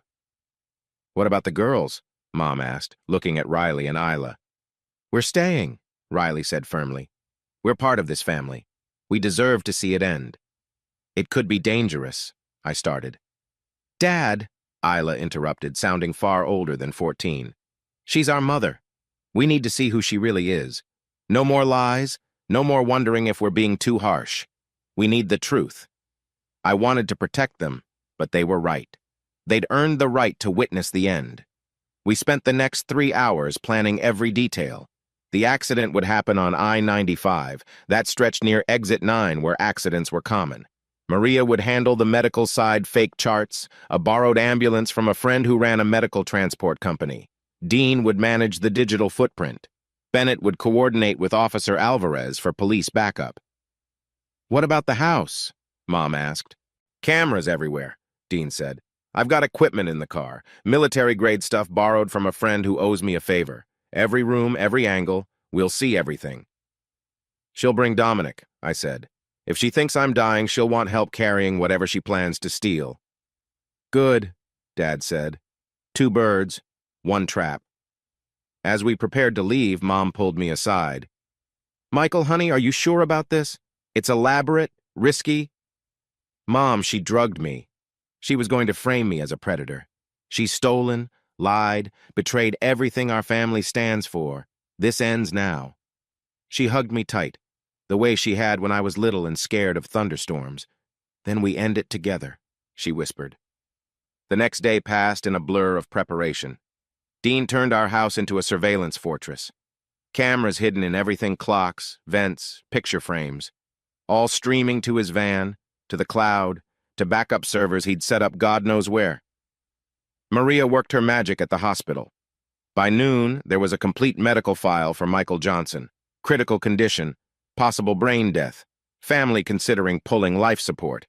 What about the girls? Mom asked, looking at Riley and Isla. We're staying, Riley said firmly. We're part of this family. We deserve to see it end. It could be dangerous, I started. Dad, Isla interrupted, sounding far older than 14. She's our mother. We need to see who she really is. No more lies, no more wondering if we're being too harsh. We need the truth. I wanted to protect them, but they were right. They'd earned the right to witness the end. We spent the next 3 hours planning every detail. The accident would happen on I-95, that stretch near Exit 9 where accidents were common. Maria would handle the medical side, fake charts, a borrowed ambulance from a friend who ran a medical transport company. Dean would manage the digital footprint. Bennett would coordinate with Officer Alvarez for police backup. What about the house? Mom asked. Cameras everywhere, Dean said. I've got equipment in the car, military-grade stuff borrowed from a friend who owes me a favor. Every room, every angle, we'll see everything. She'll bring Dominic, I said. If she thinks I'm dying, she'll want help carrying whatever she plans to steal. Good, Dad said. 2 birds, 1 trap. As we prepared to leave, Mom pulled me aside. Michael, honey, are you sure about this? It's elaborate, risky. Mom, she drugged me. She was going to frame me as a predator. She's stolen, lied, betrayed everything our family stands for. This ends now. She hugged me tight, the way she had when I was little and scared of thunderstorms. Then we end it together, she whispered. The next day passed in a blur of preparation. Dean turned our house into a surveillance fortress. Cameras hidden in everything, clocks, vents, picture frames, all streaming to his van, to the cloud, to backup servers he'd set up God knows where. Maria worked her magic at the hospital. By noon, there was a complete medical file for Michael Johnson. Critical condition, possible brain death, family considering pulling life support.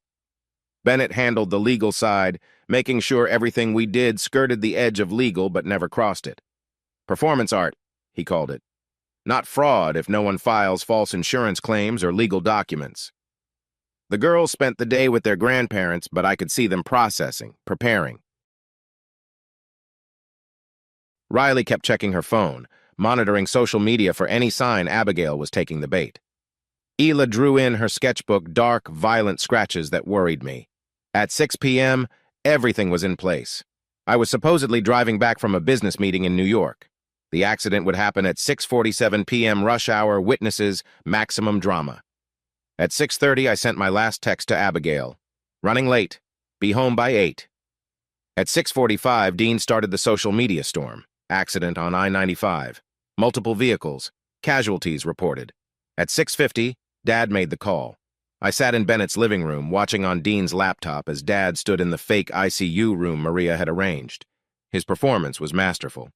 Bennett handled the legal side, making sure everything we did skirted the edge of legal but never crossed it. Performance art, he called it. Not fraud if no one files false insurance claims or legal documents. The girls spent the day with their grandparents, but I could see them processing, preparing. Riley kept checking her phone, monitoring social media for any sign Abigail was taking the bait. Ela drew in her sketchbook dark, violent scratches that worried me. At 6 p.m., everything was in place. I was supposedly driving back from a business meeting in New York. The accident would happen at 6:47 p.m. rush hour, witnesses, maximum drama. At 6:30, I sent my last text to Abigail. Running late. Be home by 8. At 6:45, Dean started the social media storm. Accident on I-95. Multiple vehicles. Casualties reported. At 6:50, Dad made the call. I sat in Bennett's living room, watching on Dean's laptop as Dad stood in the fake ICU room Maria had arranged. His performance was masterful.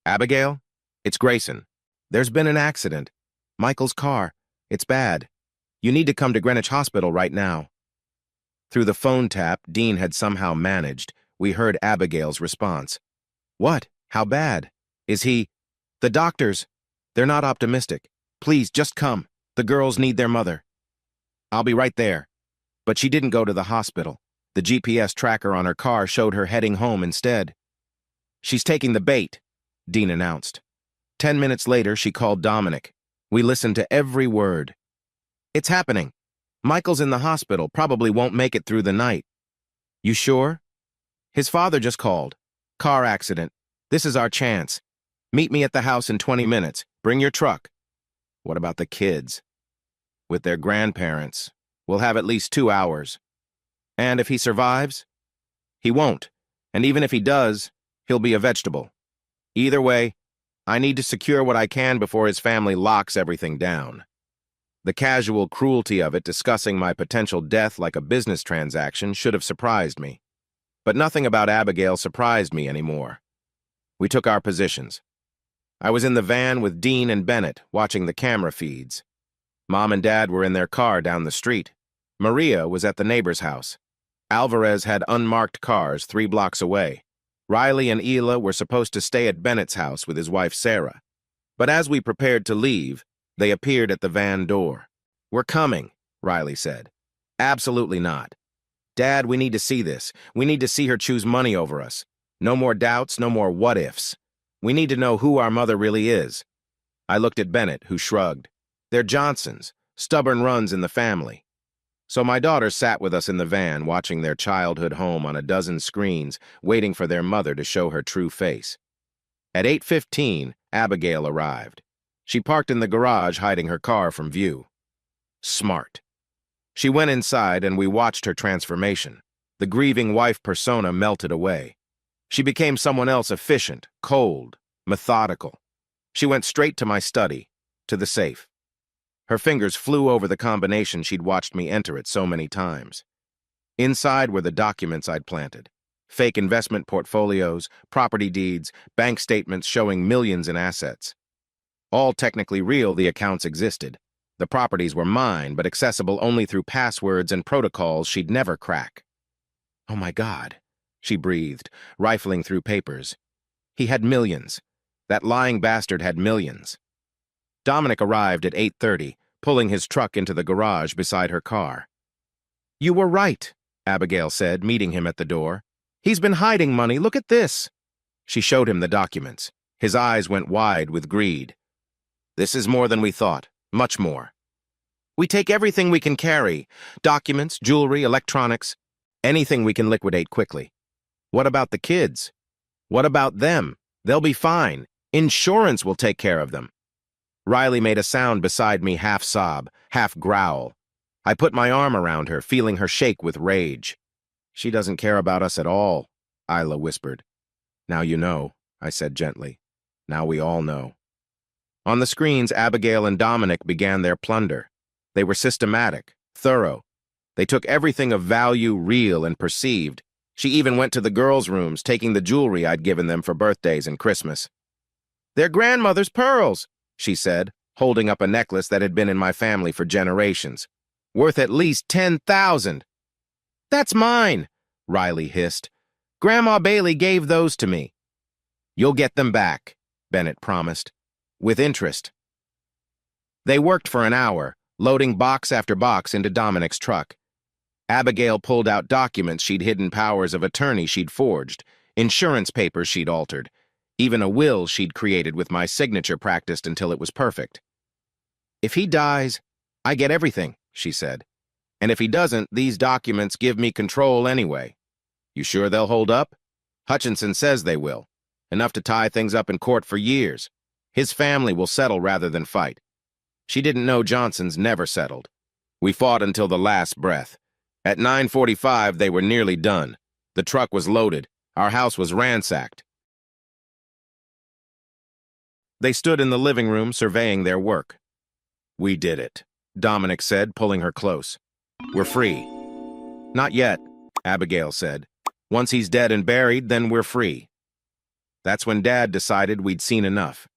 Abigail? It's Grayson. There's been an accident. Michael's car. It's bad. You need to come to Greenwich Hospital right now. Through the phone tap Dean had somehow managed, we heard Abigail's response. What? How bad? Is he? The doctors. They're not optimistic. Please, just come. The girls need their mother. I'll be right there. But she didn't go to the hospital. The GPS tracker on her car showed her heading home instead. She's taking the bait, Dean announced. 10 minutes later, she called Dominic. We listened to every word. It's happening. Michael's in the hospital, probably won't make it through the night. You sure? His father just called. Car accident. This is our chance. Meet me at the house in 20 minutes. Bring your truck. What about the kids? With their grandparents. We'll have at least 2 hours. And if he survives? He won't. And even if he does, he'll be a vegetable. Either way, I need to secure what I can before his family locks everything down. The casual cruelty of it, discussing my potential death like a business transaction, should have surprised me. But nothing about Abigail surprised me anymore. We took our positions. I was in the van with Dean and Bennett, watching the camera feeds. Mom and Dad were in their car down the street. Maria was at the neighbor's house. Alvarez had unmarked cars 3 blocks away. Riley and Hila were supposed to stay at Bennett's house with his wife Sarah. But as we prepared to leave, they appeared at the van door. "We're coming," Riley said. "Absolutely not. Dad, we need to see this. We need to see her choose money over us. No more doubts, no more what-ifs. We need to know who our mother really is." I looked at Bennett, who shrugged. "They're Johnsons, stubborn runs in the family." So my daughters sat with us in the van, watching their childhood home on a dozen screens, waiting for their mother to show her true face. At 8:15, Abigail arrived. She parked in the garage, hiding her car from view. Smart. She went inside and we watched her transformation. The grieving wife persona melted away. She became someone else, efficient, cold, methodical. She went straight to my study, to the safe. Her fingers flew over the combination she'd watched me enter it so many times. Inside were the documents I'd planted. Fake investment portfolios, property deeds, bank statements showing millions in assets. All technically real, the accounts existed. The properties were mine, but accessible only through passwords and protocols she'd never crack. "Oh my God," she breathed, rifling through papers. He had millions. That lying bastard had millions. Dominic arrived at 8:30, pulling his truck into the garage beside her car. "You were right," Abigail said, meeting him at the door. "He's been hiding money. Look at this." She showed him the documents. His eyes went wide with greed. "This is more than we thought. Much more. We take everything we can carry. Documents, jewelry, electronics. Anything we can liquidate quickly. What about the kids? What about them? They'll be fine. Insurance will take care of them." Riley made a sound beside me, half sob, half growl. I put my arm around her, feeling her shake with rage. "She doesn't care about us at all," Isla whispered. "Now you know," I said gently. "Now we all know." On the screens, Abigail and Dominic began their plunder. They were systematic, thorough. They took everything of value, real and perceived. She even went to the girls' rooms, taking the jewelry I'd given them for birthdays and Christmas. "They're grandmother's pearls," she said, holding up a necklace that had been in my family for generations. "Worth at least 10,000. "That's mine," Riley hissed. "Grandma Bailey gave those to me." "You'll get them back," Bennett promised. "With interest." They worked for an hour, loading box after box into Dominic's truck. Abigail pulled out documents she'd hidden, powers of attorney she'd forged, insurance papers she'd altered, even a will she'd created with my signature practiced until it was perfect. "If he dies, I get everything," she said. "And if he doesn't, these documents give me control anyway." "You sure they'll hold up?" "Hutchinson says they will. Enough to tie things up in court for years. His family will settle rather than fight." She didn't know Johnsons never settled. We fought until the last breath. At 9:45, they were nearly done. The truck was loaded. Our house was ransacked. They stood in the living room surveying their work. "We did it," Dominic said, pulling her close. "We're free." "Not yet," Abigail said. "Once he's dead and buried, then we're free." That's when Dad decided we'd seen enough.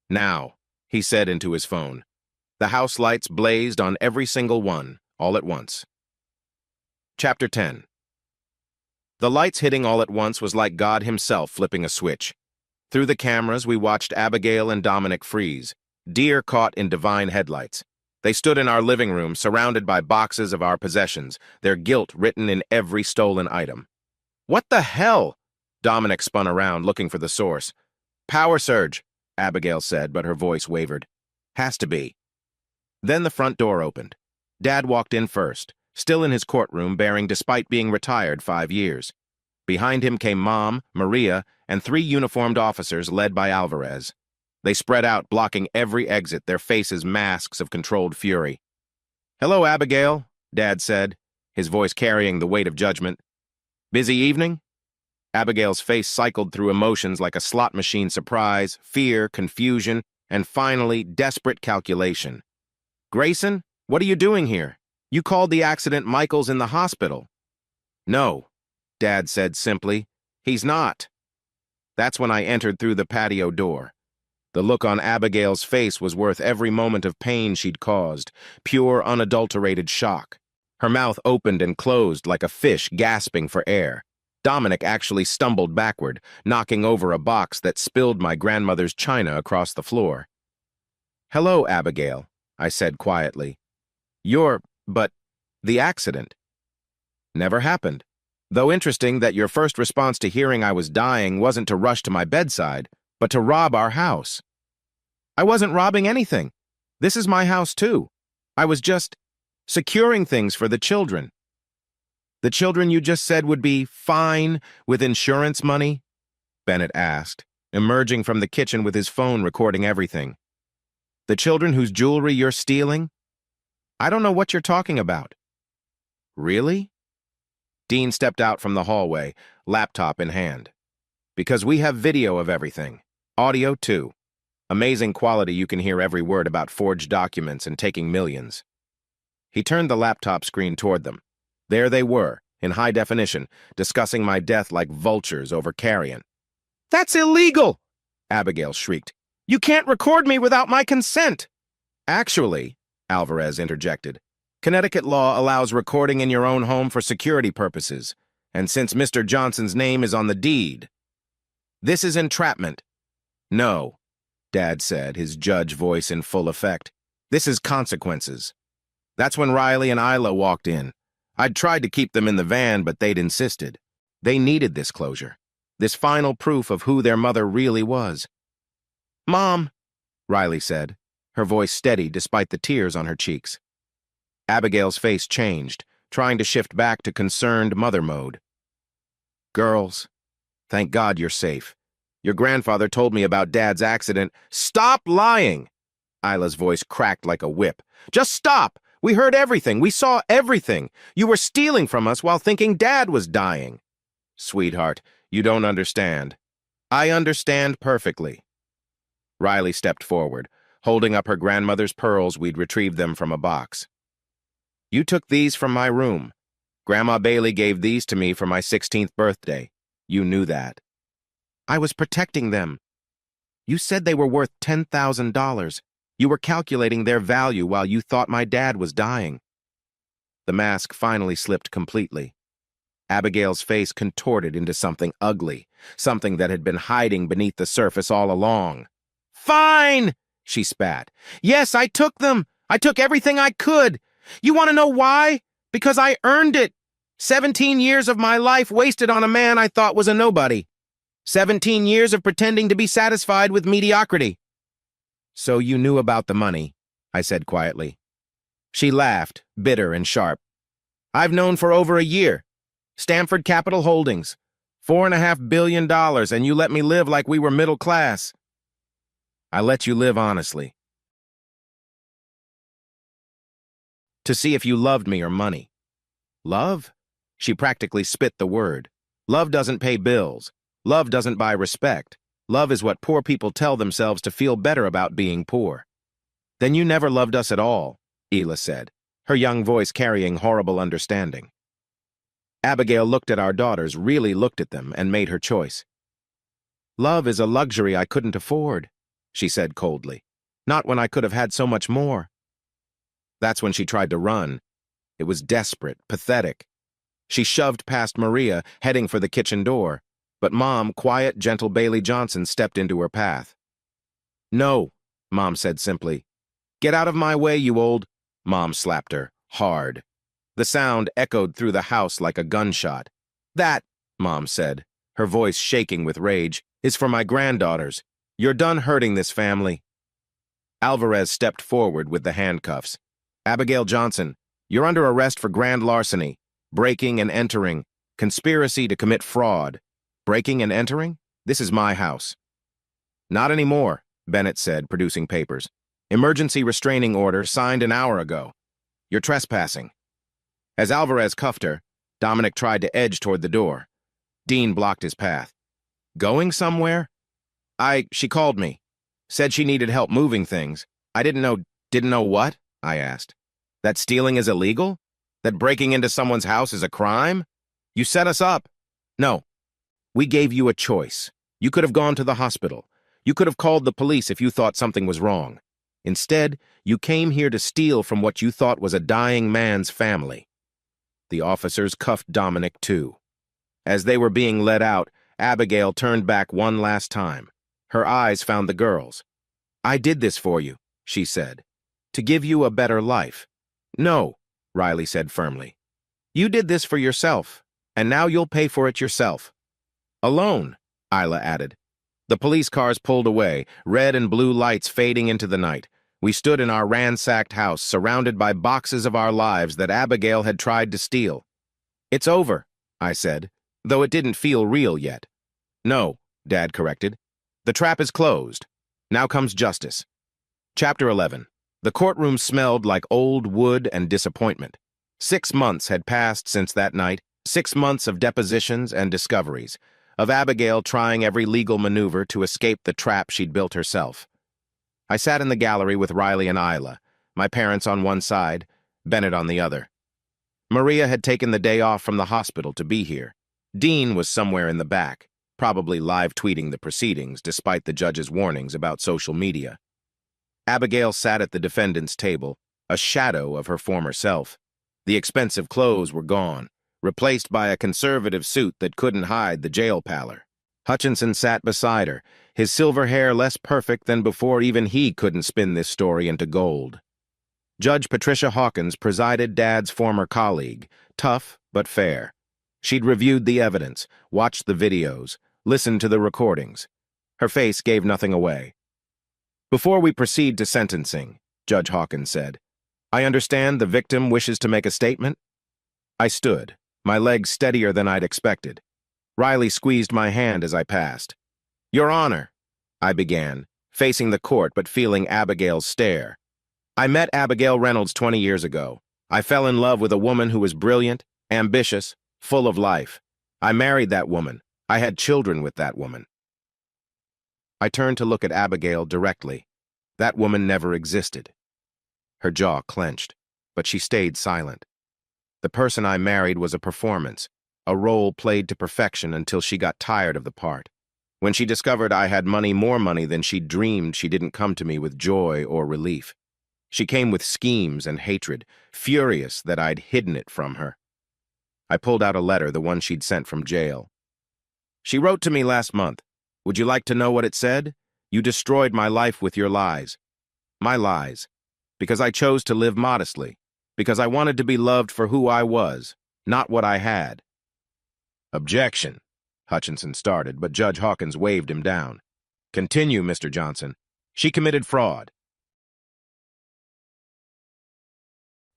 "Now," he said into his phone. The house lights blazed on every single one, all at once. Chapter 10. The lights hitting all at once was like God himself flipping a switch. Through the cameras, we watched Abigail and Dominic freeze, deer caught in divine headlights. They stood in our living room, surrounded by boxes of our possessions, their guilt written in every stolen item. "What the hell?" Dominic spun around, looking for the source. "Power surge," Abigail said, but her voice wavered. "Has to be." Then the front door opened. Dad walked in first, still in his courtroom bearing despite being retired 5 years. Behind him came Mom, Maria, and 3 uniformed officers led by Alvarez. They spread out, blocking every exit, their faces masks of controlled fury. "Hello, Abigail," Dad said, his voice carrying the weight of judgment. "Busy evening?" Abigail's face cycled through emotions like a slot machine: surprise, fear, confusion, and finally, desperate calculation. Grayson, what are you doing here? You called the accident Michael's in the hospital. No, Dad said simply. He's not. That's when I entered through the patio door. The look on Abigail's face was worth every moment of pain she'd caused, pure, unadulterated shock. Her mouth opened and closed like a fish gasping for air. Dominic actually stumbled backward, knocking over a box that spilled my grandmother's china across the floor. "Hello, Abigail," I said quietly. But the accident never happened. Though interesting that your first response to hearing I was dying wasn't to rush to my bedside, but to rob our house. I wasn't robbing anything. This is my house too. I was just securing things for the children. The children you just said would be fine with insurance money? Bennett asked, emerging from the kitchen with his phone recording everything. The children whose jewelry you're stealing? I don't know what you're talking about. Really? Dean stepped out from the hallway, laptop in hand. Because we have video of everything. Audio, too. Amazing quality. You can hear every word about forged documents and taking millions. He turned the laptop screen toward them. There they were, in high definition, discussing my death like vultures over carrion. That's illegal! Abigail shrieked. You can't record me without my consent! Actually, Alvarez interjected, Connecticut law allows recording in your own home for security purposes, and since Mr. Johnson's name is on the deed. This is entrapment. No, Dad said, his judge voice in full effect. This is consequences. That's when Riley and Isla walked in. I'd tried to keep them in the van, but they'd insisted. They needed this closure, this final proof of who their mother really was. Mom, Riley said, her voice steady despite the tears on her cheeks. Abigail's face changed, trying to shift back to concerned mother mode. Girls, thank God you're safe. Your grandfather told me about Dad's accident. Stop lying! Isla's voice cracked like a whip. Just stop! We heard everything. We saw everything. You were stealing from us while thinking Dad was dying. Sweetheart, you don't understand. I understand perfectly. Riley stepped forward, holding up her grandmother's pearls. We'd retrieved them from a box. You took these from my room. Grandma Bailey gave these to me for my 16th birthday. You knew that. I was protecting them. You said they were worth $10,000. You were calculating their value while you thought my dad was dying. The mask finally slipped completely. Abigail's face contorted into something ugly, something that had been hiding beneath the surface all along. Fine, she spat. Yes, I took them. I took everything I could. You want to know why? Because I earned it. 17 years of my life wasted on a man I thought was a nobody. 17 years of pretending to be satisfied with mediocrity. So you knew about the money, I said quietly. She laughed, bitter and sharp. I've known for over a year. Stamford Capital Holdings. $4.5 billion, and you let me live like we were middle class. I let you live honestly. To see if you loved me or money. Love? She practically spit the word. Love doesn't pay bills. Love doesn't buy respect. Love is what poor people tell themselves to feel better about being poor. Then you never loved us at all, Ela said, her young voice carrying horrible understanding. Abigail looked at our daughters, really looked at them, and made her choice. Love is a luxury I couldn't afford, she said coldly. Not when I could have had so much more. That's when she tried to run. It was desperate, pathetic. She shoved past Maria, heading for the kitchen door. But Mom, quiet, gentle Bailey Johnson, stepped into her path. No, Mom said simply. Get out of my way, you old... Mom slapped her, hard. The sound echoed through the house like a gunshot. That, Mom said, her voice shaking with rage, is for my granddaughters. You're done hurting this family. Alvarez stepped forward with the handcuffs. Abigail Johnson, you're under arrest for grand larceny, breaking and entering, conspiracy to commit fraud. Breaking and entering? This is my house. Not anymore, Bennett said, producing papers. Emergency restraining order signed an hour ago. You're trespassing. As Alvarez cuffed her, Dominic tried to edge toward the door. Dean blocked his path. Going somewhere? She called me. Said she needed help moving things. I didn't know what? I asked. That stealing is illegal? That breaking into someone's house is a crime? You set us up. No. We gave you a choice. You could have gone to the hospital. You could have called the police if you thought something was wrong. Instead, you came here to steal from what you thought was a dying man's family. The officers cuffed Dominic, too. As they were being led out, Abigail turned back one last time. Her eyes found the girls. I did this for you, she said, to give you a better life. No, Riley said firmly. You did this for yourself, and now you'll pay for it yourself. Alone, Isla added. The police cars pulled away, red and blue lights fading into the night. We stood in our ransacked house, surrounded by boxes of our lives that Abigail had tried to steal. It's over, I said, though it didn't feel real yet. No, Dad corrected. The trap is closed. Now comes justice. Chapter 11. The courtroom smelled like old wood and disappointment. 6 months had passed since that night, 6 months of depositions and discoveries, of Abigail trying every legal maneuver to escape the trap she'd built herself. I sat in the gallery with Riley and Isla, my parents on one side, Bennett on the other. Maria had taken the day off from the hospital to be here. Dean was somewhere in the back, probably live tweeting the proceedings despite the judge's warnings about social media. Abigail sat at the defendant's table, a shadow of her former self. The expensive clothes were gone, replaced by a conservative suit that couldn't hide the jail pallor. Hutchinson sat beside her, his silver hair less perfect than before even he couldn't spin this story into gold. Judge Patricia Hawkins presided Dad's former colleague, tough but fair. She'd reviewed the evidence, watched the videos, listened to the recordings. Her face gave nothing away. Before we proceed to sentencing, Judge Hawkins said, I understand the victim wishes to make a statement. I stood, my legs steadier than I'd expected. Riley squeezed my hand as I passed. Your Honor, I began, facing the court but feeling Abigail's stare. I met Abigail Reynolds 20 years ago. I fell in love with a woman who was brilliant, ambitious, full of life. I married that woman. I had children with that woman. I turned to look at Abigail directly. That woman never existed. Her jaw clenched, but she stayed silent. The person I married was a performance, a role played to perfection until she got tired of the part. When she discovered I had money, more money than she'd dreamed, she didn't come to me with joy or relief. She came with schemes and hatred, furious that I'd hidden it from her. I pulled out a letter, the one she'd sent from jail. She wrote to me last month. Would you like to know what it said? You destroyed my life with your lies. My lies. Because I chose to live modestly. Because I wanted to be loved for who I was, not what I had. Objection, Hutchinson started, but Judge Hawkins waved him down. Continue, Mr. Johnson. She committed fraud.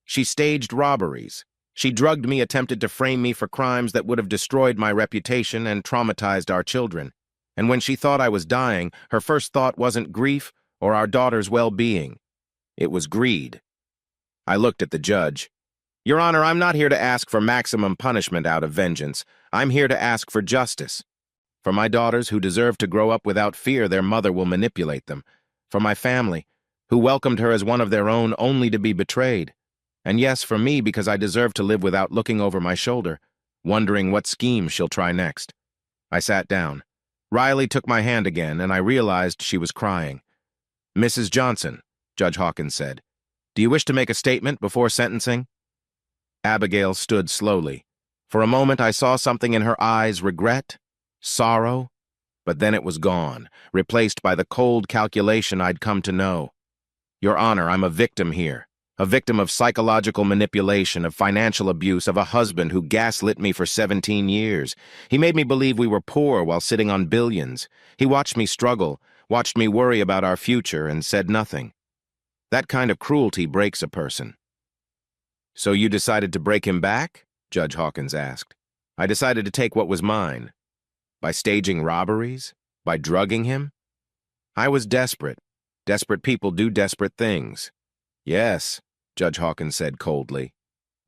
She staged robberies. She drugged me, attempted to frame me for crimes that would have destroyed my reputation and traumatized our children. And when she thought I was dying, her first thought wasn't grief or our daughter's well-being. It was greed. I looked at the judge. Your Honor, I'm not here to ask for maximum punishment out of vengeance. I'm here to ask for justice. For my daughters who deserve to grow up without fear their mother will manipulate them. For my family, who welcomed her as one of their own only to be betrayed. And yes, for me, because I deserve to live without looking over my shoulder, wondering what scheme she'll try next. I sat down. Riley took my hand again, and I realized she was crying. Mrs. Johnson, Judge Hawkins said, do you wish to make a statement before sentencing? Abigail stood slowly. For a moment I saw something in her eyes, regret, sorrow, but then it was gone, replaced by the cold calculation I'd come to know. Your Honor, I'm a victim here. A victim of psychological manipulation, of financial abuse, of a husband who gaslit me for 17 years. He made me believe we were poor while sitting on billions. He watched me struggle, watched me worry about our future, and said nothing. That kind of cruelty breaks a person. So you decided to break him back? Judge Hawkins asked. I decided to take what was mine. By staging robberies? By drugging him? I was desperate. Desperate people do desperate things. Yes, Judge Hawkins said coldly.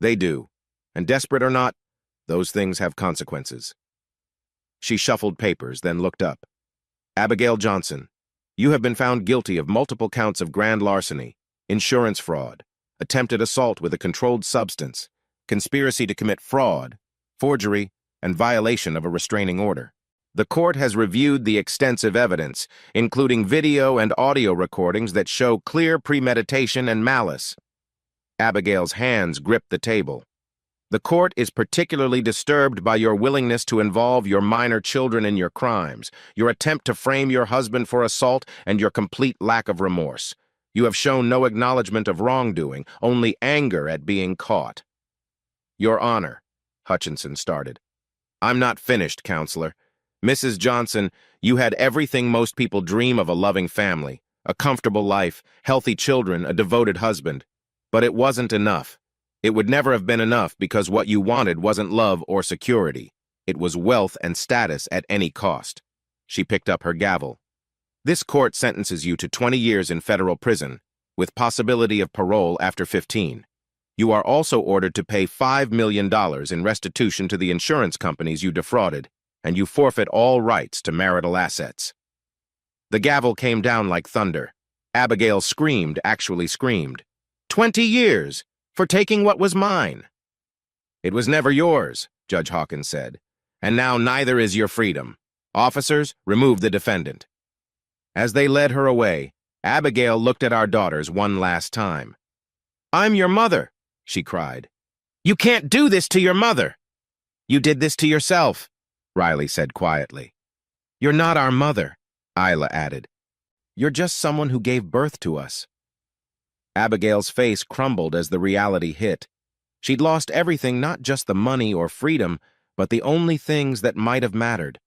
They do. And desperate or not, those things have consequences. She shuffled papers, then looked up. Abigail Johnson, you have been found guilty of multiple counts of grand larceny, insurance fraud, attempted assault with a controlled substance, conspiracy to commit fraud, forgery, and violation of a restraining order. The court has reviewed the extensive evidence, including video and audio recordings that show clear premeditation and malice. Abigail's hands gripped the table. The court is particularly disturbed by your willingness to involve your minor children in your crimes, your attempt to frame your husband for assault, and your complete lack of remorse. You have shown no acknowledgement of wrongdoing, only anger at being caught. Your Honor, Hutchinson started. I'm not finished, Counselor. Mrs. Johnson, you had everything most people dream of: a loving family, a comfortable life, healthy children, a devoted husband. But it wasn't enough. It would never have been enough because what you wanted wasn't love or security. It was wealth and status at any cost. She picked up her gavel. This court sentences you to 20 years in federal prison, with possibility of parole after 15. You are also ordered to pay $5 million in restitution to the insurance companies you defrauded, and you forfeit all rights to marital assets. The gavel came down like thunder. Abigail screamed, actually screamed. 20 years for taking what was mine. It was never yours, Judge Hawkins said, and now neither is your freedom. Officers, remove the defendant. As they led her away, Abigail looked at our daughters one last time. I'm your mother, she cried. You can't do this to your mother. You did this to yourself, Riley said quietly. You're not our mother, Isla added. You're just someone who gave birth to us. Abigail's face crumbled as the reality hit. She'd lost everything, not just the money or freedom, but the only things that might have mattered.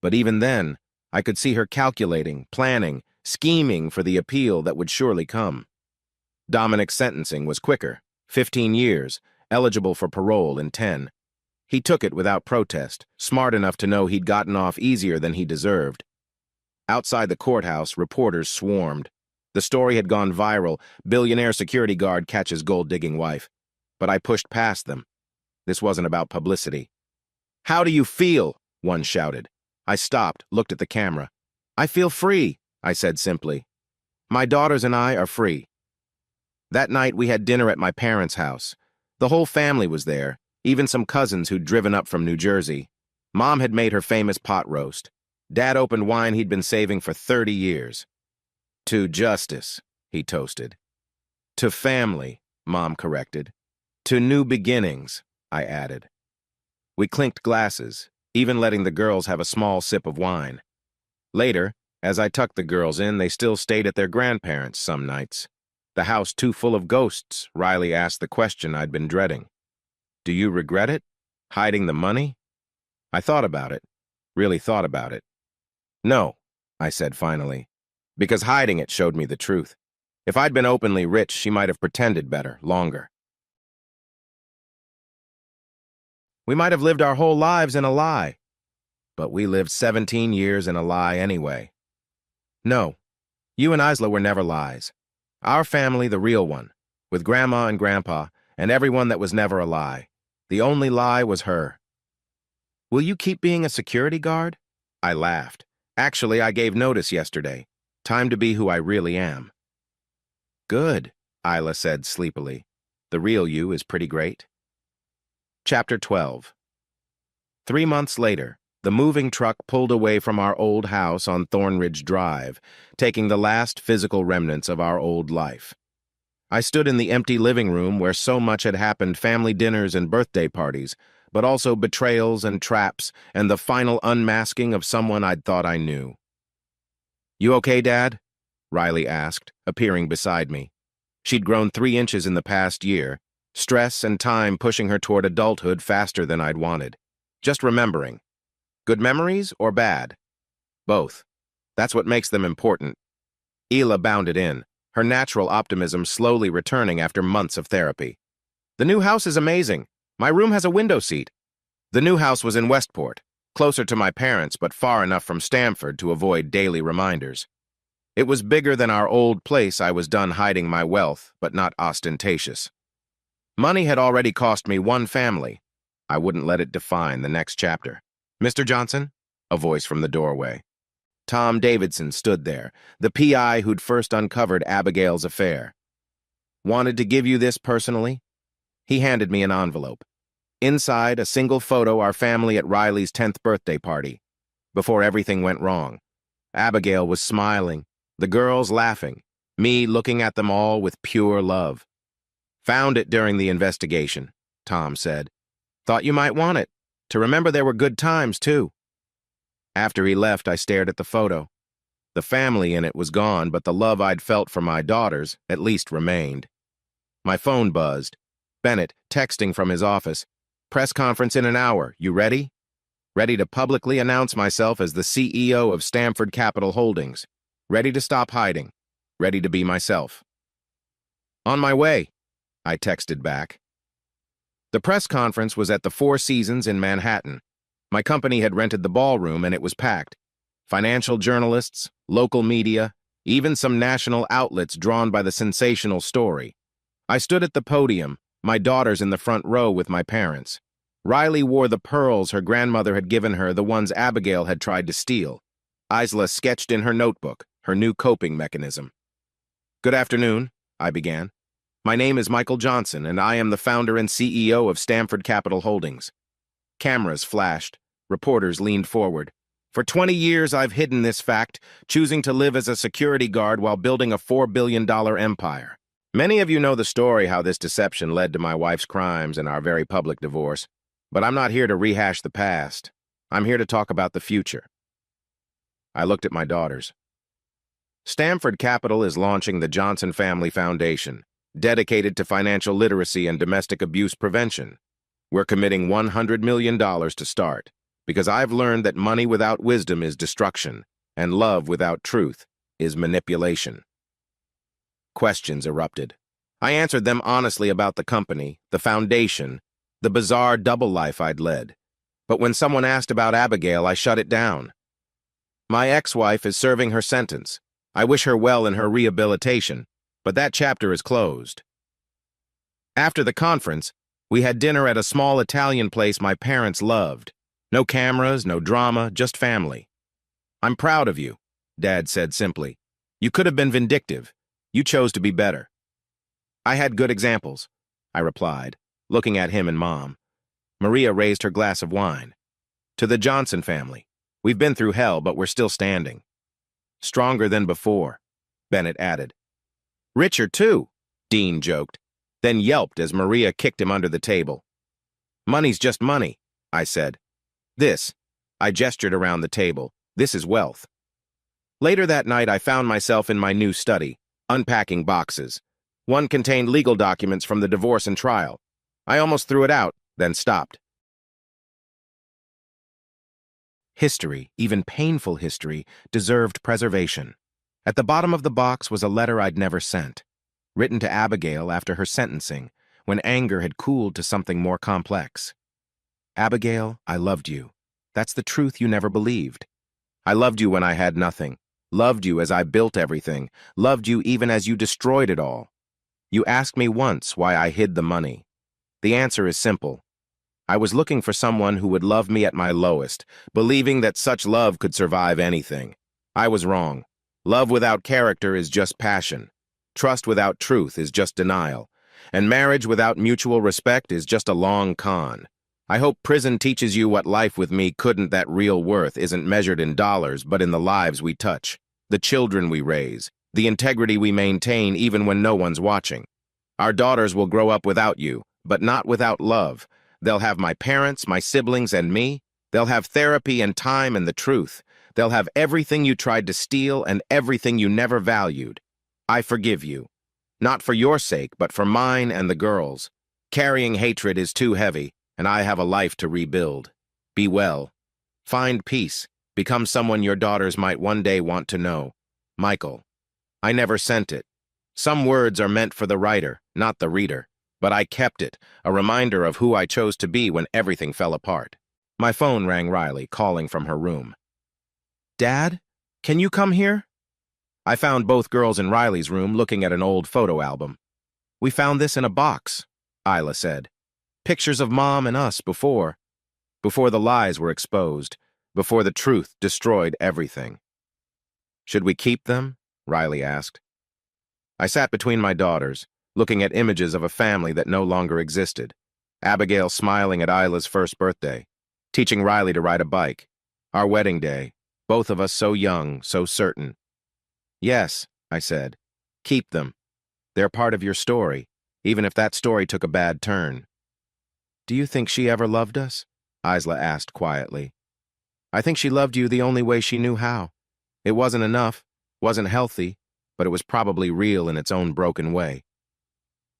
But even then, I could see her calculating, planning, scheming for the appeal that would surely come. Dominic's sentencing was quicker, 15 years, eligible for parole in 10. He took it without protest, smart enough to know he'd gotten off easier than he deserved. Outside the courthouse, reporters swarmed. The story had gone viral: billionaire security guard catches gold-digging wife. But I pushed past them. This wasn't about publicity. How do you feel? One shouted. I stopped, looked at the camera. I feel free, I said simply. My daughters and I are free. That night we had dinner at my parents' house. The whole family was there, even some cousins who'd driven up from New Jersey. Mom had made her famous pot roast. Dad opened wine he'd been saving for 30 years. To justice, he toasted. To family, Mom corrected. To new beginnings, I added. We clinked glasses, even letting the girls have a small sip of wine. Later, as I tucked the girls in, they still stayed at their grandparents' some nights. The house too full of ghosts, Riley asked the question I'd been dreading. Do you regret it? Hiding the money? I thought about it, really thought about it. No, I said finally, because hiding it showed me the truth. If I'd been openly rich, she might have pretended better, longer. We might have lived our whole lives in a lie, but we lived 17 years in a lie anyway. No, you and Isla were never lies. Our family, the real one, with Grandma and Grandpa, and everyone that was never a lie. The only lie was her. Will you keep being a security guard? I laughed. Actually, I gave notice yesterday. Time to be who I really am. Good, Isla said sleepily. The real you is pretty great. Chapter 12. 3 months later, the moving truck pulled away from our old house on Thornridge Drive, taking the last physical remnants of our old life. I stood in the empty living room where so much had happened: family dinners and birthday parties, but also betrayals and traps and the final unmasking of someone I'd thought I knew. You okay, Dad? Riley asked, appearing beside me. She'd grown 3 inches in the past year, stress and time pushing her toward adulthood faster than I'd wanted. Just remembering. Good memories or bad? Both. That's what makes them important. Hila bounded in, her natural optimism slowly returning after months of therapy. The new house is amazing. My room has a window seat. The new house was in Westport, closer to my parents but far enough from Stamford to avoid daily reminders. It was bigger than our old place. I was done hiding my wealth, but not ostentatious. Money had already cost me one family. I wouldn't let it define the next chapter. Mr. Johnson? a voice from the doorway. Tom Davidson stood there, the PI who'd first uncovered Abigail's affair. "Wanted to give you this personally?" He handed me an envelope. Inside, a single photo our family at Riley's 10th birthday party. Before everything went wrong. Abigail was smiling, the girls laughing, me looking at them all with pure love. "Found it during the investigation," Tom said. "Thought you might want it, to remember there were good times, too." After he left, I stared at the photo. The family in it was gone, but the love I'd felt for my daughters at least remained. My phone buzzed. Bennett, texting from his office. "Press conference in an hour. You ready?" Ready to publicly announce myself as the CEO of Stamford Capital Holdings. Ready to stop hiding. Ready to be myself. "On my way," I texted back. The press conference was at the Four Seasons in Manhattan. My company had rented the ballroom and it was packed. Financial journalists, local media, even some national outlets drawn by the sensational story. I stood at the podium, my daughters in the front row with my parents. Riley wore the pearls her grandmother had given her, the ones Abigail had tried to steal. Isla sketched in her notebook, her new coping mechanism. "Good afternoon," I began. "My name is Michael Johnson, and I am the founder and CEO of Stamford Capital Holdings." Cameras flashed. Reporters leaned forward. "For 20 years, I've hidden this fact, choosing to live as a security guard while building a $4 billion empire. Many of you know the story how this deception led to my wife's crimes and our very public divorce. But I'm not here to rehash the past. I'm here to talk about the future." I looked at my daughters. Stamford Capital is launching the Johnson Family Foundation, dedicated to financial literacy and domestic abuse prevention. We're committing $100 million to start, because I've learned that money without wisdom is destruction, and love without truth is manipulation. Questions erupted. I answered them honestly about the company, the foundation, the bizarre double life I'd led. But when someone asked about Abigail, I shut it down. "My ex-wife is serving her sentence. I wish her well in her rehabilitation, but that chapter is closed." After the conference, we had dinner at a small Italian place my parents loved. No cameras, no drama, just family. "I'm proud of you," Dad said simply. "You could have been vindictive. You chose to be better." "I had good examples," I replied, looking at him and Mom. Maria raised her glass of wine. "To the Johnson family. We've been through hell, but we're still standing." "Stronger than before," Bennett added. "Richer, too," Dean joked, then yelped as Maria kicked him under the table. "Money's just money," I said. "This," I gestured around the table, "this is wealth." Later that night, I found myself in my new study, unpacking boxes. One contained legal documents from the divorce and trial. I almost threw it out, then stopped. History, even painful history, deserved preservation. At the bottom of the box was a letter I'd never sent, written to Abigail after her sentencing, when anger had cooled to something more complex. "Abigail, I loved you. That's the truth you never believed. I loved you when I had nothing, loved you as I built everything, loved you even as you destroyed it all. You asked me once why I hid the money. The answer is simple. I was looking for someone who would love me at my lowest, believing that such love could survive anything. I was wrong. Love without character is just passion. Trust without truth is just denial. And marriage without mutual respect is just a long con. I hope prison teaches you what life with me couldn't, that real worth isn't measured in dollars, but in the lives we touch, the children we raise, the integrity we maintain even when no one's watching. Our daughters will grow up without you, but not without love. They'll have my parents, my siblings, and me. They'll have therapy and time and the truth. They'll have everything you tried to steal and everything you never valued. I forgive you. Not for your sake, but for mine and the girls. Carrying hatred is too heavy, and I have a life to rebuild. Be well. Find peace. Become someone your daughters might one day want to know. Michael. I never sent it. Some words are meant for the writer, not the reader. But I kept it, a reminder of who I chose to be when everything fell apart. My phone rang. Riley, calling from her room. "Dad, can you come here?" I found both girls in Riley's room looking at an old photo album. "We found this in a box," Isla said. "Pictures of Mom and us before the lies were exposed. before the truth destroyed everything. "Should we keep them?" Riley asked. I sat between my daughters, looking at images of a family that no longer existed. Abigail smiling at Isla's first birthday, teaching Riley to ride a bike. Our wedding day, both of us so young, so certain. "Yes," I said, "keep them. They're part of your story, even if that story took a bad turn." "Do you think she ever loved us?" Isla asked quietly. "I think she loved you the only way she knew how. It wasn't enough, wasn't healthy, but it was probably real in its own broken way."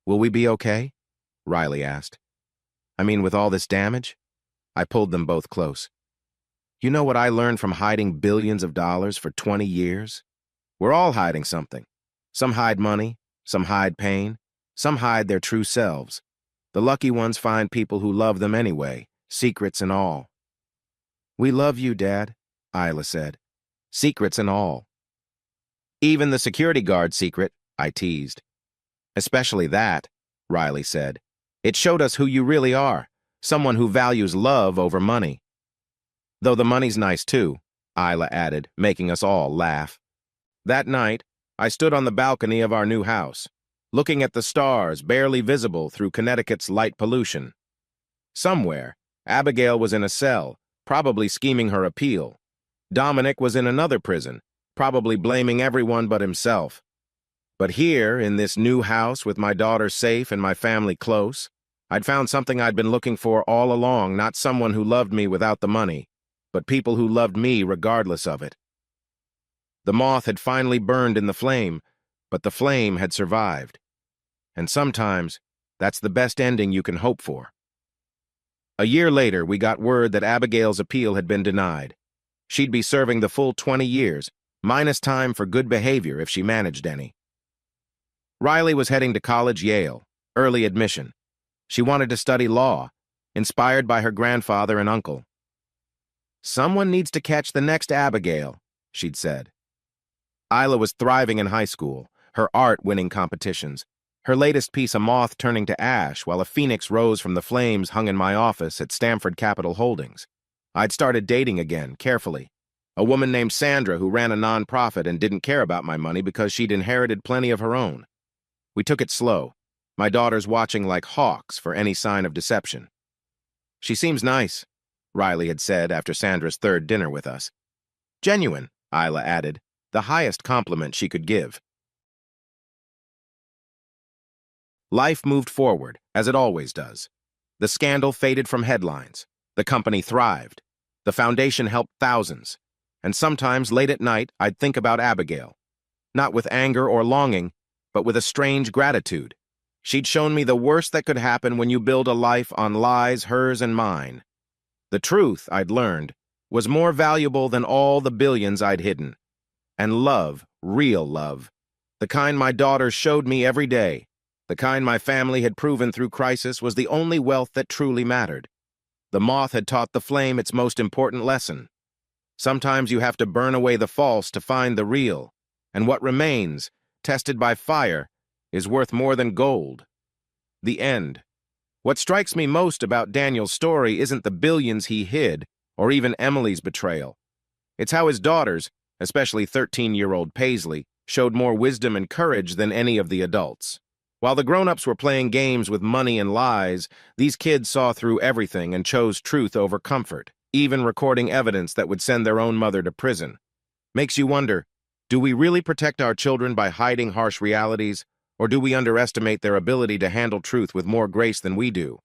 "Will we be okay?" Riley asked. "I mean, with all this damage?" I pulled them both close. "You know what I learned from hiding billions of dollars for 20 years? We're all hiding something. Some hide money, some hide pain, some hide their true selves. The lucky ones find people who love them anyway, secrets and all." "We love you, Dad," Isla said. "Secrets and all." "Even the security guard secret," I teased. "Especially that," Riley said. "It showed us who you really are, someone who values love over money." "Though the money's nice too," Isla added, making us all laugh. That night, I stood on the balcony of our new house, looking at the stars barely visible through Connecticut's light pollution. Somewhere, Abigail was in a cell, probably scheming her appeal. Dominic was in another prison, probably blaming everyone but himself. But here, in this new house with my daughter safe and my family close, I'd found something I'd been looking for all along, not someone who loved me without the money, but people who loved me regardless of it. The moth had finally burned in the flame, but the flame had survived. And sometimes, that's the best ending you can hope for. A year later, we got word that Abigail's appeal had been denied. She'd be serving the full 20 years, minus time for good behavior if she managed any. Riley was heading to college Yale, early admission. She wanted to study law, inspired by her grandfather and uncle. "Someone needs to catch the next Abigail," she'd said. Isla was thriving in high school, her art winning competitions. Her latest piece, a moth turning to ash while a phoenix rose from the flames, hung in my office at Stamford Capital Holdings. I'd started dating again, carefully. A woman named Sandra who ran a nonprofit and didn't care about my money because she'd inherited plenty of her own. We took it slow, my daughters watching like hawks for any sign of deception. "She seems nice," Riley had said after Sandra's third dinner with us. "Genuine," Isla added, the highest compliment she could give. Life moved forward, as it always does. The scandal faded from headlines. The company thrived. The foundation helped thousands. And sometimes, late at night, I'd think about Abigail. Not with anger or longing, but with a strange gratitude. She'd shown me the worst that could happen when you build a life on lies, hers and mine. The truth, I'd learned, was more valuable than all the billions I'd hidden. And love, real love, the kind my daughters showed me every day, the kind my family had proven through crisis, was the only wealth that truly mattered. The moth had taught the flame its most important lesson. Sometimes you have to burn away the false to find the real, and what remains, tested by fire, is worth more than gold. The end. What strikes me most about Daniel's story isn't the billions he hid, or even Emily's betrayal. It's how his daughters, especially 13-year-old Paisley, showed more wisdom and courage than any of the adults. While the grown-ups were playing games with money and lies, these kids saw through everything and chose truth over comfort, even recording evidence that would send their own mother to prison. Makes you wonder, do we really protect our children by hiding harsh realities, or do we underestimate their ability to handle truth with more grace than we do?